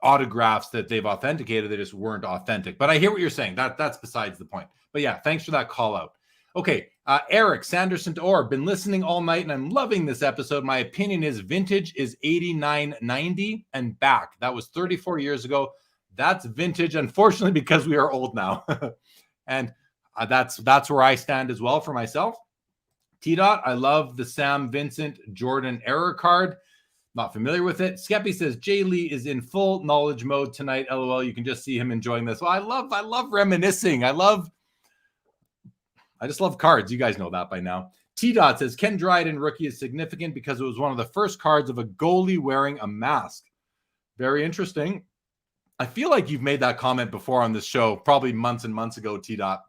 autographs that they've authenticated that just weren't authentic. But I hear what you're saying. That's besides the point. But yeah, thanks for that call out. Okay, Eric Sanderson to Orr, been listening all night and I'm loving this episode. My opinion is vintage is 89.90 and back. That was 34 years ago. That's vintage, unfortunately, because we are old now. And that's where I stand as well for myself. T-Dot, I love the Sam Vincent Jordan error card. Not familiar with it. Skeppy says Jay Lee is in full knowledge mode tonight. LOL, you can just see him enjoying this. Well, I love reminiscing. I just love cards. You guys know that by now. T-Dot says Ken Dryden rookie is significant because it was one of the first cards of a goalie wearing a mask. Very interesting. I feel like you've made that comment before on this show, probably months and months ago, T-Dot.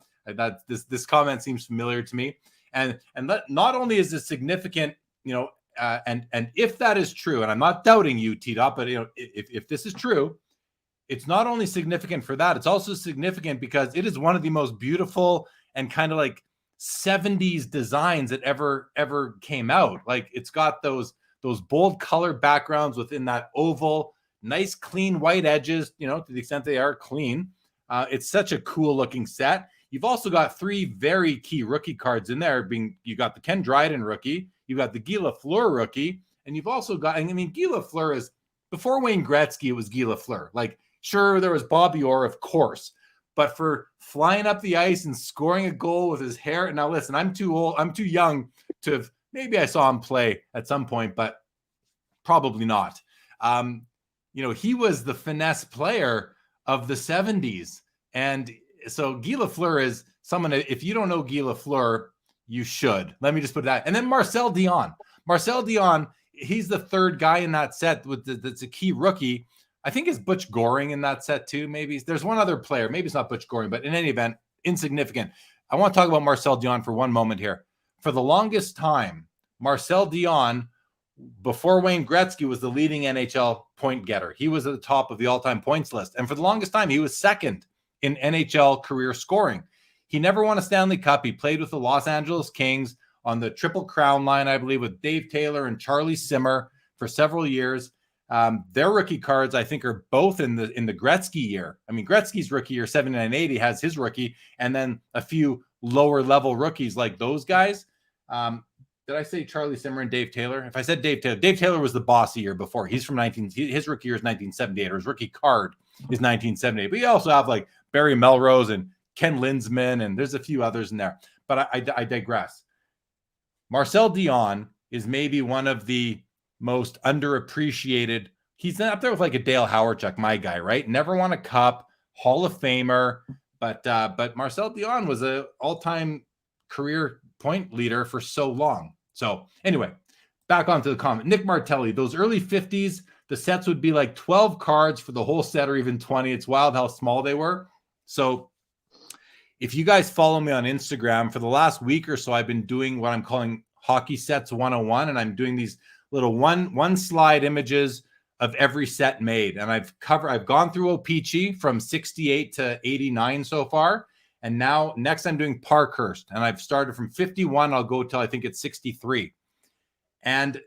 This comment seems familiar to me. And not only is this significant, and if that is true, and I'm not doubting you, T-Dot, but if this is true, it's not only significant for that, it's also significant because it is one of the most beautiful and kind of like 70s designs that ever came out. Like, it's got those bold color backgrounds within that oval, nice clean white edges, to the extent they are clean. It's such a cool looking set. You've also got three very key rookie cards in there. You got the Ken Dryden rookie, you got the Guy Lafleur rookie, and you've also got, Guy Lafleur is, before Wayne Gretzky, it was Guy Lafleur. Like, sure, there was Bobby Orr, of course, but for flying up the ice and scoring a goal with his hair. Now, listen, I'm too young to have, maybe I saw him play at some point, but probably not. He was the finesse player of the 70s. And so Guy Lafleur is someone, if you don't know Guy Lafleur, you should. Let me just put that. And then Marcel Dion. Marcel Dion, he's the third guy in that set that's a key rookie. I think it's Butch Goring in that set too. Maybe there's one other player. Maybe it's not Butch Goring, but in any event, insignificant. I want to talk about Marcel Dion for one moment here. For the longest time, Marcel Dion, before Wayne Gretzky, was the leading NHL point getter. He was at the top of the all-time points list. And for the longest time, he was second in NHL career scoring. He never won a Stanley Cup. He played with the Los Angeles Kings on the Triple Crown line, I believe, with Dave Taylor and Charlie Simmer for several years. Their rookie cards, I think, are both in the Gretzky year. I mean, Gretzky's rookie year, 79-80, has his rookie, and then a few lower level rookies like those guys. Did I say Charlie Simmer and Dave Taylor? If I said Dave Taylor was the boss a year before. He's from his rookie year is 1978, or his rookie card is 1978. But you also have like Barry Melrose and Ken Linsman, and there's a few others in there. But I digress. Marcel Dion is maybe one of the most underappreciated. He's up there with like a Dale Hawerchuk, my guy, right? Never won a cup, Hall of Famer, but Marcel Dion was an all-time career point leader for so long. So anyway, back onto the comment. Nick Martelli, those early 50s, the sets would be like 12 cards for the whole set, or even 20. It's wild how small they were. So if you guys follow me on Instagram, for the last week or so, I've been doing what I'm calling Hockey Sets 101, and I'm doing these little one slide images of every set made. And I've gone through O-Pee-Chee from 68 to 89 so far. And now next I'm doing Parkhurst, and I've started from 51. I'll go till I think it's 63. And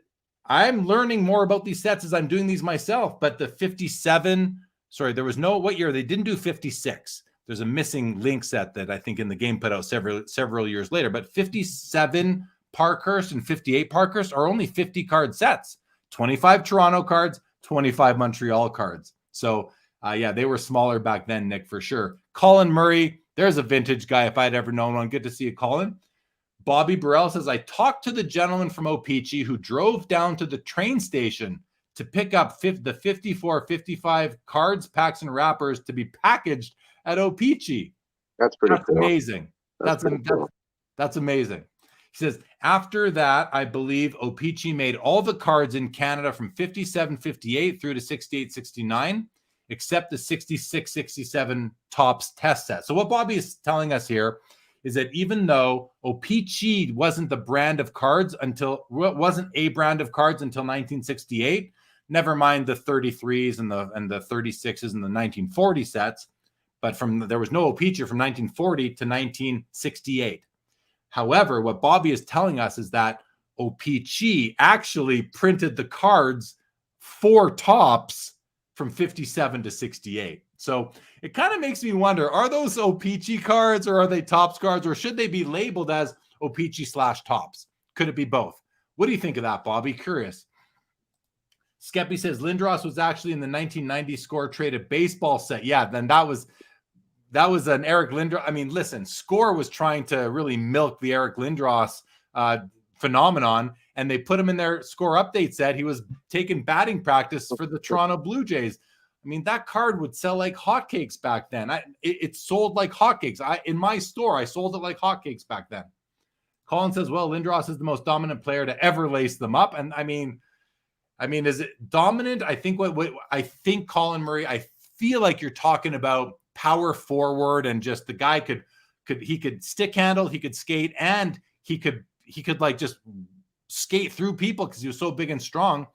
I'm learning more about these sets as I'm doing these myself. But the 57, there was no, what year? They didn't do 56. There's a missing link set that I think in the game put out several years later. But 57 Parkhurst and 58 Parkhurst are only 50 card sets, 25 Toronto cards, 25 Montreal cards. So yeah, they were smaller back then, Nick, for sure. Colin Murray, there's a vintage guy if I'd ever known one. Good to see you, Colin. Bobby Burrell says, I talked to the gentleman from O-Pee-Chee who drove down to the train station to pick up the 54, 55 cards, packs, and wrappers to be packaged at O-Pee-Chee.
That's pretty cool.
Amazing. That's amazing. He says, after that, I believe O-Pee-Chee made all the cards in Canada from 57, 58 through to 68, 69, except the 66, 67 Topps test set. So what Bobby is telling us here is that even though O-Pee-Chee wasn't a brand of cards until 1968, never mind the 33s and the 36s and the 1940 sets, but there was no O-Pee-Chee from 1940 to 1968. However, what Bobby is telling us is that O-Pee-Chee actually printed the cards for Topps from 57 to 68. So it kind of makes me wonder, are those O-Pee-Chee cards or are they Topps cards, or should they be labeled as O-Pee-Chee / Topps? Could it be both? What do you think of that, Bobby? Curious. Skeppy says Lindros was actually in the 1990 Score traded baseball set. Yeah, then that was an Eric Lindros. I mean, listen, Score was trying to really milk the Eric Lindros phenomenon, and they put him in their Score update set. He was taking batting practice for the Toronto Blue Jays. I mean, that card would sell like hotcakes back then. It sold like hotcakes. In my store, I sold it like hotcakes back then. Colin says, well, Lindros is the most dominant player to ever lace them up. And I mean, is it dominant? I think I think Colin Murray, I feel like you're talking about power forward, and just the guy could stick handle, he could skate, and he could like just skate through people because he was so big and strong.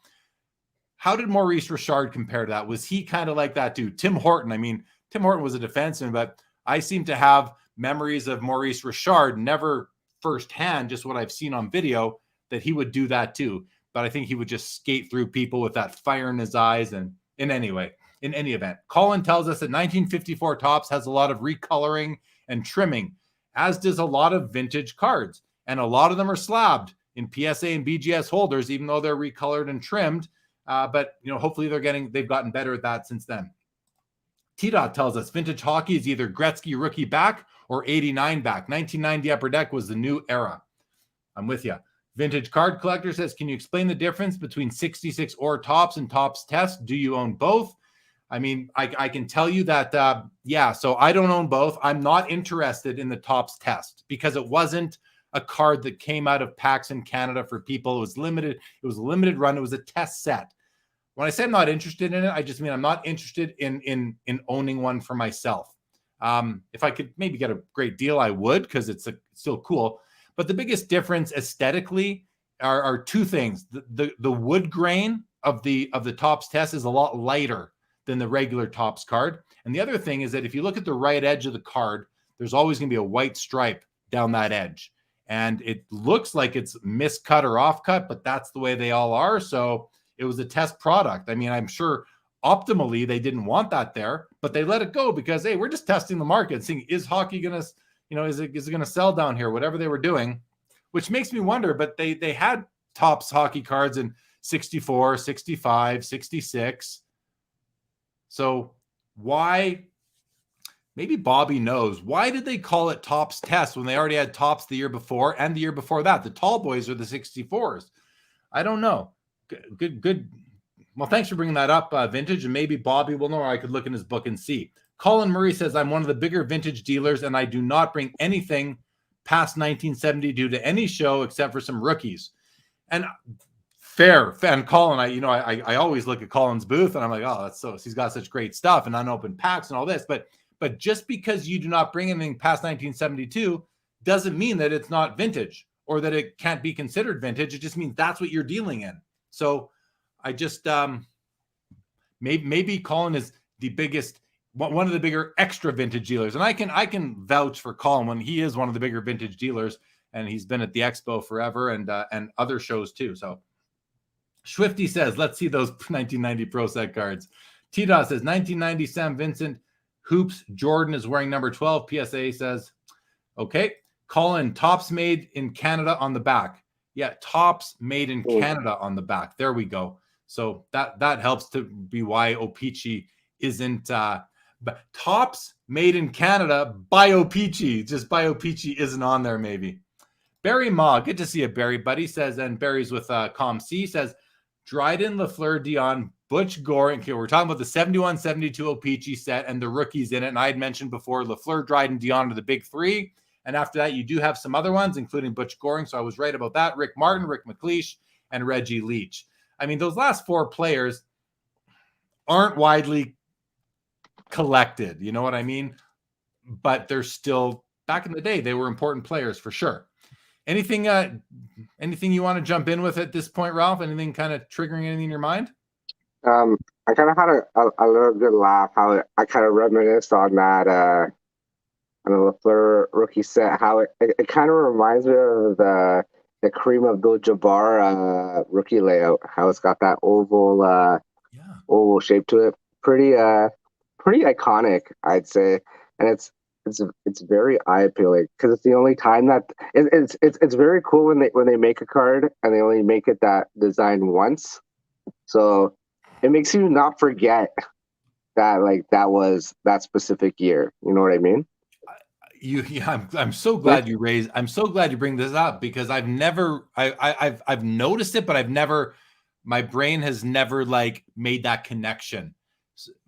How did Maurice Richard compare to that? Was he kind of like that dude? Tim Horton. I mean, Tim Horton was a defenseman, but I seem to have memories of Maurice Richard, never firsthand, just what I've seen on video, that he would do that too. But I think he would just skate through people with that fire in his eyes. And in any event, Colin tells us that 1954 Topps has a lot of recoloring and trimming, as does a lot of vintage cards. And a lot of them are slabbed in PSA and BGS holders, even though they're recolored and trimmed. But hopefully they've gotten better at that since then. T-Dot tells us vintage hockey is either Gretzky rookie back or 89 back. 1990 Upper Deck was the new era. I'm with you. Vintage card collector says, can you explain the difference between 66 or Topps and Topps Test? Do you own both? I mean, I can tell you that, so I don't own both. I'm not interested in the Topps Test because it wasn't a card that came out of packs in Canada for people. It was limited. It was a limited run. It was a test set. When I say I'm not interested in it, I just mean I'm not interested in owning one for myself. If I could maybe get a great deal, I would, because it's still cool. But the biggest difference aesthetically are two things. The wood grain of the Topps Test is a lot lighter than the regular Topps card. And the other thing is that if you look at the right edge of the card, there's always going to be a white stripe down that edge. And it looks like it's miscut or off-cut, but that's the way they all are. So it was a test product. I mean, I'm sure optimally they didn't want that there, but they let it go because, hey, we're just testing the market, seeing is hockey going to, is it going to sell down here, whatever they were doing, which makes me wonder, but they had Topps hockey cards in 64, 65, 66. So why, maybe Bobby knows, why did they call it Topps Test when they already had Topps the year before and the year before that? The tall boys are the 64s. I don't know. Good. Well, thanks for bringing that up, Vintage, and maybe Bobby will know, or I could look in his book and see. Colin Murray says, I'm one of the bigger vintage dealers, and I do not bring anything past 1970 due to any show except for some rookies. And fair. And Colin, I always look at Colin's booth, and I'm like, oh, that's so, he's got such great stuff and unopened packs and all this. But just because you do not bring anything past 1972 doesn't mean that it's not vintage or that it can't be considered vintage. It just means that's what you're dealing in. So I just maybe Colin is the biggest, one of the bigger extra vintage dealers, and I can vouch for Colin when he is one of the bigger vintage dealers, and he's been at the Expo forever and other shows too. So Swifty says, let's see those 1990 Pro Set cards. T-Dot says 1990 Sam Vincent Hoops Jordan is wearing number 12. PSA says, okay. Colin, Topps made in Canada on the back. Yeah, Topps made in
Oh.
Canada on the back. There we go. So that helps to be why O-Pee-Chee isn't but Topps made in Canada by O-Pee-Chee. Just by O-Pee-Chee isn't on there, maybe. Barry Ma, good to see you, Barry, buddy, says, and Barry's with ComC, says, Dryden, Lafleur, Dion, Butch Goring. Okay, we're talking about the 71-72 O-Pee-Chee set and the rookies in it. And I had mentioned before, Lafleur, Dryden, Dion are the big three. And after that, you do have some other ones, including Butch Goring. So I was right about that. Rick Martin, Rick McLeish, and Reggie Leach. I mean, those last four players aren't widely collected. You know what I mean? But they're still, back in the day, they were important players for sure. Anything you want to jump in with at this point, Ralph? Anything kind of triggering anything in your mind?
I kind of had a little good laugh how I kind of reminisced on that on the Lafleur rookie set. How it kind of reminds me of the Kareem Abdul-Jabbar rookie layout. How it's got that oval shape to it. Pretty iconic, I'd say, and it's very eye appealing because it's the only time that it's very cool when they make a card and they only make it that design once. So it makes you not forget that that was that specific year. You know what I mean?
I'm so glad you raised. I'm so glad you bring this up because I've noticed it, but I've never. My brain has never made that connection,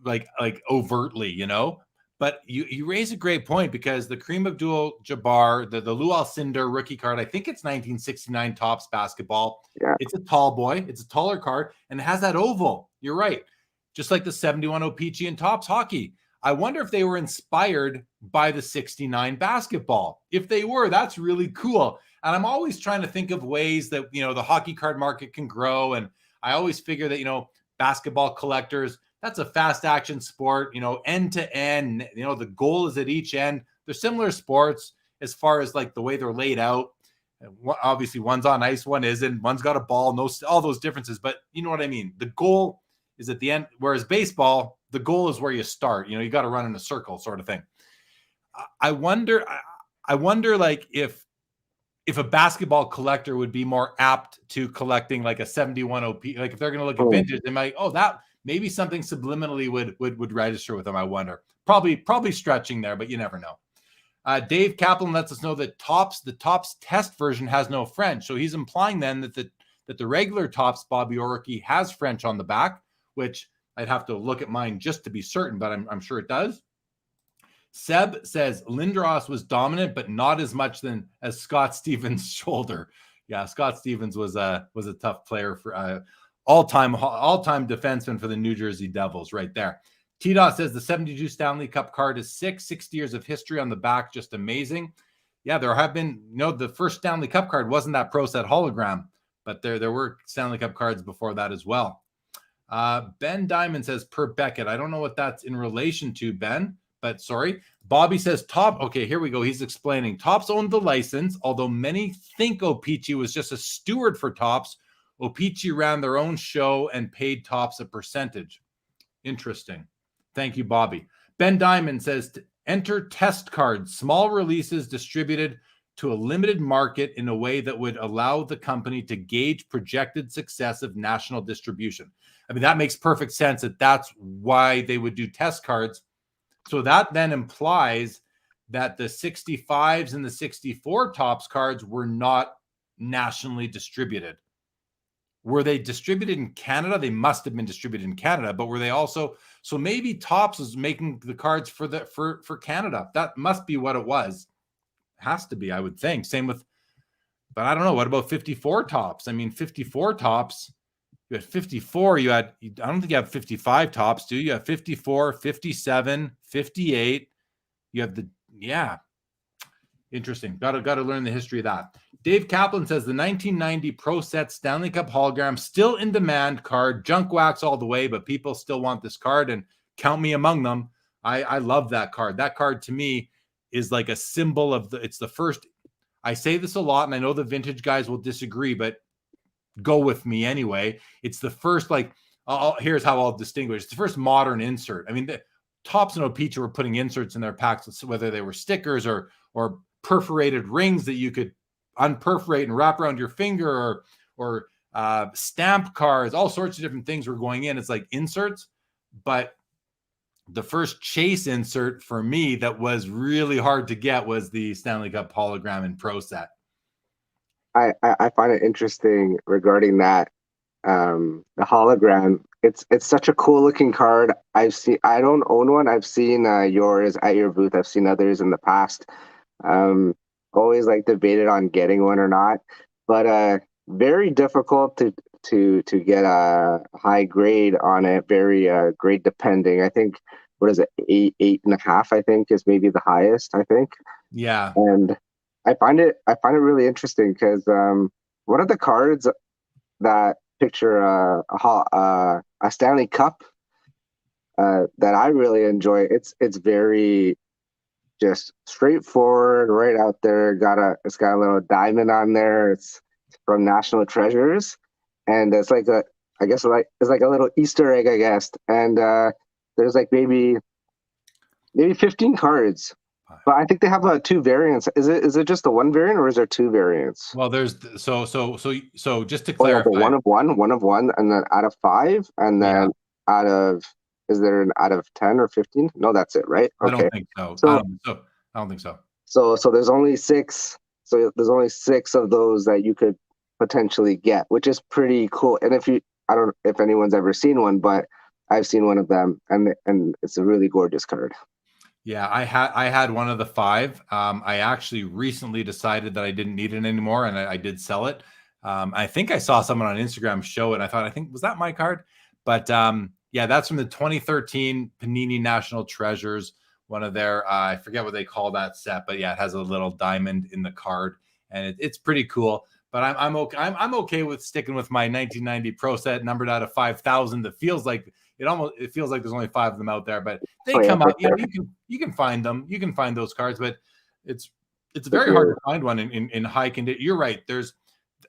like overtly, you know. But you raise a great point because the Kareem Abdul-Jabbar, the Lou Alcindor rookie card, I think it's 1969 Topps basketball.
Yeah.
It's a tall boy. It's a taller card, and it has that oval. You're right. Just like the 71 O-Pee-Chee and Topps hockey. I wonder if they were inspired by the 69 basketball. If they were, that's really cool. And I'm always trying to think of ways that, the hockey card market can grow. And I always figure that, basketball collectors, that's a fast action sport, end to end, the goal is at each end. They're similar sports as far as the way they're laid out. Obviously one's on ice, one isn't, one's got a ball, all those differences, but you know what I mean? The goal is at the end, whereas baseball, the goal is where you start, you got to run in a circle sort of thing. I wonder if a basketball collector would be more apt to collecting a 71 OP, if they're going to look at vintage, they might, that maybe something subliminally would register with them. I wonder. Probably stretching there, but you never know. Dave Kaplan lets us know that the Topps test version has no French. So he's implying then that the regular Topps Bobby Orr rookie has French on the back, which I'd have to look at mine just to be certain, but I'm sure it does. Seb says Lindros was dominant, but not as much as Scott Stevens' shoulder. Yeah, Scott Stevens was a tough player for all-time defenseman for the New Jersey Devils right there. T-Dot says the 72 Stanley Cup card is 60 years of history on the back. Just amazing. Yeah, there have been, the first Stanley Cup card wasn't that Pro Set hologram, but there were Stanley Cup cards before that as well. Ben Diamond says per Beckett. I don't know what that's in relation to, Ben, but sorry. Bobby says okay, here we go. He's explaining. Topps owned the license, although many think O-Pee-Chee was just a steward for Topps. O-Pee-Chee ran their own show and paid Topps a percentage. Interesting. Thank you, Bobby. Ben Diamond says to enter test cards, small releases distributed to a limited market in a way that would allow the company to gauge projected success of national distribution. I mean, that makes perfect sense that's why they would do test cards. So that then implies that the 65s and the 64 Topps cards were not nationally distributed. Were they distributed in Canada? They must have been distributed in Canada, but were they also? So maybe Topps was making the cards for Canada. That must be what it was. Has to be, I would think. Same with, but I don't know. What about 54 Topps? I mean, 54 Topps. You had 54. I don't think you have 55 Topps, do you? You have 54, 57, 58. You have interesting. Got to learn the history of that. Dave Kaplan says the 1990 Pro Set Stanley Cup hologram still in demand card, junk wax all the way, but people still want this card and count me among them. I love that card. That card to me is like a symbol of it's the first. I say this a lot, and I know the vintage guys will disagree, but go with me anyway. It's the first, here's how I'll distinguish. It's the first modern insert. I mean, the Topps and O-Pee-Chee were putting inserts in their packs, whether they were stickers or perforated rings that you could unperforate and wrap around your finger, or stamp cards, all sorts of different things were going in. It's like inserts, but the first chase insert for me that was really hard to get was the Stanley Cup hologram in Pro Set.
I find it interesting regarding that, the hologram. It's such a cool looking card. I don't own one. I've seen yours at your booth. I've seen others in the past. Always like debated on getting one or not, but very difficult to get a high grade on it. Very grade depending. I think, what is it, 8.5, I think, is maybe the highest, I think.
Yeah.
And I find it really interesting because one of the cards that picture a Stanley Cup that I really enjoy, it's very just straightforward, right out there. It's got a little diamond on there. It's from National Treasures, and it's like it's like a little Easter egg, I guess. And there's like maybe 15 cards, but I think they have 2 variants. Is it just the one variant, or is there 2 variants?
Well, there's so just to
Oh, yeah,
clarify,
one of one, and then out of 5, and then is there an out of 10 or 15? No, that's it, right? Okay.
I don't think so. I don't think so.
So there's only 6. So there's only 6 of those that you could potentially get, which is pretty cool. And I don't know if anyone's ever seen one, but I've seen one of them, and it's a really gorgeous card.
Yeah, I had one of the 5. I actually recently decided that I didn't need it anymore, and I did sell it. I think I saw someone on Instagram show it. I think, was that my card? But yeah, that's from the 2013 Panini National Treasures. One of their, I forget what they call that set, but yeah, it has a little diamond in the card, and it's pretty cool. But I'm okay. I'm okay with sticking with my 1990 Pro Set numbered out of 5,000. That feels like it feels like there's only 5 of them out there, but they come out. You know, you can find them. You can find those cards, but it's very hard to find one in high condition. You're right. There's,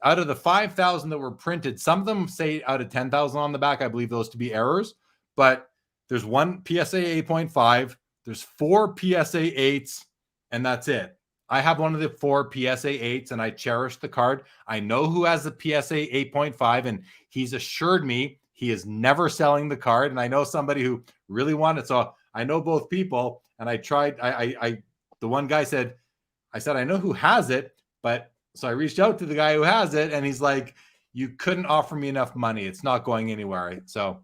out of the 5,000 that were printed, some of them say out of 10,000 on the back. I believe those to be errors, but there's one PSA 8.5. There's 4 PSA 8s, and that's it. I have one of the 4 PSA 8s, and I cherish the card. I know who has the PSA 8.5, and he's assured me he is never selling the card. And I know somebody who really wanted it. So I know both people, and I tried. The one guy said, I know who has it, but so I reached out to the guy who has it, and he's like, you couldn't offer me enough money. It's not going anywhere. So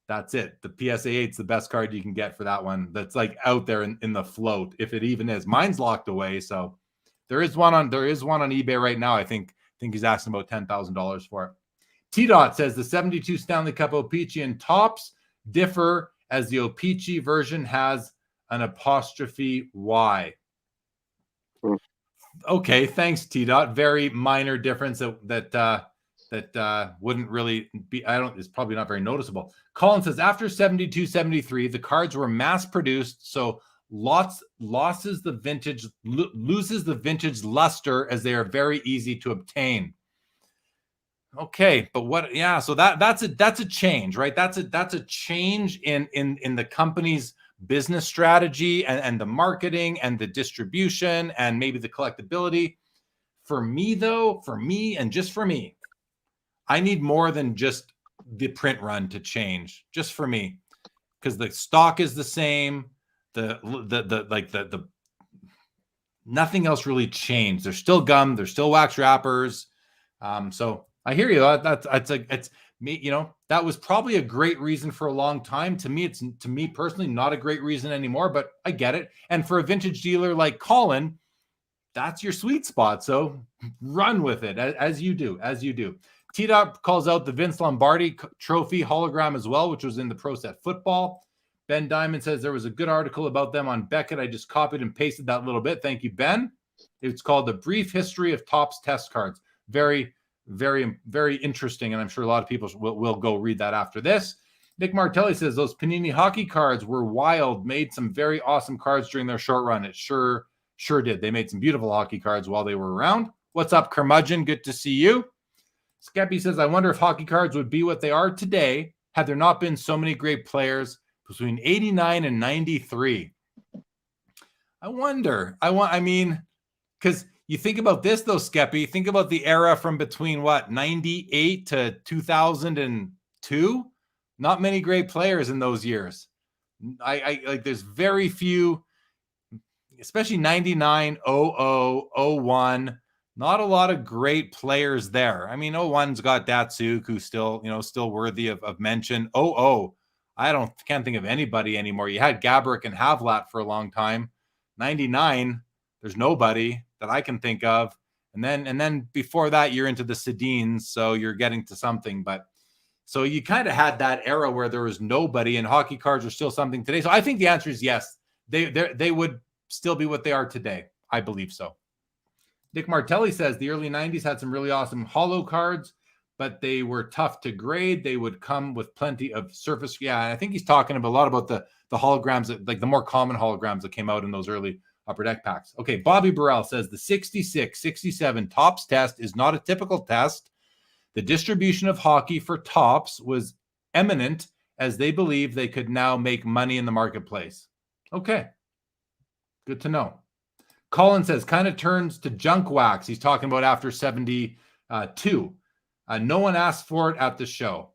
that's it. The PSA 8's the best card you can get for that one. That's like out there in the float, if it even is. Mine's locked away, so there is one on eBay right now. I think he's asking about $10,000 for it. T-Dot says the 72 Stanley Cup O-Pee-Chee and tops differ as the O-Pee-Chee version has an apostrophe Y. Okay, thanks, T-Dot. Very minor difference that wouldn't really be, it's probably not very noticeable. Colin says after 72-73, the cards were mass produced, so loses the vintage luster as they are very easy to obtain. Okay, but what? Yeah, so that's a change, right? That's a change in the company's business strategy and the marketing and the distribution and maybe the collectability. For me, I need more than just the print run to change, just for me, because the stock is the same. The nothing else really changed. There's still gum. There's still wax wrappers. So I hear you. It's me. You know, that was probably a great reason for a long time. To me personally, not a great reason anymore. But I get it. And for a vintage dealer like Colin, that's your sweet spot. So run with it as you do. T-Dot calls out the Vince Lombardi trophy hologram as well, which was in the Pro Set football. Ben Diamond says there was a good article about them on Beckett. I just copied and pasted that little bit. Thank you, Ben. It's called The Brief History of Topps Test Cards. Very, very, very interesting, and I'm sure a lot of people will go read that after this. Nick Martelli says those Panini hockey cards were wild, made some very awesome cards during their short run. It sure did. They made some beautiful hockey cards while they were around. What's up, Curmudgeon? Good to see you. Skeppy says, I wonder if hockey cards would be what they are today had there not been so many great players between 89 and 93. I mean, because you think about this though, Skeppy. Think about the era from between 98 to 2002. Not many great players in those years. I like. There's very few, especially 99, 00, 01. Not a lot of great players there. I mean, 01's got Datsuk, who's still worthy of mention. 00, can't think of anybody anymore. You had Gabrick and Havlat for a long time. 99, there's nobody that I can think of. And then before that, you're into the Sedins, so you're getting to something. But so you kind of had that era where there was nobody, and hockey cards are still something today. So I think the answer is yes. They would still be what they are today. I believe so. Nick Martelli says the early 90s had some really awesome holo cards, but they were tough to grade. They would come with plenty of surface. Yeah, and I think he's talking about a lot about the holograms, like the more common holograms that came out in those early Upper Deck packs. Okay, Bobby Burrell says the 66, 67 Topps test is not a typical test. The distribution of hockey for Topps was eminent as they believe they could now make money in the marketplace. Okay, good to know. Colin says kind of turns to junk wax. He's talking about after 72. No one asked for it at the show.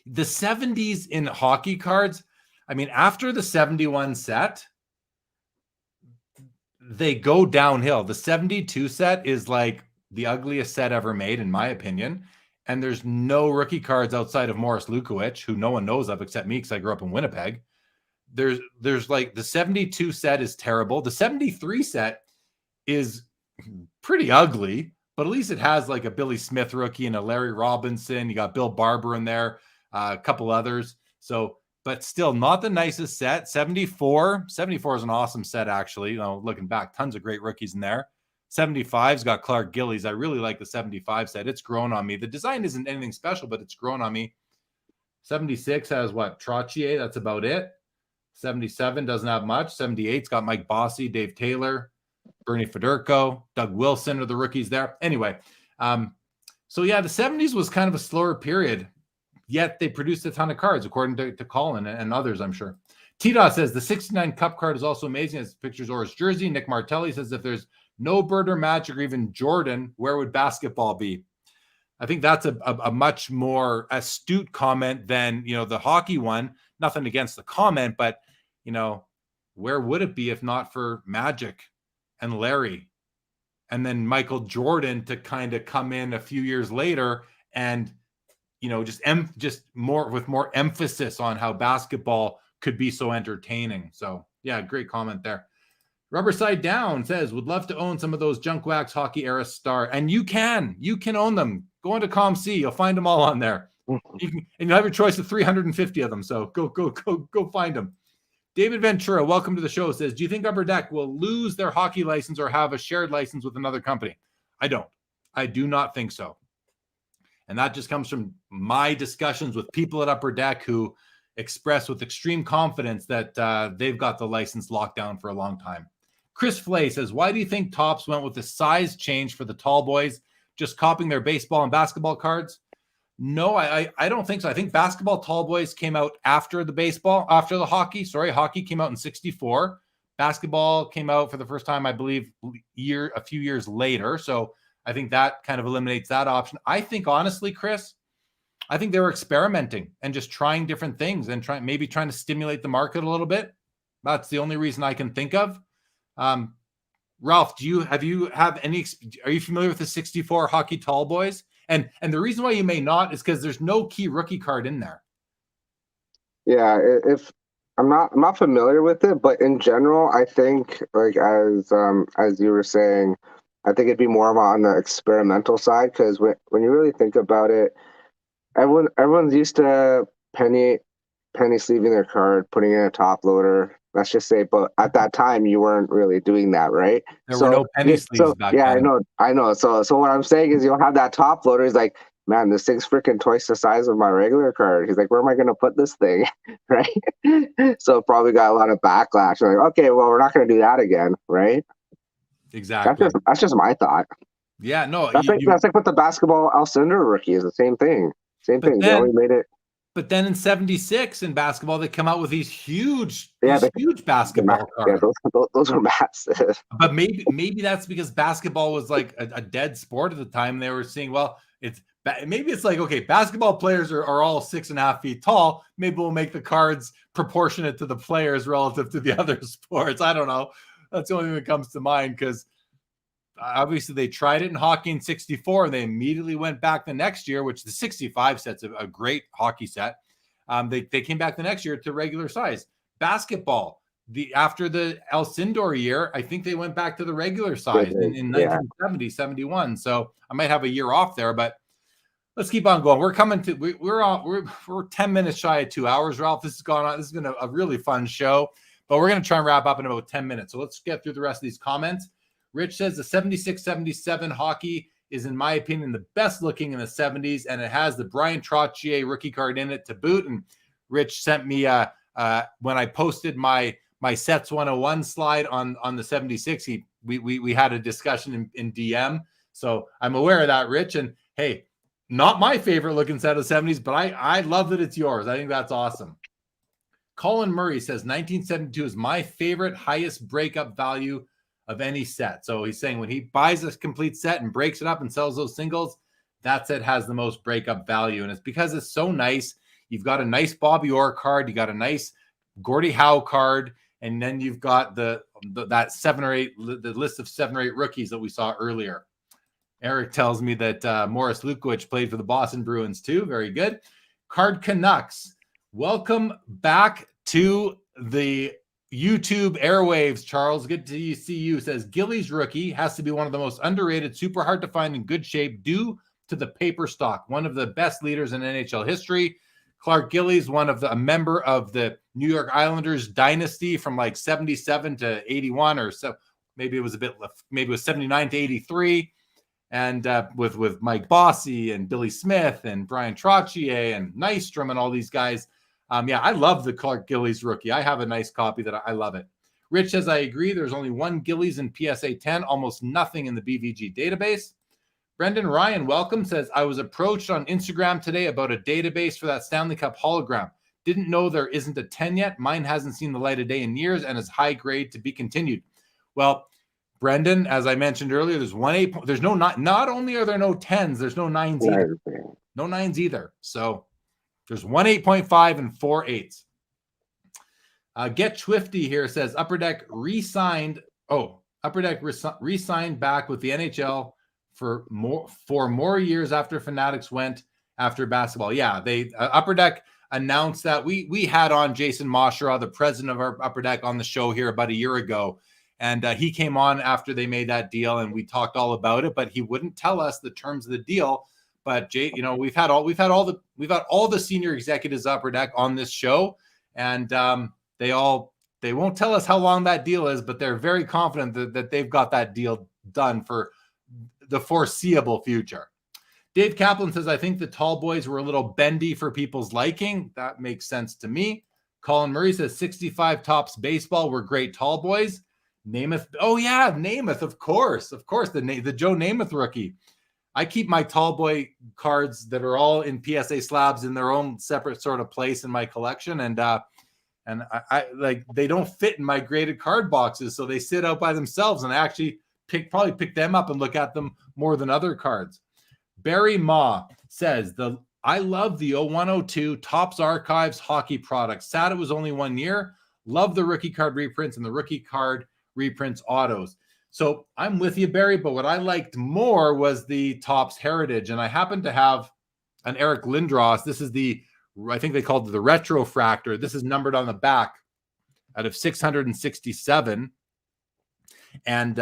The 70s in hockey cards, I mean, after the 71 set, they go downhill. The 72 set is like the ugliest set ever made, in my opinion. And there's no rookie cards outside of Morris Lukowich, who no one knows of except me because I grew up in Winnipeg. There's like the 72 set is terrible. The 73 set is pretty ugly, but at least it has like a Billy Smith rookie and a Larry Robinson. You got Bill Barber in there, a couple others. So, but still not the nicest set. 74 is an awesome set, actually. Looking back, tons of great rookies in there. 75's got Clark Gillies. I really like the 75 set. It's grown on me. The design isn't anything special, but it's grown on me. 76 has Trottier. That's about it. 77 doesn't have much. 78's got Mike Bossy, Dave Taylor, Bernie Federko, Doug Wilson are the rookies there. Anyway, so yeah, the 70s was kind of a slower period, yet they produced a ton of cards, according to Colin and others, I'm sure. T-Dot says the 69 Cup card is also amazing. It's pictures Oris jersey. Nick Martelli says if there's no Bird or Magic or even Jordan, where would basketball be? I think that's a much more astute comment than, the hockey one. Nothing against the comment, but, where would it be if not for Magic and Larry and then Michael Jordan to kind of come in a few years later and, just more emphasis on how basketball could be so entertaining. So yeah, great comment there. Rubberside Down says, would love to own some of those junk wax hockey era star. And you can own them. Go into ComC. You'll find them all on there. And you'll have your choice of 350 of them. So go find them. David Ventura, welcome to the show, says, do you think Upper Deck will lose their hockey license or have a shared license with another company? I don't. I do not think so. And that just comes from my discussions with people at Upper Deck who express with extreme confidence that they've got the license locked down for a long time. Chris Flay says, why do you think Topps went with the size change for the tall boys, just copying their baseball and basketball cards? No, I don't think so. I think basketball tall boys came out after the hockey. Sorry, hockey came out in 64. Basketball came out for the first time, I believe, a few years later. So I think that kind of eliminates that option. I think, honestly, Chris, I think they were experimenting and just trying different things and maybe trying to stimulate the market a little bit. That's the only reason I can think of. Ralph, are you familiar with the 64 hockey tall boys? And the reason why you may not is because there's no key rookie card in there.
Yeah, if I'm not familiar with it, but in general, I think like as you were saying, I think it'd be more on the experimental side because when you really think about it, everyone's used to penny sleeving their card, putting in a top loader. Let's just say, but at that time you weren't really doing that, right?
There were no penny sleeves back then.
Yeah, I know. So what I'm saying is you'll have that top loader. He's like, man, this thing's freaking twice the size of my regular card. He's like, where am I going to put this thing, right? So probably got a lot of backlash. Like, okay, well, we're not going to do that again, right?
Exactly.
That's just my thought.
Yeah, no.
That's like with the basketball Alcindor rookie is the same thing. Same thing. They only made it.
But then in 76 in basketball, they come out with these huge
the
basketball cards.
Those were massive.
But maybe that's because basketball was like a dead sport at the time. They were seeing, well, maybe it's like, okay, basketball players are all 6.5 feet tall. Maybe we'll make the cards proportionate to the players relative to the other sports. I don't know. That's the only thing that comes to mind, because obviously they tried it in hockey in 64 and they immediately went back the next year, which the 65 set's a great hockey set. They came back the next year to regular size. Basketball, after the El Sindor year, I think they went back to the regular size in 1970, 71. So I might have a year off there, but let's keep on going. We're coming to we're 10 minutes shy of 2 hours, Ralph. This has gone on. This has been a really fun show, but we're going to try and wrap up in about 10 minutes. So let's get through the rest of these comments. Rich says the 76-77 hockey is, in my opinion, the best looking in the 70s, and it has the Brian Trottier rookie card in it to boot. And Rich sent me when I posted my Sets 101 slide on the 76, we had a discussion in DM. So I'm aware of that, Rich. And hey, not my favorite looking set of the 70s, but I love that it's yours. I think that's awesome. Colin Murray says 1972 is my favorite, highest breakup value of any set. So he's saying when he buys a complete set and breaks it up and sells those singles, that set has the most breakup value. And it's because it's so nice. You've got a nice Bobby Orr card. You got a nice Gordie Howe card. And then you've got that 7 or 8, the list of 7 or 8 rookies that we saw earlier. Eric tells me that Morris Lukowich played for the Boston Bruins too. Very good. Card Canucks. Welcome back to the YouTube airwaves, Charles. Good to see you. Says Gillies rookie has to be one of the most underrated, super hard to find in good shape due to the paper stock. One of the best leaders in NHL history. Clark Gillies, a member of the New York Islanders dynasty from like 77 to 81, or so. Maybe it was 79 to 83. And with Mike Bossy and Billy Smith and Brian Trottier and Nystrom and all these guys. I love the Clark Gillies rookie. I have a nice copy that I love it. Rich says, I agree. There's only one Gillies in PSA 10, almost nothing in the BVG database. Brendan Ryan, welcome, says, I was approached on Instagram today about a database for that Stanley Cup hologram. Didn't know there isn't a 10 yet. Mine hasn't seen the light of day in years and is high grade to be continued. Well, Brendan, as I mentioned earlier, there's not only are there no 10s, there's no 9s either. No 9s either. So there's 1 8.5 and 4 8s. Get Swifty here says Upper Deck re-signed back with the NHL for more years after Fanatics went after basketball. Yeah, they Upper Deck announced that. We had on Jason Moshera, the president of our Upper Deck, on the show here about a year ago. And he came on after they made that deal, and we talked all about it, but he wouldn't tell us the terms of the deal. But Jay, we've had all the senior executives Upper Deck on this show, and they won't tell us how long that deal is, but they're very confident that they've got that deal done for the foreseeable future. Dave Kaplan says, I think the tall boys were a little bendy for people's liking. That makes sense to me. Colin Murray says 65 Tops baseball were great tall boys. Namath. Oh yeah, Namath, of course, the Joe Namath rookie. I keep my tall boy cards that are all in PSA slabs in their own separate sort of place in my collection. And I like, they don't fit in my graded card boxes. So they sit out by themselves, and I actually probably pick them up and look at them more than other cards. Barry Ma says I love the 0102 Topps Archives hockey product. Sad it was only 1 year. Love the rookie card reprints and the rookie card reprints autos. So I'm with you, Barry, but what I liked more was the Topps Heritage. And I happen to have an Eric Lindros. This is I think they called it the Retrofractor. This is numbered on the back out of 667. And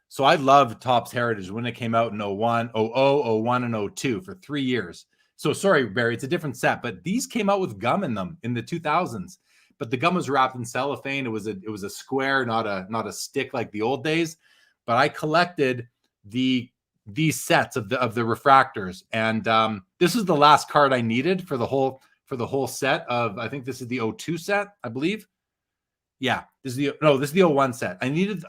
so I loved Topps Heritage when it came out in 01, 01, and 02 for 3 years. So sorry, Barry, it's a different set, but these came out with gum in them in the 2000s. But the gum was wrapped in cellophane. It was a square, not a stick like the old days. But I collected these sets of the refractors, and this is the last card I needed for the whole set of. I think this is the 02 set, I believe. Yeah, this is the 01 set. I needed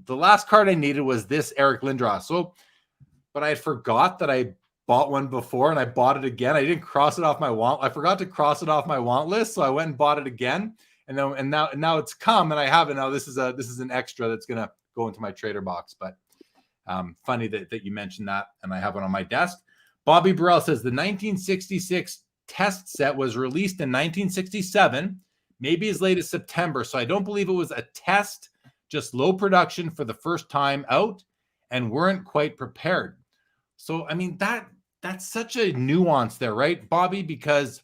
the last card I needed was this Eric Lindros. So, but I forgot that I bought one before and I bought it again. I didn't cross it off my want. I forgot to cross it off my want list, so I went and bought it again. And now it's come, and I have it now. This is an extra that's gonna go into my trader box. But funny that you mentioned that, and I have it on my desk. Bobby Burrell says the 1966 test set was released in 1967, maybe as late as September. So I don't believe it was a test, just low production for the first time out, and weren't quite prepared. So I mean that's such a nuance there, right, Bobby? Because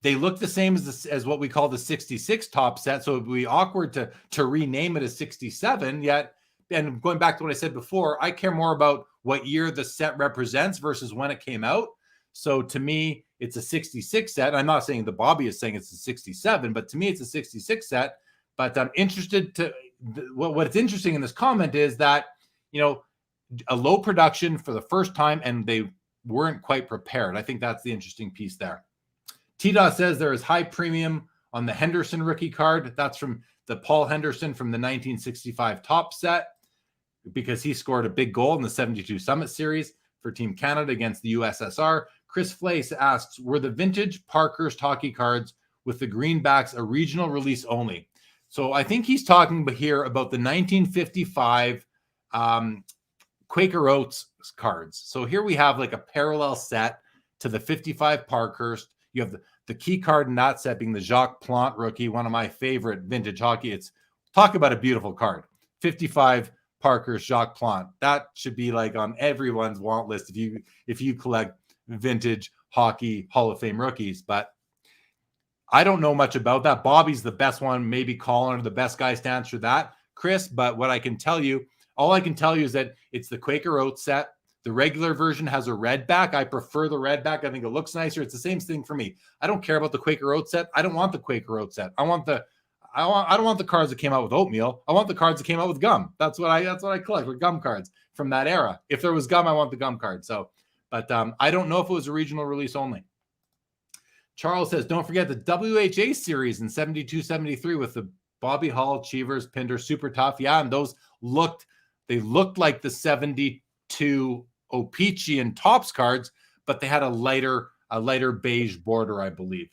they look the same as what we call the 66 top set. So it would be awkward to rename it as 67 yet. And going back to what I said before, I care more about what year the set represents versus when it came out. So to me, it's a 66 set. I'm not saying the Bobby is saying it's a 67, but to me, it's a 66 set. But I'm interested what's interesting in this comment is that, a low production for the first time and they weren't quite prepared. I think that's the interesting piece there. T-Dot says there is high premium on the Henderson rookie card. That's from the Paul Henderson from the 1965 top set because he scored a big goal in the 72 Summit Series for Team Canada against the USSR. Chris Flace asks, were the vintage Parkhurst hockey cards with the greenbacks a regional release only? So I think he's talking here about the 1955 Quaker Oats cards. So here we have like a parallel set to the 55 Parkhurst. You have the key card in that set being the Jacques Plante rookie, one of my favorite vintage hockey. It's talk about a beautiful card. 55 Parkhurst Jacques Plante. That should be like on everyone's want list if you collect vintage hockey Hall of Fame rookies. But I don't know much about that. Bobby's the best one, maybe Colin, the best guy to answer that, Chris. But what I can tell you, all I can tell you is that it's the Quaker Oats set. The regular version has a red back. I prefer the red back. I think it looks nicer. It's the same thing for me. I don't care about the Quaker Oats set. I don't want the Quaker Oats set. I don't want the cards that came out with oatmeal. I want the cards that came out with gum. That's what I collect, with gum cards from that era. If there was gum, I want the gum card. So, but I don't know if it was a regional release only. Charles says, don't forget the WHA series in 72-73 with the Bobby Hall, Cheevers, Pinder, Super Tough. Yeah, and those looked like the 72 O-Pee-Chee and Topps cards, but they had a lighter beige border, I believe.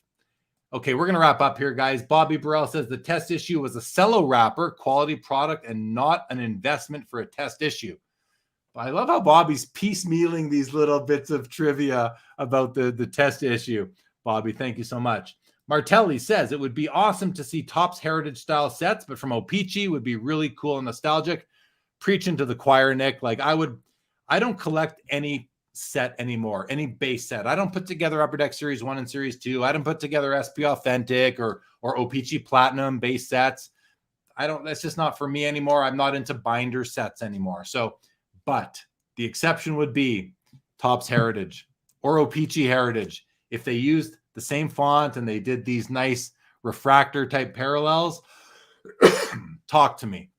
Okay, we're going to wrap up here, guys. Bobby Burrell says the test issue was a cello wrapper, quality product, and not an investment for a test issue. But I love how Bobby's piecemealing these little bits of trivia about the test issue. Bobby, thank you so much. Martelli says it would be awesome to see Topps heritage style sets, but from O-Pee-Chee would be really cool and nostalgic. Preaching to the choir, Nick. Like I don't collect any set anymore, any base set. I don't put together Upper Deck Series 1 and Series 2. I don't put together SP Authentic or O-Pee-Chee Platinum base sets. That's just not for me anymore. I'm not into binder sets anymore. So, but the exception would be Topps Heritage or O-Pee-Chee Heritage. If they used the same font and they did these nice refractor type parallels, talk to me.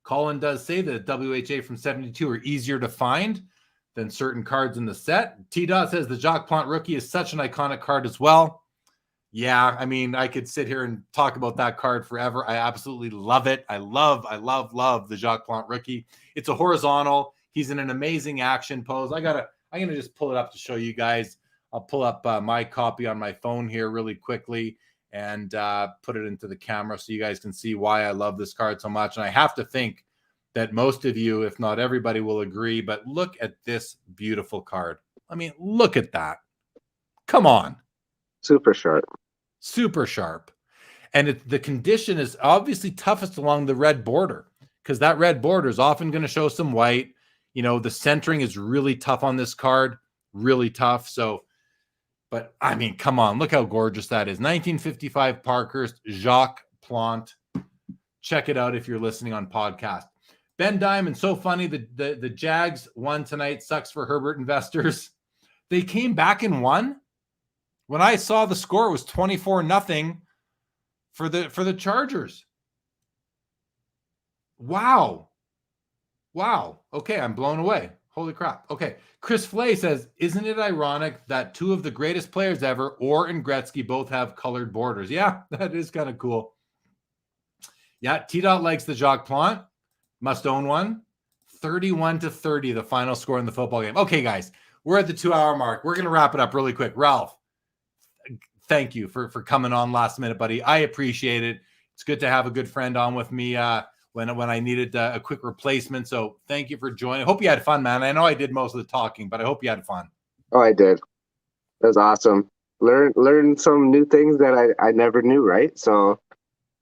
Colin does say that WHA from 72 are easier to find than certain cards in the set. T-Dot says the Jacques Plante rookie is such an iconic card as well. Yeah, I mean, I could sit here and talk about that card forever. I absolutely love it. I love the Jacques Plante rookie. It's a horizontal. He's in an amazing action pose. I'm gonna just pull it up to show you guys. I'll pull up my copy on my phone here really quickly and put it into the camera so you guys can see why I love this card so much. And I have to think that most of you, if not everybody, will agree. But look at this beautiful card. I mean, look at that. Come on.
Super sharp.
Super sharp. And the condition is obviously toughest along the red border because that red border is often going to show some white. The centering is really tough on this card. Really tough. So, but I mean, come on, look how gorgeous that is. 1955 Parkhurst, Jacques Plante. Check it out if you're listening on podcast. Ben Diamond, so funny. The Jags won tonight. Sucks for Herbert investors. They came back and won. When I saw the score, it was 24-0 for the Chargers. Wow. Okay, I'm blown away. Holy crap. Okay. Chris Flay says, isn't it ironic that two of the greatest players ever, Orr and Gretzky, both have colored borders? Yeah, that is kind of cool. Yeah, T-Dot likes the Jacques Plante. Must own one. 31-30, the final score in the football game. Okay, guys, we're at the 2-hour mark. We're going to wrap it up really quick. Ralph, thank you for coming on last minute, buddy. I appreciate it. It's good to have a good friend on with me when I needed a quick replacement. So thank you for joining. I hope you had fun, man. I know I did most of the talking, but I hope you had fun.
Oh, I did. It was awesome. Learn some new things that I never knew, right? So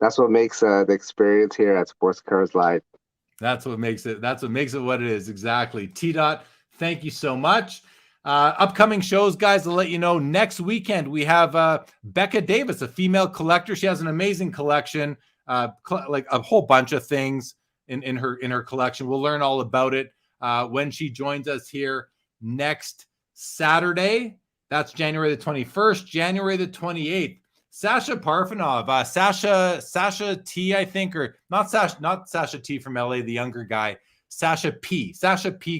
that's what makes the experience here at Sports Cards Live.
That's what makes it what it is. Exactly. T-Dot, thank you so much. Upcoming shows, guys, I'll let you know. Next weekend, we have Becca Davis, a female collector. She has an amazing collection, like a whole bunch of things in her collection. We'll learn all about it when she joins us here next Saturday. That's January the 21st. January the 28th. Sasha Parfanov, Sasha T, I think, or not Sasha T from LA, the younger guy. Sasha P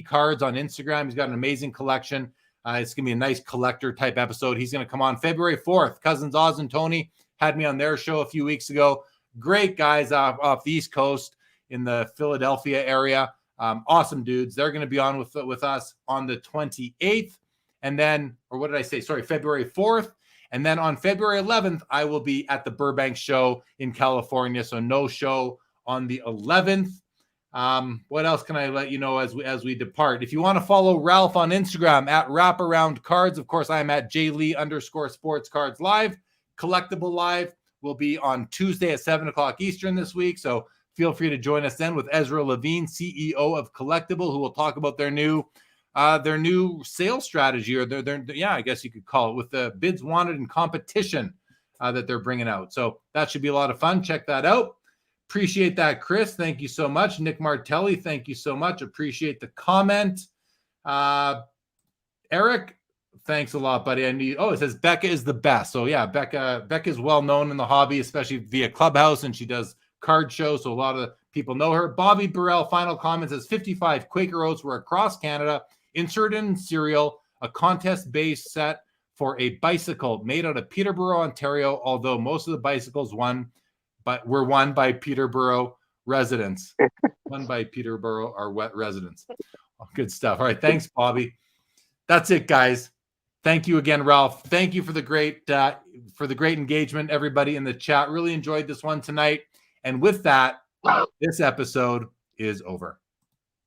Cards on Instagram. He's got an amazing collection. It's going to be a nice collector type episode. He's going to come on February 4th. Cousins Oz and Tony had me on their show a few weeks ago. Great guys off the East Coast in the Philadelphia area. Awesome dudes. They're going to be on with us on the 28th. And then, or what did I say? Sorry, February 4th. And then on February 11th, I will be at the Burbank show in California. So no show on the 11th. What else can I let you know as we depart? If you want to follow Ralph on Instagram at Wraparound Cards, of course, I am at jlee_sports cards live. Collectible Live will be on Tuesday at 7:00 Eastern this week. So feel free to join us then with Ezra Levine, CEO of Collectible, who will talk about their new sales strategy, or their I guess you could call it, with the bids wanted and competition that they're bringing out. So that should be a lot of fun. Check that out. Appreciate that, Chris. Thank you so much. Nick Martelli, thank you so much. Appreciate the comment. Eric, thanks a lot, buddy. It says Becca is the best. So yeah, Becca is well known in the hobby, especially via Clubhouse, and she does card shows. So a lot of people know her. Bobby Burrell, final comment, says 55 Quaker Oats were across Canada, inserted in cereal, a contest-based set for a bicycle made out of Peterborough, Ontario, although most of the bicycles were won by Peterborough residents. Won by Peterborough or wet residents. Oh, good stuff. All right. Thanks, Bobby. That's it, guys. Thank you again, Ralph. Thank you for the great engagement, everybody in the chat. Really enjoyed this one tonight. And with that, this episode is over.